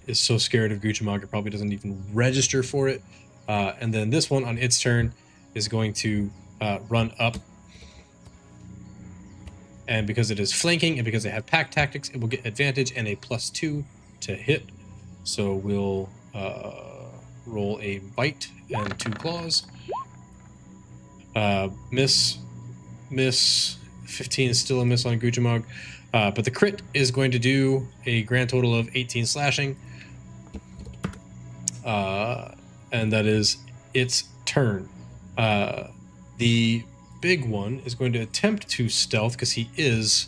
is so scared of Guchamog, it probably doesn't even register for it. And then this one on its turn is going to run up. And because it is flanking and because they have pack tactics, it will get advantage and a +2 to hit. So we'll roll a bite and 2 claws. Miss. 15 is still a miss on Guchamog. But the crit is going to do a grand total of 18 slashing. And that is its turn. The big one is going to attempt to stealth because he is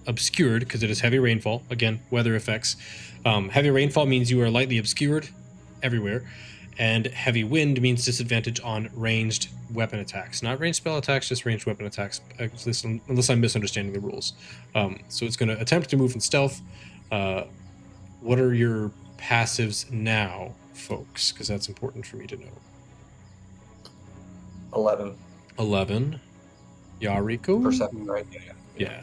obscured because it is heavy rainfall. Again, weather effects. Heavy rainfall means you are lightly obscured everywhere. And heavy wind means disadvantage on ranged weapon attacks. Not ranged spell attacks, just ranged weapon attacks, unless I'm misunderstanding the rules. So it's going to attempt to move in stealth. What are your passives now, folks? Because that's important for me to know. 11. 11. Yariko? Perception, right? Yeah.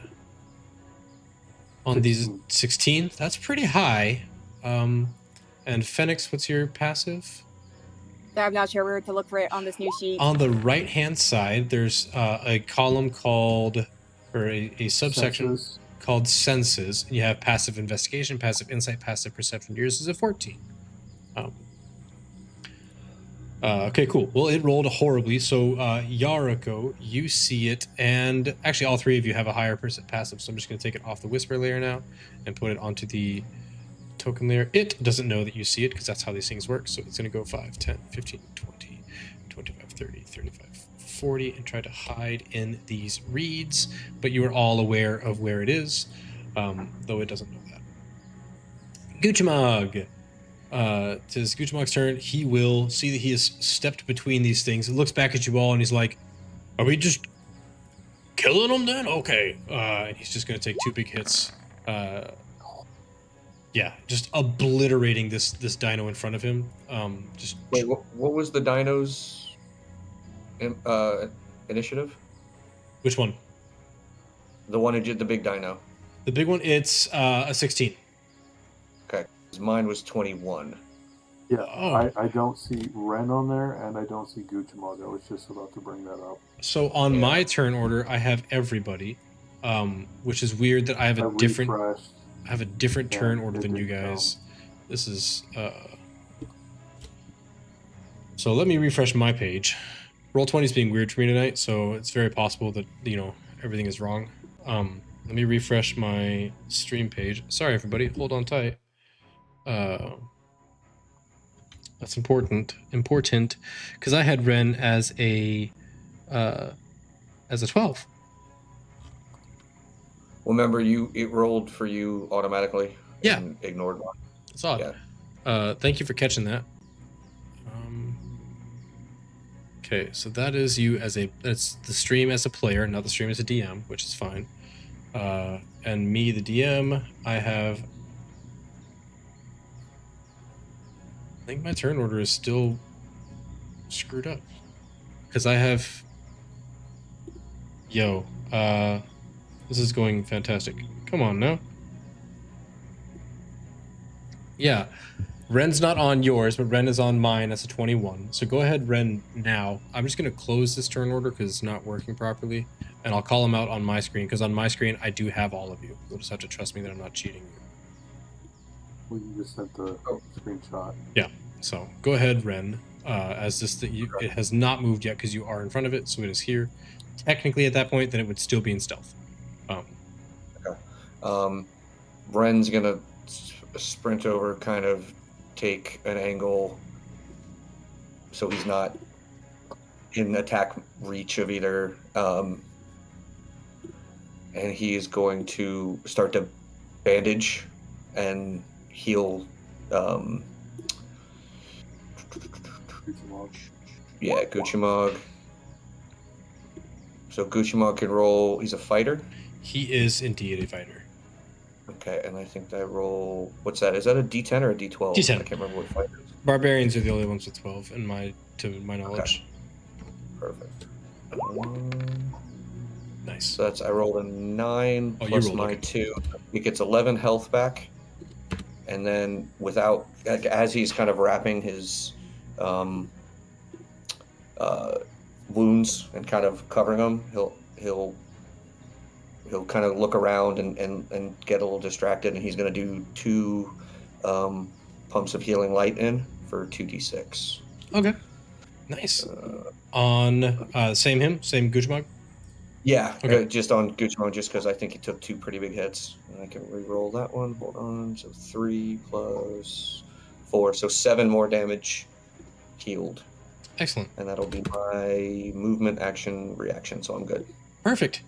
On these 16, that's pretty high. And Phoenix, what's your passive? I'm not sure where to look for it on this new sheet. On the right-hand side, there's a column called, or a subsection called senses. And you have passive investigation, passive insight, passive perception. Yours is a 14. Okay, cool. Well, it rolled horribly. So, Yariko, you see it, and actually all 3 of you have a higher passive, so I'm just going to take it off the whisper layer now and put it onto the token layer. It doesn't know that you see it because that's how these things work. So it's going to go 5, 10, 15, 20, 25, 30, 35, 40 and try to hide in these reeds. But you are all aware of where it is, though it doesn't know that. Guchamog. It is Guchamog's turn. He will see that he has stepped between these things. He looks back at you all and he's like, are we just killing them then? Okay. And he's just going to take 2 big hits. Yeah, just obliterating this dino in front of him. Wait, what was the dino's initiative? Which one? The one who did the big dino. The big one, it's a 16. Okay, mine was 21. Yeah, Oh. I don't see Ren on there, and I don't see Guchamog. I was just about to bring that up. So on my turn order, I have everybody, which is weird that I have a different... refreshed. I have a different turn order than you guys. This is so let me refresh my page. Roll20 is being weird for me tonight, so it's very possible that everything is wrong. Let me refresh my stream page. Sorry everybody, hold on tight. That's important because I had Ren as a 12. Remember, it rolled for you automatically. Yeah. And ignored one. That's odd. Yeah. Thank you for catching that. Okay, so that is you that's the stream as a player, not the stream as a DM, which is fine. And me, the DM, I think my turn order is still screwed up. Because I have... this is going fantastic. Come on now. Yeah. Ren's not on yours, but Ren is on mine as a 21. So go ahead, Ren, now. I'm just going to close this turn order because it's not working properly. And I'll call him out on my screen, because on my screen, I do have all of you. You'll just have to trust me that I'm not cheating you. Well, you just sent the screenshot. Yeah. So go ahead, Ren. As this it has not moved yet because you are in front of it, so it is here. Technically, at that point, then it would still be in stealth. Ren's gonna sprint over, kind of take an angle so he's not in attack reach of either, and he is going to start to bandage and heal. Yeah, Gucci So Gucci can roll. He's a fighter. He is indeed a fighter. Okay, and I think that roll. What's that? Is that a D10 or a D12? D10. I can't remember what fighter is. Barbarians are the only ones with 12, to my knowledge. Okay. Perfect. Nice. So that's I rolled a 9 plus my 2. It gets 11 health back, and then without as he's kind of wrapping his wounds and kind of covering them, he'll kind of look around and get a little distracted, and he's going to do 2 pumps of healing light in for 2d6. Okay. Nice. On same Gucci. Yeah, okay. Just on Gucci, just because I think he took 2 pretty big hits. And I can re-roll that one. Hold on. So 3 plus 4. So 7 more damage healed. Excellent. And that'll be my movement, action, reaction. So I'm good. Perfect.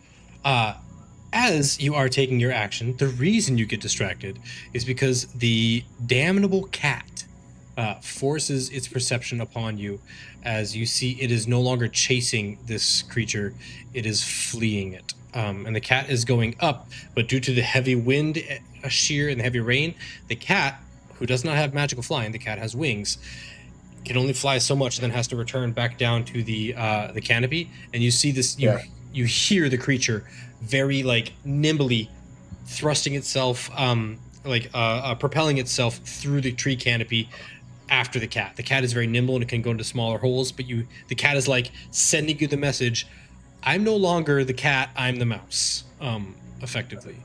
As you are taking your action, the reason you get distracted is because the damnable cat forces its perception upon you as you see it is no longer chasing this creature, it is fleeing it. And the cat is going up, but due to the heavy wind, a shear, and the heavy rain, the cat, who does not have magical flying, the cat has wings, can only fly so much, and then has to return back down to the canopy. And you see this, you hear the creature very nimbly thrusting itself, propelling itself through the tree canopy after the cat. The cat is very nimble and it can go into smaller holes, but the cat is sending you the message, I'm no longer the cat, I'm the mouse, effectively.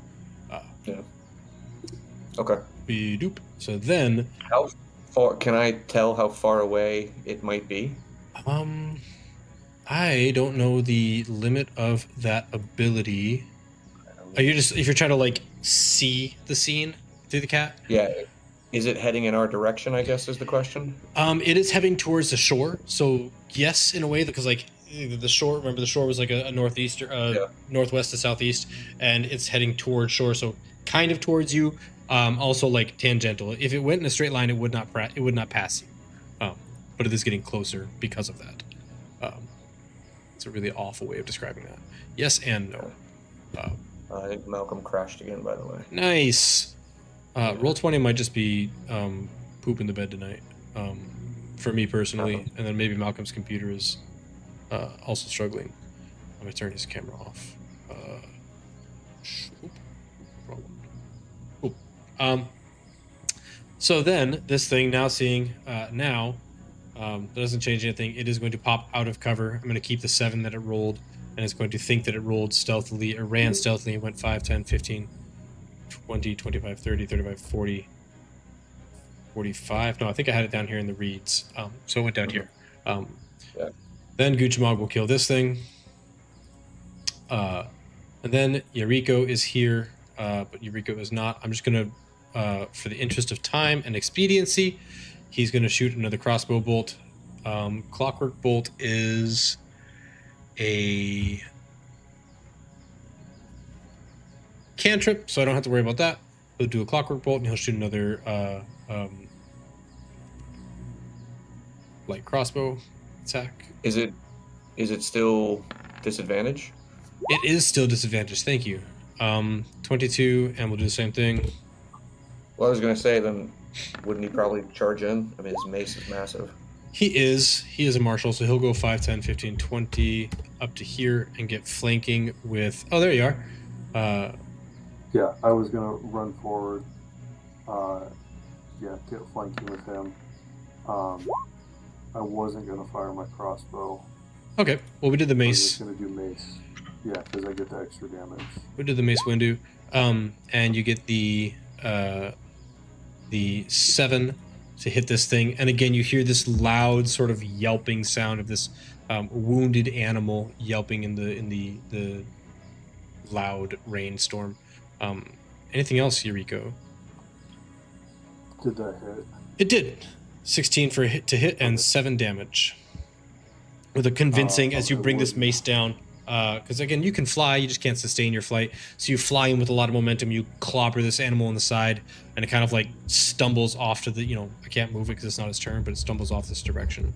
Okay. Be-doop. So then... How far, can I tell how far away it might be? I don't know the limit of that ability. Are you if you're trying to see the scene through the cat? Yeah. Is it heading in our direction, I guess, is the question? It is heading towards the shore. So yes, in a way, because the shore, remember the shore was a northeast, northwest to southeast, and it's heading towards shore. So kind of towards you, also tangential. If it went in a straight line, it would not pass you. But it is getting closer because of that. It's a really awful way of describing that. Yes and no. I think Malcolm crashed again, by the way. Nice. Roll 20 might just be poop in the bed tonight, for me personally, and then maybe Malcolm's computer is also struggling. I'm gonna turn his camera off. So then this thing now seeing that doesn't change anything. It is going to pop out of cover. I'm going to keep the 7 that it rolled, and it's going to think that it rolled stealthily, or ran stealthily, and went 5, 10, 15, 20, 25, 30, 35, 40, 45. No, I think I had it down here in the reads. So it went down here. Then Gucci will kill this thing. And then Yuriko is here, but Yuriko is not. I'm just going to, for the interest of time and expediency, he's going to shoot another crossbow bolt. Clockwork bolt is a cantrip, so I don't have to worry about that. He'll do a clockwork bolt, and he'll shoot another light crossbow attack. Is it still disadvantage? It is still disadvantage. Thank you. 22, and we'll do the same thing. Well, I was going to say, then wouldn't he probably charge in? I mean, his mace is massive. He is a marshal, so he'll go 5, 10, 15, 20 up to here and get flanking with... Oh, there you are. Yeah, I was going to run forward. Get flanking with him. I wasn't going to fire my crossbow. Okay, well, we did the mace. I was going to do mace. Yeah, because I get the extra damage. We did the mace window. And you get the 7 to hit this thing. And again, you hear this loud sort of yelping sound of this wounded animal yelping in the loud rainstorm. Anything else, Yuriko? Did that hit? It did. 16 to hit and 7 damage. With a convincing, as you bring this mace down, because again, you can fly, you just can't sustain your flight. So you fly in with a lot of momentum, you clobber this animal on the side, and it kind of like stumbles off to the, I can't move it because it's not its turn, but it stumbles off this direction.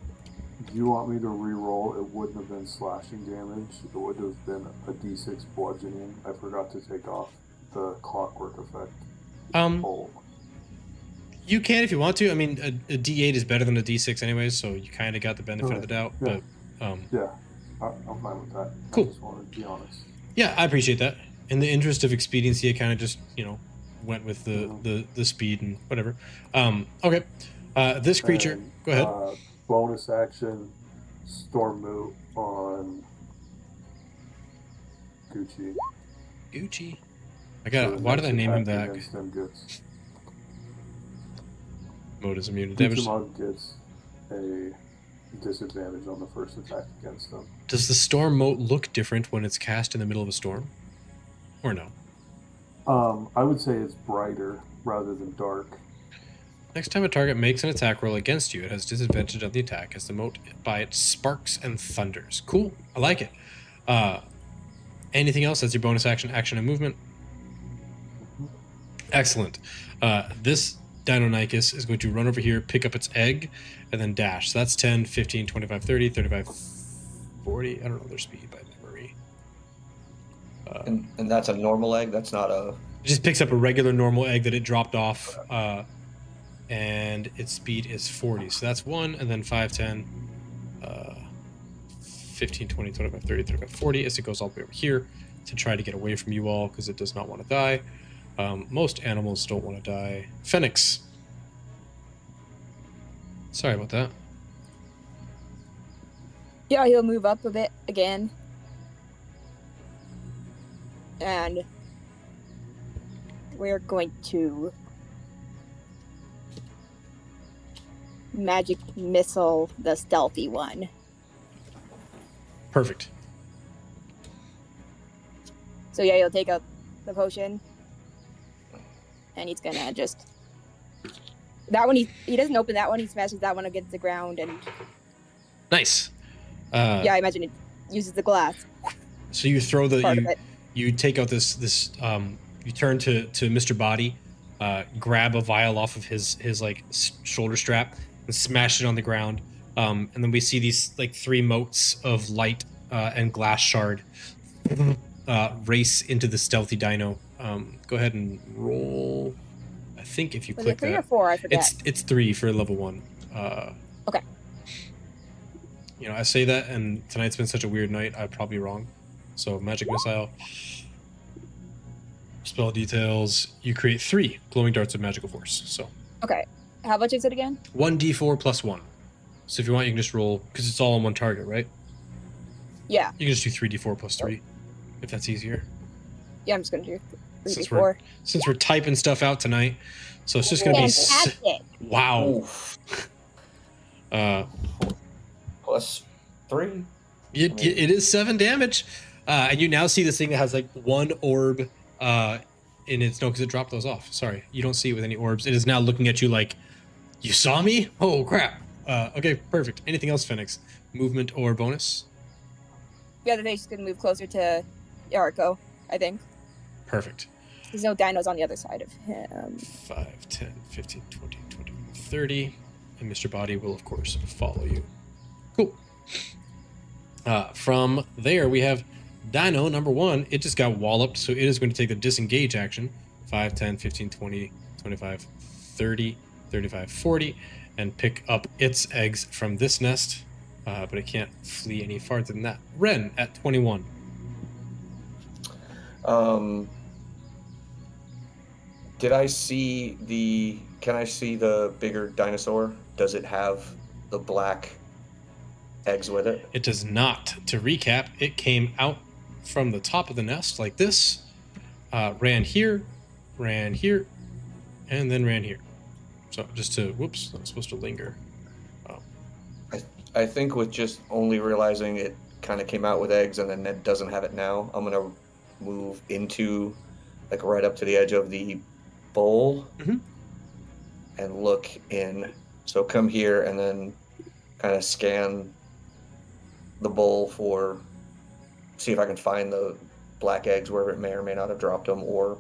Do you want me to re-roll? It wouldn't have been slashing damage. It would have been a d6 bludgeoning. I forgot to take off the clockwork effect. You can if you want to. I mean, a d8 is better than a d6 anyways, so you kind of got the benefit of the doubt. Yeah. But yeah, I'm fine with that. Cool. I just wanted to be honest. Yeah, I appreciate that. In the interest of expediency, I kind of just went with the speed and whatever. Okay. This creature. And, go ahead. Bonus action, storm moot on Gucci. Gucci. I got. Why did I name him that? Mode is immune to damage. Gucci gets a disadvantage on the first attack against them. Does the storm mote look different when it's cast in the middle of a storm, or no? I would say it's brighter rather than dark. Next time a target makes an attack roll against you, it has disadvantage on the attack as the mote by it sparks and thunders. Cool. I like it. Anything else? That's your bonus action, and movement. Excellent. This Deinonychus is going to run over here, pick up its egg, and then dash. So that's 10, 15, 25, 30, 35, 40. I don't know their speed by memory. And that's a normal egg? That's not a... It just picks up a regular normal egg that it dropped off, and its speed is 40. So that's 1, and then 5, 10, 15, 20, 25, 30, 35, 40 as it goes all the way over here to try to get away from you all because it does not want to die. Most animals don't want to die. Phoenix. Sorry about that. Yeah, he'll move up a bit again. And we're going to magic missile the stealthy one. Perfect. So yeah, he'll take up the potion. And he's gonna just... That one, he doesn't open that one, he smashes that one against the ground and... Nice. Yeah, I imagine it uses the glass. So you throw you take out this you turn to Mr. Body, grab a vial off of his like shoulder strap and smash it on the ground. And then we see these like 3 motes of light and glass shard race into the stealthy dino. Go ahead and roll. I think if you click that, 3 or 4, I forget. It's 3 for level 1. Okay. I say that, and tonight's been such a weird night. I'm probably wrong. So magic missile, spell details. You create 3 glowing darts of magical force. So. Okay. How much is it again? 1d4 plus 1. So if you want, you can just roll because it's all on one target, right? Yeah. You can just do 3d4 plus 3, if that's easier. Yeah, I'm just gonna do 3d4. Since we're typing stuff out tonight, so it's just gonna Fantastic. be wow. Plus 3. It is 7 damage, and you now see this thing that has like 1 orb in its because it dropped those off. Sorry, you don't see it with any orbs. It is now looking at you like, you saw me? Oh crap. Okay, perfect. Anything else, Phoenix? Movement or bonus? Yeah, the thing's gonna move closer to Yariko, I think. Perfect. There's no dinos on the other side of him. 5, 10, 15, 20, 25, 30. And Mr. Body will, of course, follow you. Cool. From there, we have Dino number 1. It just got walloped, so it is going to take the disengage action. 5, 10, 15, 20, 25, 30, 35, 40. And pick up its eggs from this nest. But it can't flee any farther than that. Ren at 21. Did I see can I see the bigger dinosaur? Does it have the black eggs with it? It does not. To recap, it came out from the top of the nest like this, ran here, and then ran here. So just to, whoops, I'm supposed to linger. I think with just only realizing it kind of came out with eggs and then it doesn't have it now, I'm going to move into, like, right up to the edge of the bowl and look in. So come here and then kind of scan the bowl for see if I can find the black eggs wherever it may or may not have dropped them or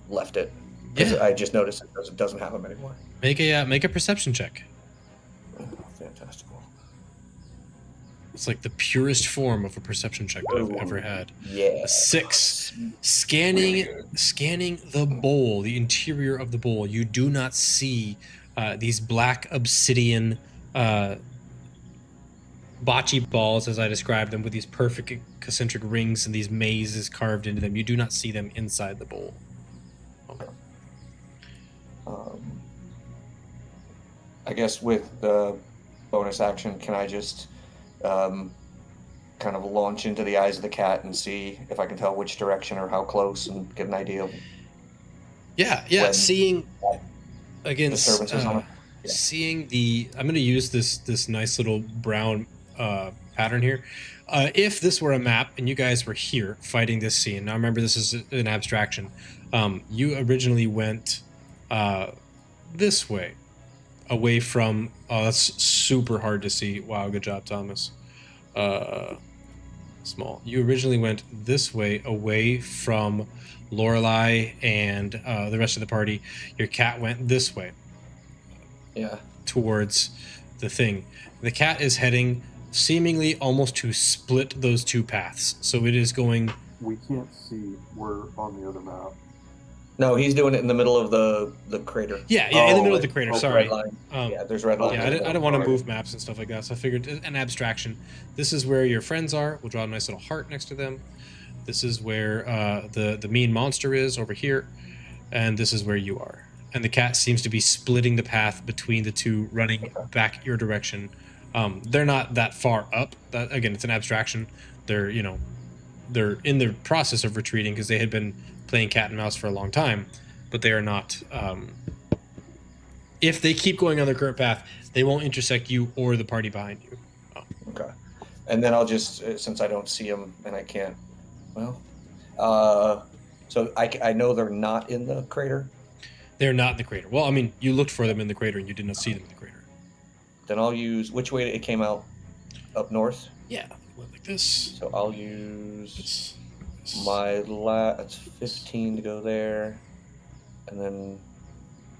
left it. Because Yeah. I just noticed it doesn't have them anymore. Make a perception check. Oh, fantastical. It's like the purest form of a perception check that I've ever had. Yeah. A 6. Really Scanning the bowl, the interior of the bowl, you do not see these black obsidian bocce balls, as I described them, with these perfect concentric rings and these mazes carved into them. You do not see them inside the bowl. I guess with the bonus action, can I just kind of launch into the eyes of the cat and see if I can tell which direction or how close and get an idea of Yeah. when Seeing again, disturbances on it? Yeah. seeing the. I'm going to use this nice little brown pattern here. If this were a map and you guys were here fighting this scene, now remember this is an abstraction. You originally went this way, away from. Oh, that's super hard to see. Wow, good job, Thomas. Small. You originally went this way, away from Lorelei and the rest of the party. Your cat went this way. Yeah. Towards the thing. The cat is heading seemingly almost to split those two paths. So it is going. We can't see. We're on the other map. No, he's doing it in the middle of the crater. Yeah, in the middle of the crater. Sorry. Red line. Um, Yeah, there's red lines. Yeah, I don't want to move maps and stuff like that, so I figured an abstraction. This is where your friends are. We'll draw a nice little heart next to them. This is where the mean monster is over here, and this is where you are. And the cat seems to be splitting the path between the two, running back your direction. They're not that far up. Again, it's an abstraction. They're in the process of retreating because they had been playing cat and mouse for a long time, but they are not. If they keep going on their current path, they won't intersect you or the party behind you. Okay. And then I'll just, since I don't see them and I can't, well, so I know they're not in the crater. They're not in the crater. Well, I mean, you looked for them in the crater and you did not see them in the crater. Then I'll use, which way it came out? Up north? Yeah, like this. So I'll use This. it's 15 to go there, and then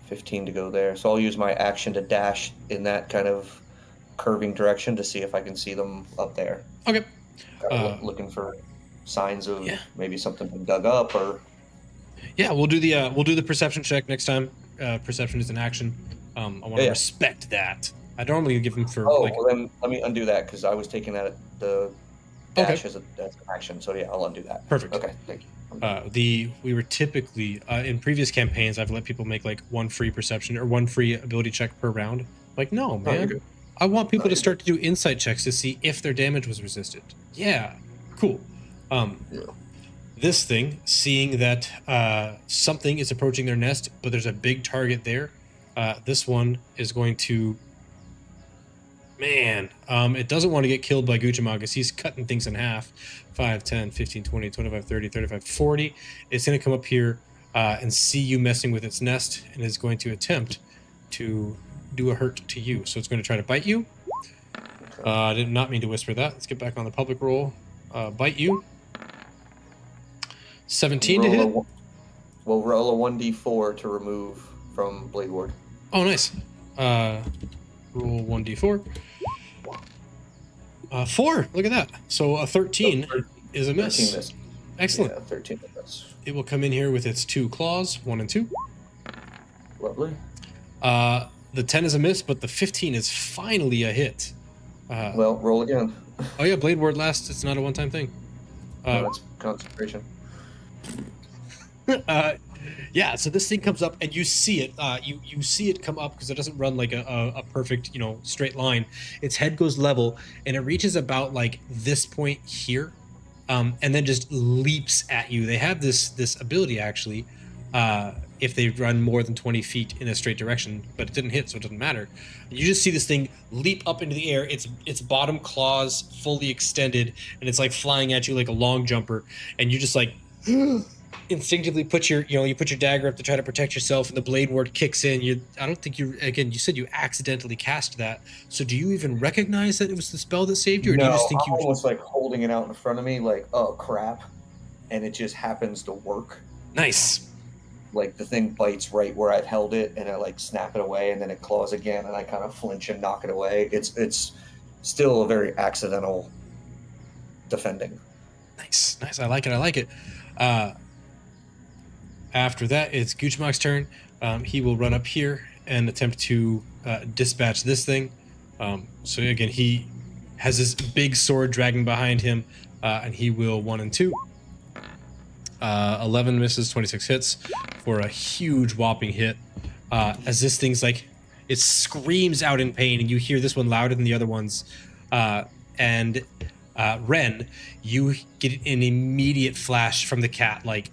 15 to go there. So I'll use my action to dash in that kind of curving direction to see if I can see them up there. Okay. Looking for signs of Yeah. maybe something been dug up or. Yeah, we'll do the perception check next time. Perception is an action. I want to respect that. I normally give them for. Well, then let me undo that because I was taking that the dash as an action. So yeah, I'll undo that. Perfect. Okay, thank you. We were typically in previous campaigns, I've let people make like one free perception or one free ability check per round. Like, no, you're man. good. I want people to start to do insight checks to see if their damage was resisted. Yeah, cool. This thing, seeing that something is approaching their nest, but there's a big target there. This one is going to. Man, it doesn't want to get killed by Guchamagas. He's cutting things in half. 5, 10, 15, 20, 25, 30, 35, 40. It's going to come up here and see you messing with its nest and is going to attempt to do a hurt to you. So it's going to try to bite you. I did not mean to whisper that. Let's get back on the public roll. Bite you. 17 to hit. We'll roll a 1d4 to remove from Blade Ward. Oh, nice. Roll 1d4. 4. Look at that. So a 13 is a miss. 13 miss. Excellent. Yeah, 13 miss. It will come in here with its 2 claws, 1 and 2. Lovely. The 10 is a miss, but the 15 is finally a hit. Well, roll again. Oh yeah, Blade Ward lasts. It's not a one-time thing. That's concentration. Yeah, so this thing comes up and you see it. You see it come up because it doesn't run like a perfect, straight line. Its head goes level and it reaches about like this point here, and then just leaps at you. They have this ability actually, if they run more than 20 feet in a straight direction, but it didn't hit, so it doesn't matter. You just see this thing leap up into the air. Its bottom claws fully extended, and it's like flying at you like a long jumper, and you just like. instinctively put your dagger up to try to protect yourself, and the blade ward kicks in. I don't think you said you accidentally cast that. So do you even recognize that it was the spell that saved you, or do you just think I'm almost like holding it out in front of me, like, oh crap, and it just happens to work. Nice. Like the thing bites right where I've held it, and I like snap it away, and then it claws again, and I kind of flinch and knock it away. It's still a very accidental defending. Nice. I like it. After that, it's Guchmak's turn. He will run up here and attempt to dispatch this thing. So again, he has this big sword dragging behind him, and he will 1 and 2. 11 misses, 26 hits for a huge whopping hit. As this thing's like, it screams out in pain, and you hear this one louder than the other ones. And Ren, you get an immediate flash from the cat, like,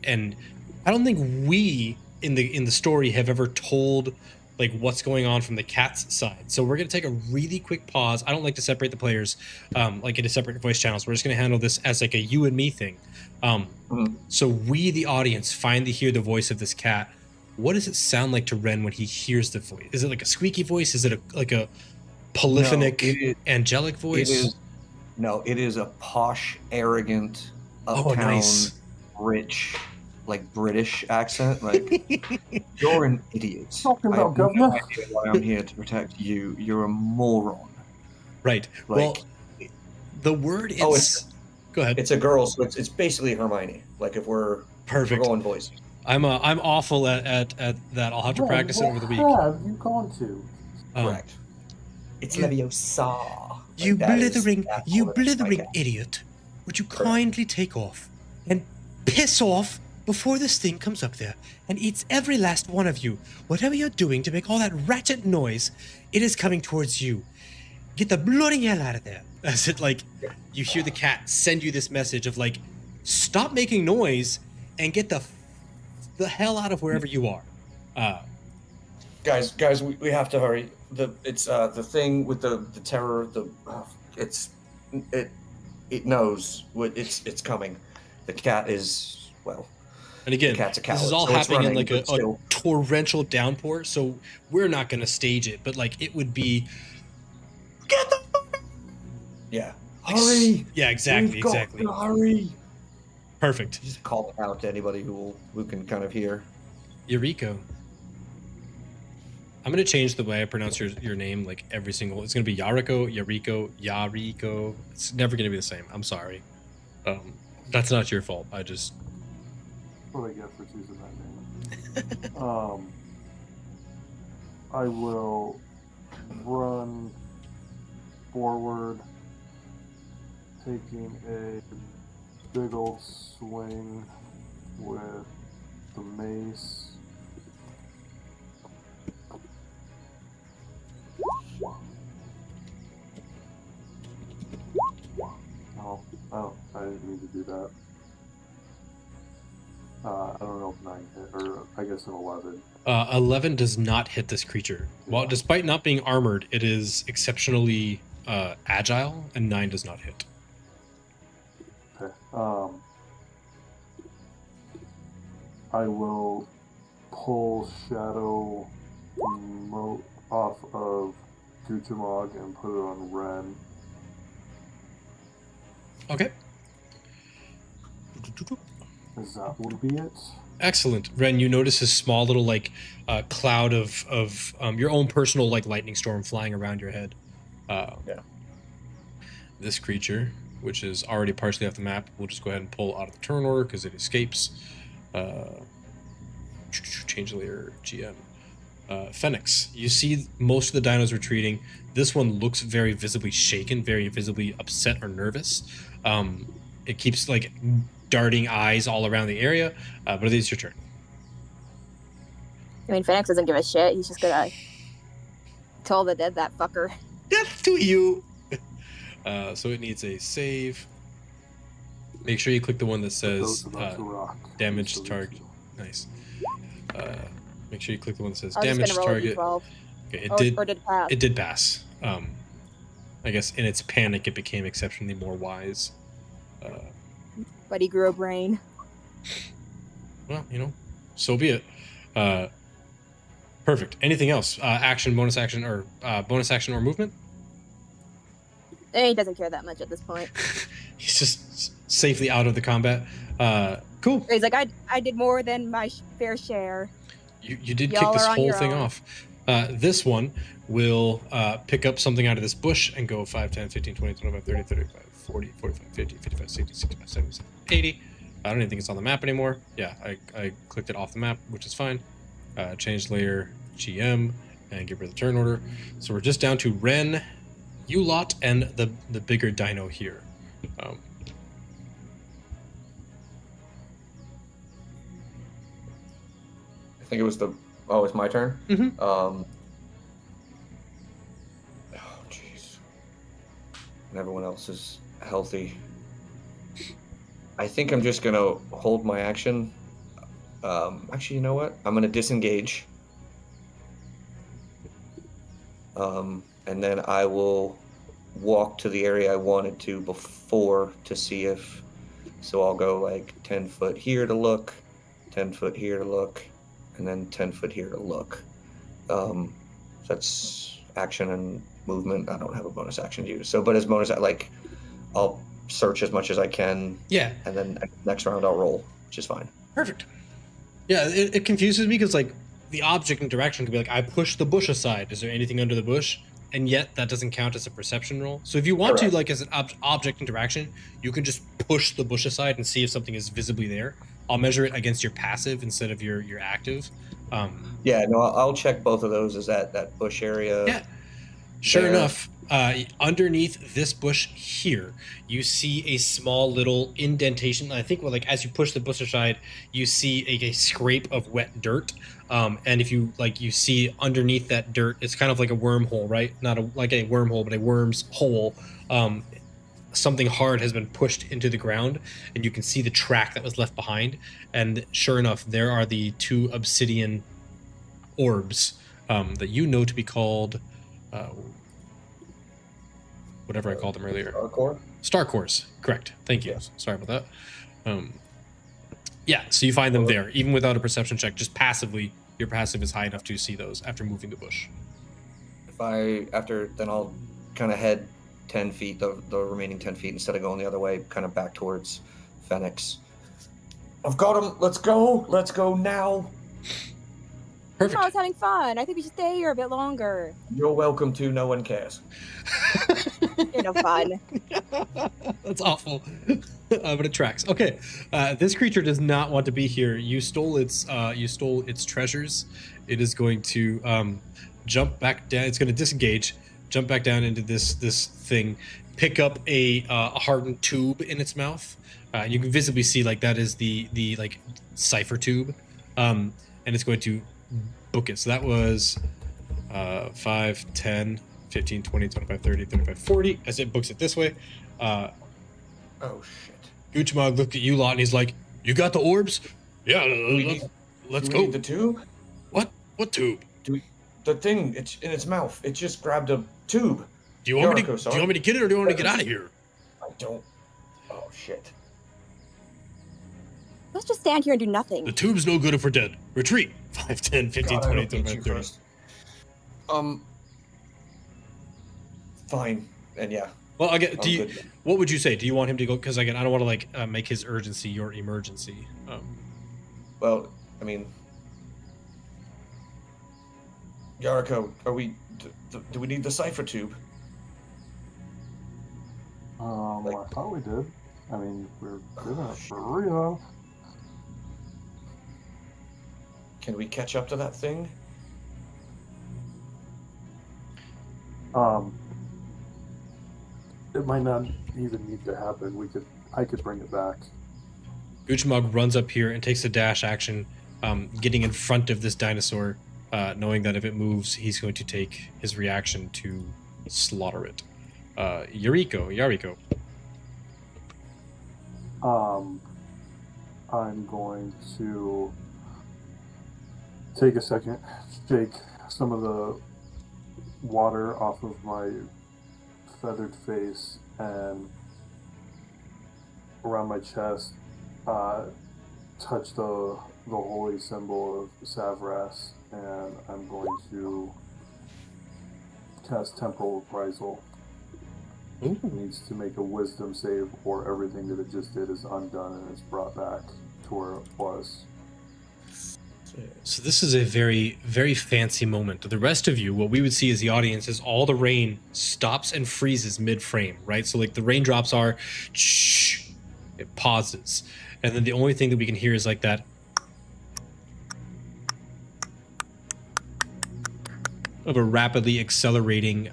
and I don't think we in the story have ever told like what's going on from the cat's side. So we're gonna take a really quick pause. I don't like to separate the players like into separate voice channels. We're just gonna handle this as like a you and me thing. So we, the audience, finally hear the voice of this cat. What does it sound like to Ren when he hears the voice? Is it like a squeaky voice? Is it like a polyphonic, angelic voice? It is a posh, arrogant, uptown, rich, like British accent. Like, you're an idiot. Talking about governor. No idea why I'm here to protect you. You're a moron. Right. Like, well, the word is. Go ahead. It's a girl, so it's basically Hermione. Like if we're going voice. I'm awful at that. I'll have to practice it over the week. Have you gone to? Correct. It's Leviosa. You blithering idiot! Would you kindly take off and piss off before this thing comes up there and eats every last one of you? Whatever you're doing to make all that ratchet noise, it is coming towards you. Get the bloody hell out of there. As it like, you hear the cat send you this message of like, stop making noise and get the hell out of wherever you are. Guys, we have to hurry. It's the thing with the terror. It knows what it's coming. The cat is And again, the cat's a coward, this is all so it's happening running, in like a torrential downpour. So we're not going to stage it, but like it would be. Get the fuck. Yeah. Hurry! Yeah, exactly. Hurry! Perfect. Just call it out to anybody who can kind of hear. Eureka. I'm going to change the way I pronounce your name, like every single. It's going to be Yariko, Yariko. It's never going to be the same. I'm sorry. That's not your fault. I just. What I get for choosing that name. I will run forward, taking a big old swing with the mace. Oh, I didn't mean to do that. I don't know if 9 hit, or I guess an 11. 11 does not hit this creature. Well, despite not being armored, it is exceptionally agile, and 9 does not hit. Okay. I will pull Shadow Mote off of Guchamog and put it on Ren. Okay. That will be it. Excellent. Ren, you notice a small little like cloud of your own personal like lightning storm flying around your head. This creature, which is already partially off the map, we'll just go ahead and pull out of the turn order because it escapes. Change layer GM. Phoenix, you see most of the dinos retreating. This one looks very visibly shaken, very visibly upset or nervous. It keeps like darting eyes all around the area, but it is your turn. I mean, Phoenix doesn't give a shit. He's just gonna tell the dead that fucker. Death to you! So it needs a save. Make sure you click the one that says damage to target. Nice. Make sure you click the one that says damage to target. Okay, it did pass. I guess in its panic, it became exceptionally more wise. But he grew a brain. Well, so be it. Perfect. Anything else? Action, bonus action, or movement? He doesn't care that much at this point. He's just safely out of the combat. Cool. He's like, I did more than my fair share. You did Y'all kick this are on whole your thing own. off. This one will pick up something out of this bush and go 5, 10, 15, 20, 25, 30, 35, 40, 45, 50, 55, 60, 65, 70, 80. I don't even think it's on the map anymore. Yeah, I clicked it off the map, which is fine. Change layer GM and get rid of the turn order. So we're just down to Ren, you lot, and the bigger dino here. I think it was it's my turn? Mm-hmm. Oh, jeez. And everyone else is healthy. I think I'm just going to hold my action. Actually, you know what? I'm going to disengage. And then I will walk to the area I wanted to before to see if... So I'll go like 10 foot here to look, 10 foot here to look, and then 10 foot here to look. That's action and movement. I don't have a bonus action to use. So, but as bonus, I'll search as much as I can. Yeah. And then next round I'll roll, which is fine. Perfect. Yeah, it confuses me because the object interaction could be I push the bush aside. Is there anything under the bush? And yet that doesn't count as a perception roll. So if you want to, as an object interaction, you can just push the bush aside and see if something is visibly there. I'll measure it against your passive instead of your active. Yeah, no, I'll check both of those. Is that bush area? Yeah. Sure enough, underneath this bush here, you see a small little indentation. I think as you push the bush aside, you see a scrape of wet dirt. And if you you see underneath that dirt, it's kind of like a wormhole, right? Not like a wormhole, but a worm's hole. Something hard has been pushed into the ground, and you can see the track that was left behind. And sure enough, there are the 2 obsidian orbs that you know to be called whatever I called them earlier. Star core? Star cores, correct. Thank you. Yeah. Sorry about that. Yeah, so you find them there, even without a perception check, just passively. Your passive is high enough to see those after moving the bush. Then I'll kind of head 10 feet, the remaining 10 feet, instead of going the other way, kind of back towards Phoenix. I've got him. Let's go now. Perfect. I was having fun. I think we should stay here a bit longer. You're welcome to. No one cares. You're no fun. That's awful. But it tracks. Okay. This creature does not want to be here. You stole its treasures. It is going to jump back down. It's going to disengage, jump back down into this thing, pick up a hardened tube in its mouth. You can visibly see that is the cipher tube. And it's going to book it. So that was 5, 10, 15, 20, 25, 30, 35, 40 as it books it this way. Oh shit. Guchmog looked at you lot and he's like, "You got the orbs? Yeah, let's Do go." we need the tube? What tube? The thing, it's in its mouth. It just grabbed a tube. Do you want me to get it, or do you want me to get out of here? I don't. Oh shit. Let's just stand here and do nothing. The tube's no good if we're dead. Retreat. 5, 10, 15, God, 20, I hope 25, you 30. first. Fine. And yeah. Well, again, Good. what would you say? Do you want him to go? Because again, I don't want to make his urgency your emergency. Well, I mean, Yariko, do we need the cipher tube? I thought we did. I mean, we're doing it for real. Can we catch up to that thing? It might not even need to happen. I could bring it back. Guchmog runs up here and takes a dash action, getting in front of this dinosaur, knowing that if it moves, he's going to take his reaction to slaughter it. Yariko. I'm going to take a second, shake some of the water off of my feathered face and around my chest, touch the holy symbol of Savras, and I'm going to cast Temporal Reprisal. Ooh. It needs to make a wisdom save, or everything that it just did is undone and it's brought back to where it was. So this is a very, very fancy moment. The rest of you, what we would see as the audience is all the rain stops and freezes mid-frame, right? So like the raindrops are, shh, it pauses. And then the only thing that we can hear is like that of a rapidly accelerating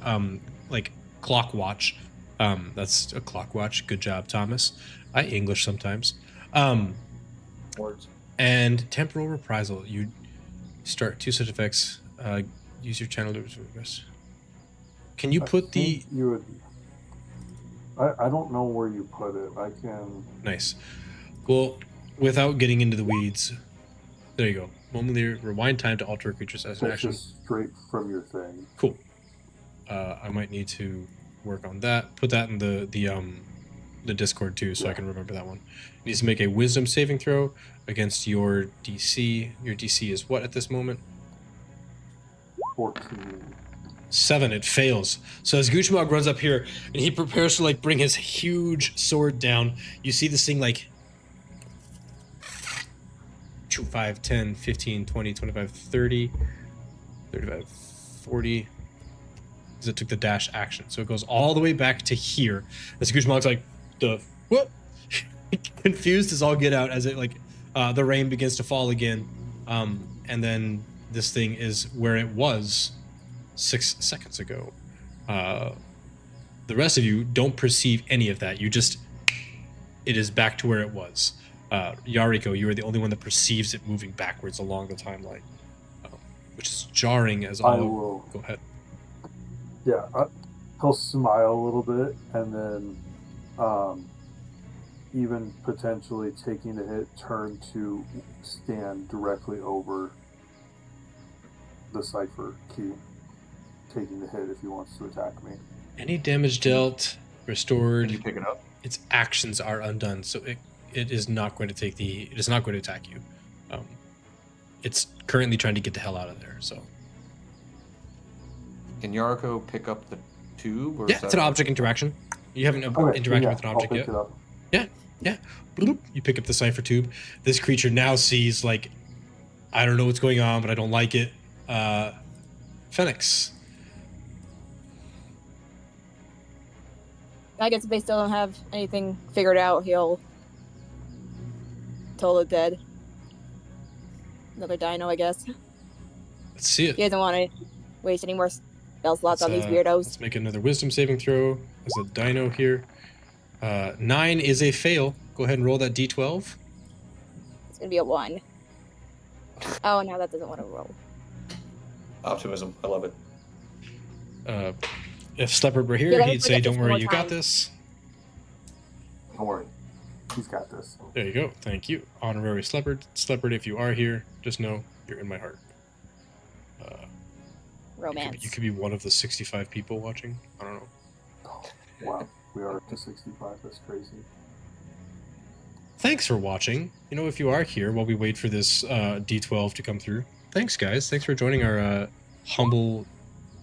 like clock watch. That's a clock watch. Good job, Thomas. I English sometimes. Words. And temporal reprisal. You start 2 such effects. Use your channel to reverse. Can you put the... You would... I don't know where you put it. I can... Nice. Well, without getting into the weeds, there you go. Momently rewind time to alter a creature's as an That's action. just straight from your thing. Cool. I might need to work on that. Put that in the Discord too, so I can remember that one. It needs to make a Wisdom saving throw against your DC. Your DC is what at this moment? 14. 7. It fails. So as Guchmog runs up here and he prepares to like bring his huge sword down, you see this thing like 2, 5, 10, 15, 20, 25, 30, 35, 40. Because it took the dash action. So it goes all the way back to here. As Guchmog's like, what? Confused as all get out as it like the rain begins to fall again. And then this thing is where it was 6 seconds ago. The rest of you don't perceive any of that. You just, it is back to where it was. Yariko, you are the only one that perceives it moving backwards along the timeline, which is jarring as all. I will. Go ahead. Yeah, he'll smile a little bit, and then even potentially taking the hit, turn to stand directly over the cipher key, taking the hit if he wants to attack me. Any damage dealt, restored. Can you pick it up? Its actions are undone, so it is not going to take the. It is not going to attack you. It's currently trying to get the hell out of there. So. Can Yariko pick up the tube? Or Yeah, it's an object interaction. You haven't interacted with an object yet. Yeah. Bloop. You pick up the cipher tube. This creature now sees, like, I don't know what's going on, but I don't like it. Phoenix. I guess if they still don't have anything figured out, he'll toll the dead. Another dino, I guess. Let's see it. He doesn't want to waste any more spell slots on these weirdos. Let's make another wisdom saving throw. There's a dino here. 9 is a fail. Go ahead and roll that d12. It's gonna be a 1. Oh, no, that doesn't want to roll. Optimism. I love it. If Sleppard were here, Yeah, he'd say, let's don't look at worry, this you one more got time. this. Don't worry, he's got this. There you go. Thank you. Honorary Sleppard. Sleppard, if you are here, just know you're in my heart. Romance. You could be one of the 65 people watching. I don't know. Oh, wow, we are up to 65. That's crazy. Thanks for watching. You know, if you are here while we wait for this D12 to come through, thanks, guys. Thanks for joining our humble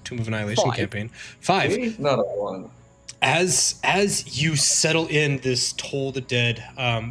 Tomb of Annihilation 5. campaign. 5. See? Not a 1. As you settle in this Toll the Dead,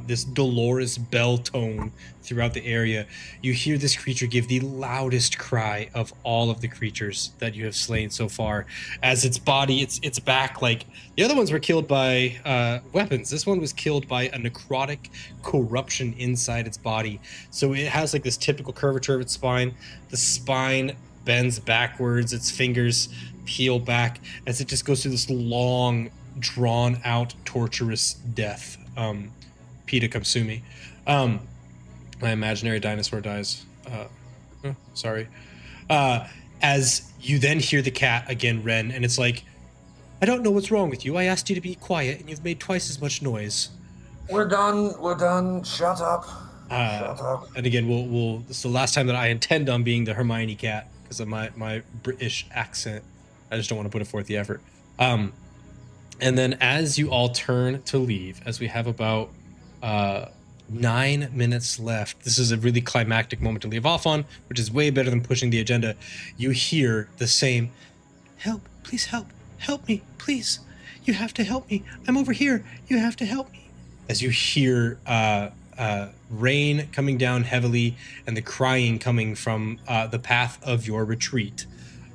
this dolorous bell tone throughout the area, you hear this creature give the loudest cry of all of the creatures that you have slain so far. As its body, its back, like the other ones were killed by weapons. This one was killed by a necrotic corruption inside its body. So it has like this typical curvature of its spine. The spine bends backwards, its fingers peel back as it just goes through this long, drawn out, torturous death. Peta Kamsumi. My imaginary dinosaur dies. Sorry. As you then hear the cat again, Ren, and it's like, I don't know what's wrong with you. I asked you to be quiet, and you've made twice as much noise. We're done. Shut up. Shut up. And again, we'll. This is the last time that I intend on being the Hermione cat because of my British accent. I just don't want to put it forth the effort. And then as you all turn to leave, as we have about 9 minutes left. This is a really climactic moment to leave off on, which is way better than pushing the agenda. You hear the same, help, please help me, please. You have to help me. I'm over here. You have to help me. As you hear rain coming down heavily and the crying coming from the path of your retreat.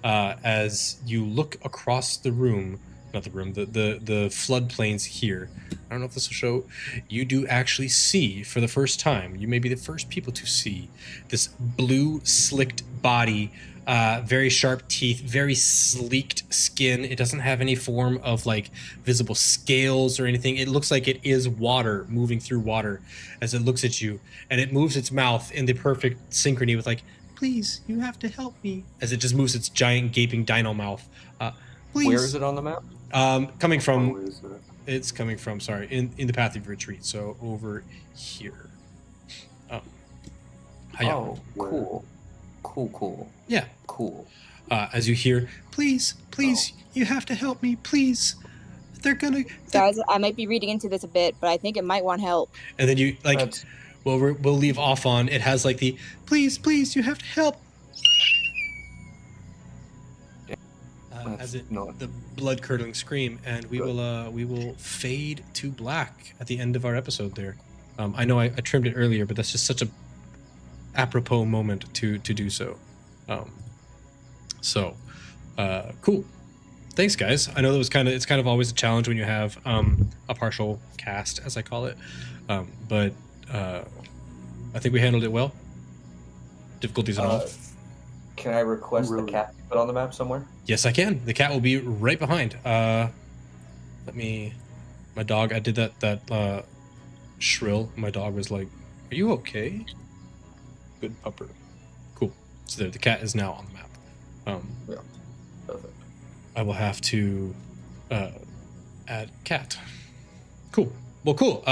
As you look across the room, not the room, the floodplains here. I don't know if this will show. You do actually see for the first time, you may be the first people to see this blue slicked body, very sharp teeth, very sleeked skin. It doesn't have any form of like visible scales or anything. It looks like it is water moving through water as it looks at you, and it moves its mouth in the perfect synchrony with like, please, you have to help me, as it just moves its giant gaping dino mouth. Please. Where is it on the map? Coming from, Where is it? it's coming from, sorry, in the path of retreat. So over here. Hiya. Oh, cool. Cool. Yeah. Cool. As you hear, please, you have to help me, please. They're gonna. Guys, I might be reading into this a bit, but I think it might want help. And then you like, we'll leave off on. It has like the please, you have to help. As it the blood curdling scream, and we will fade to black at the end of our episode there. I know I trimmed it earlier, but that's just such a apropos moment to do so. Cool. Thanks, guys. I know that it's kind of always a challenge when you have a partial cast, as I call it, but I think we handled it well. Difficulties and all. Can I request the cat be put on the map somewhere? Yes, I can. The cat will be right behind. My dog. I did that shrill. My dog was like, "Are you okay?" Good pupper. Cool. So there, the cat is now on the map. Yeah. Perfect. I will have to add cat. Cool. Well, cool.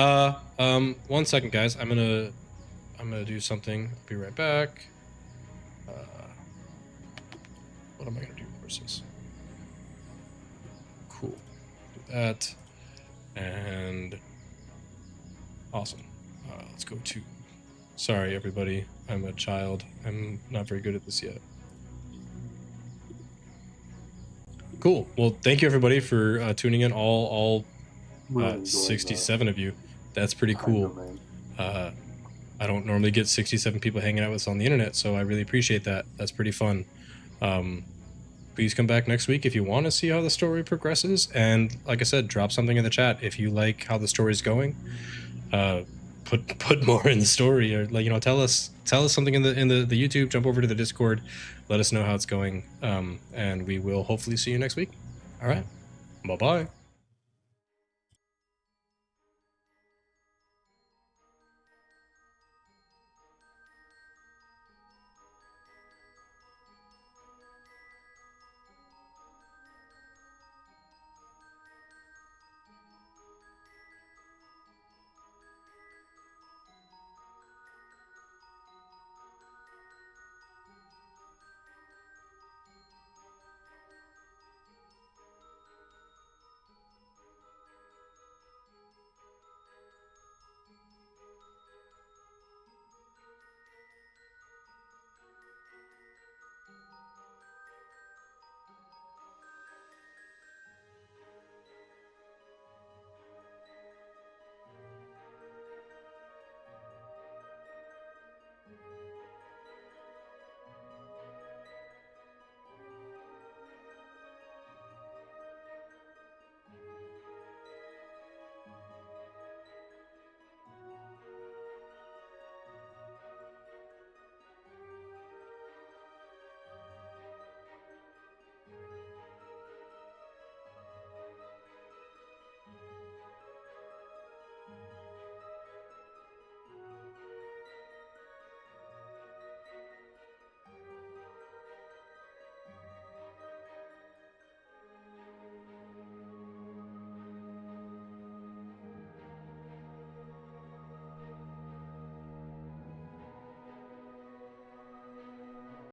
1 second, guys. I'm gonna do something. I'll be right back. What am I gonna do versus? Cool. Do that. And awesome. Let's go to. Sorry, everybody. I'm a child. I'm not very good at this yet. Cool. Well, thank you everybody for tuning in. All Really 67 of you. That's pretty cool. I don't normally get 67 people hanging out with us on the internet, so I really appreciate that. That's pretty fun. Please come back next week if you want to see how the story progresses, and like I said, drop something in the chat if you like how the story's going. Put more in the story, or like, tell us something in the YouTube. Jump over to the Discord, let us know how it's going, and we will hopefully see you next week. All right, bye.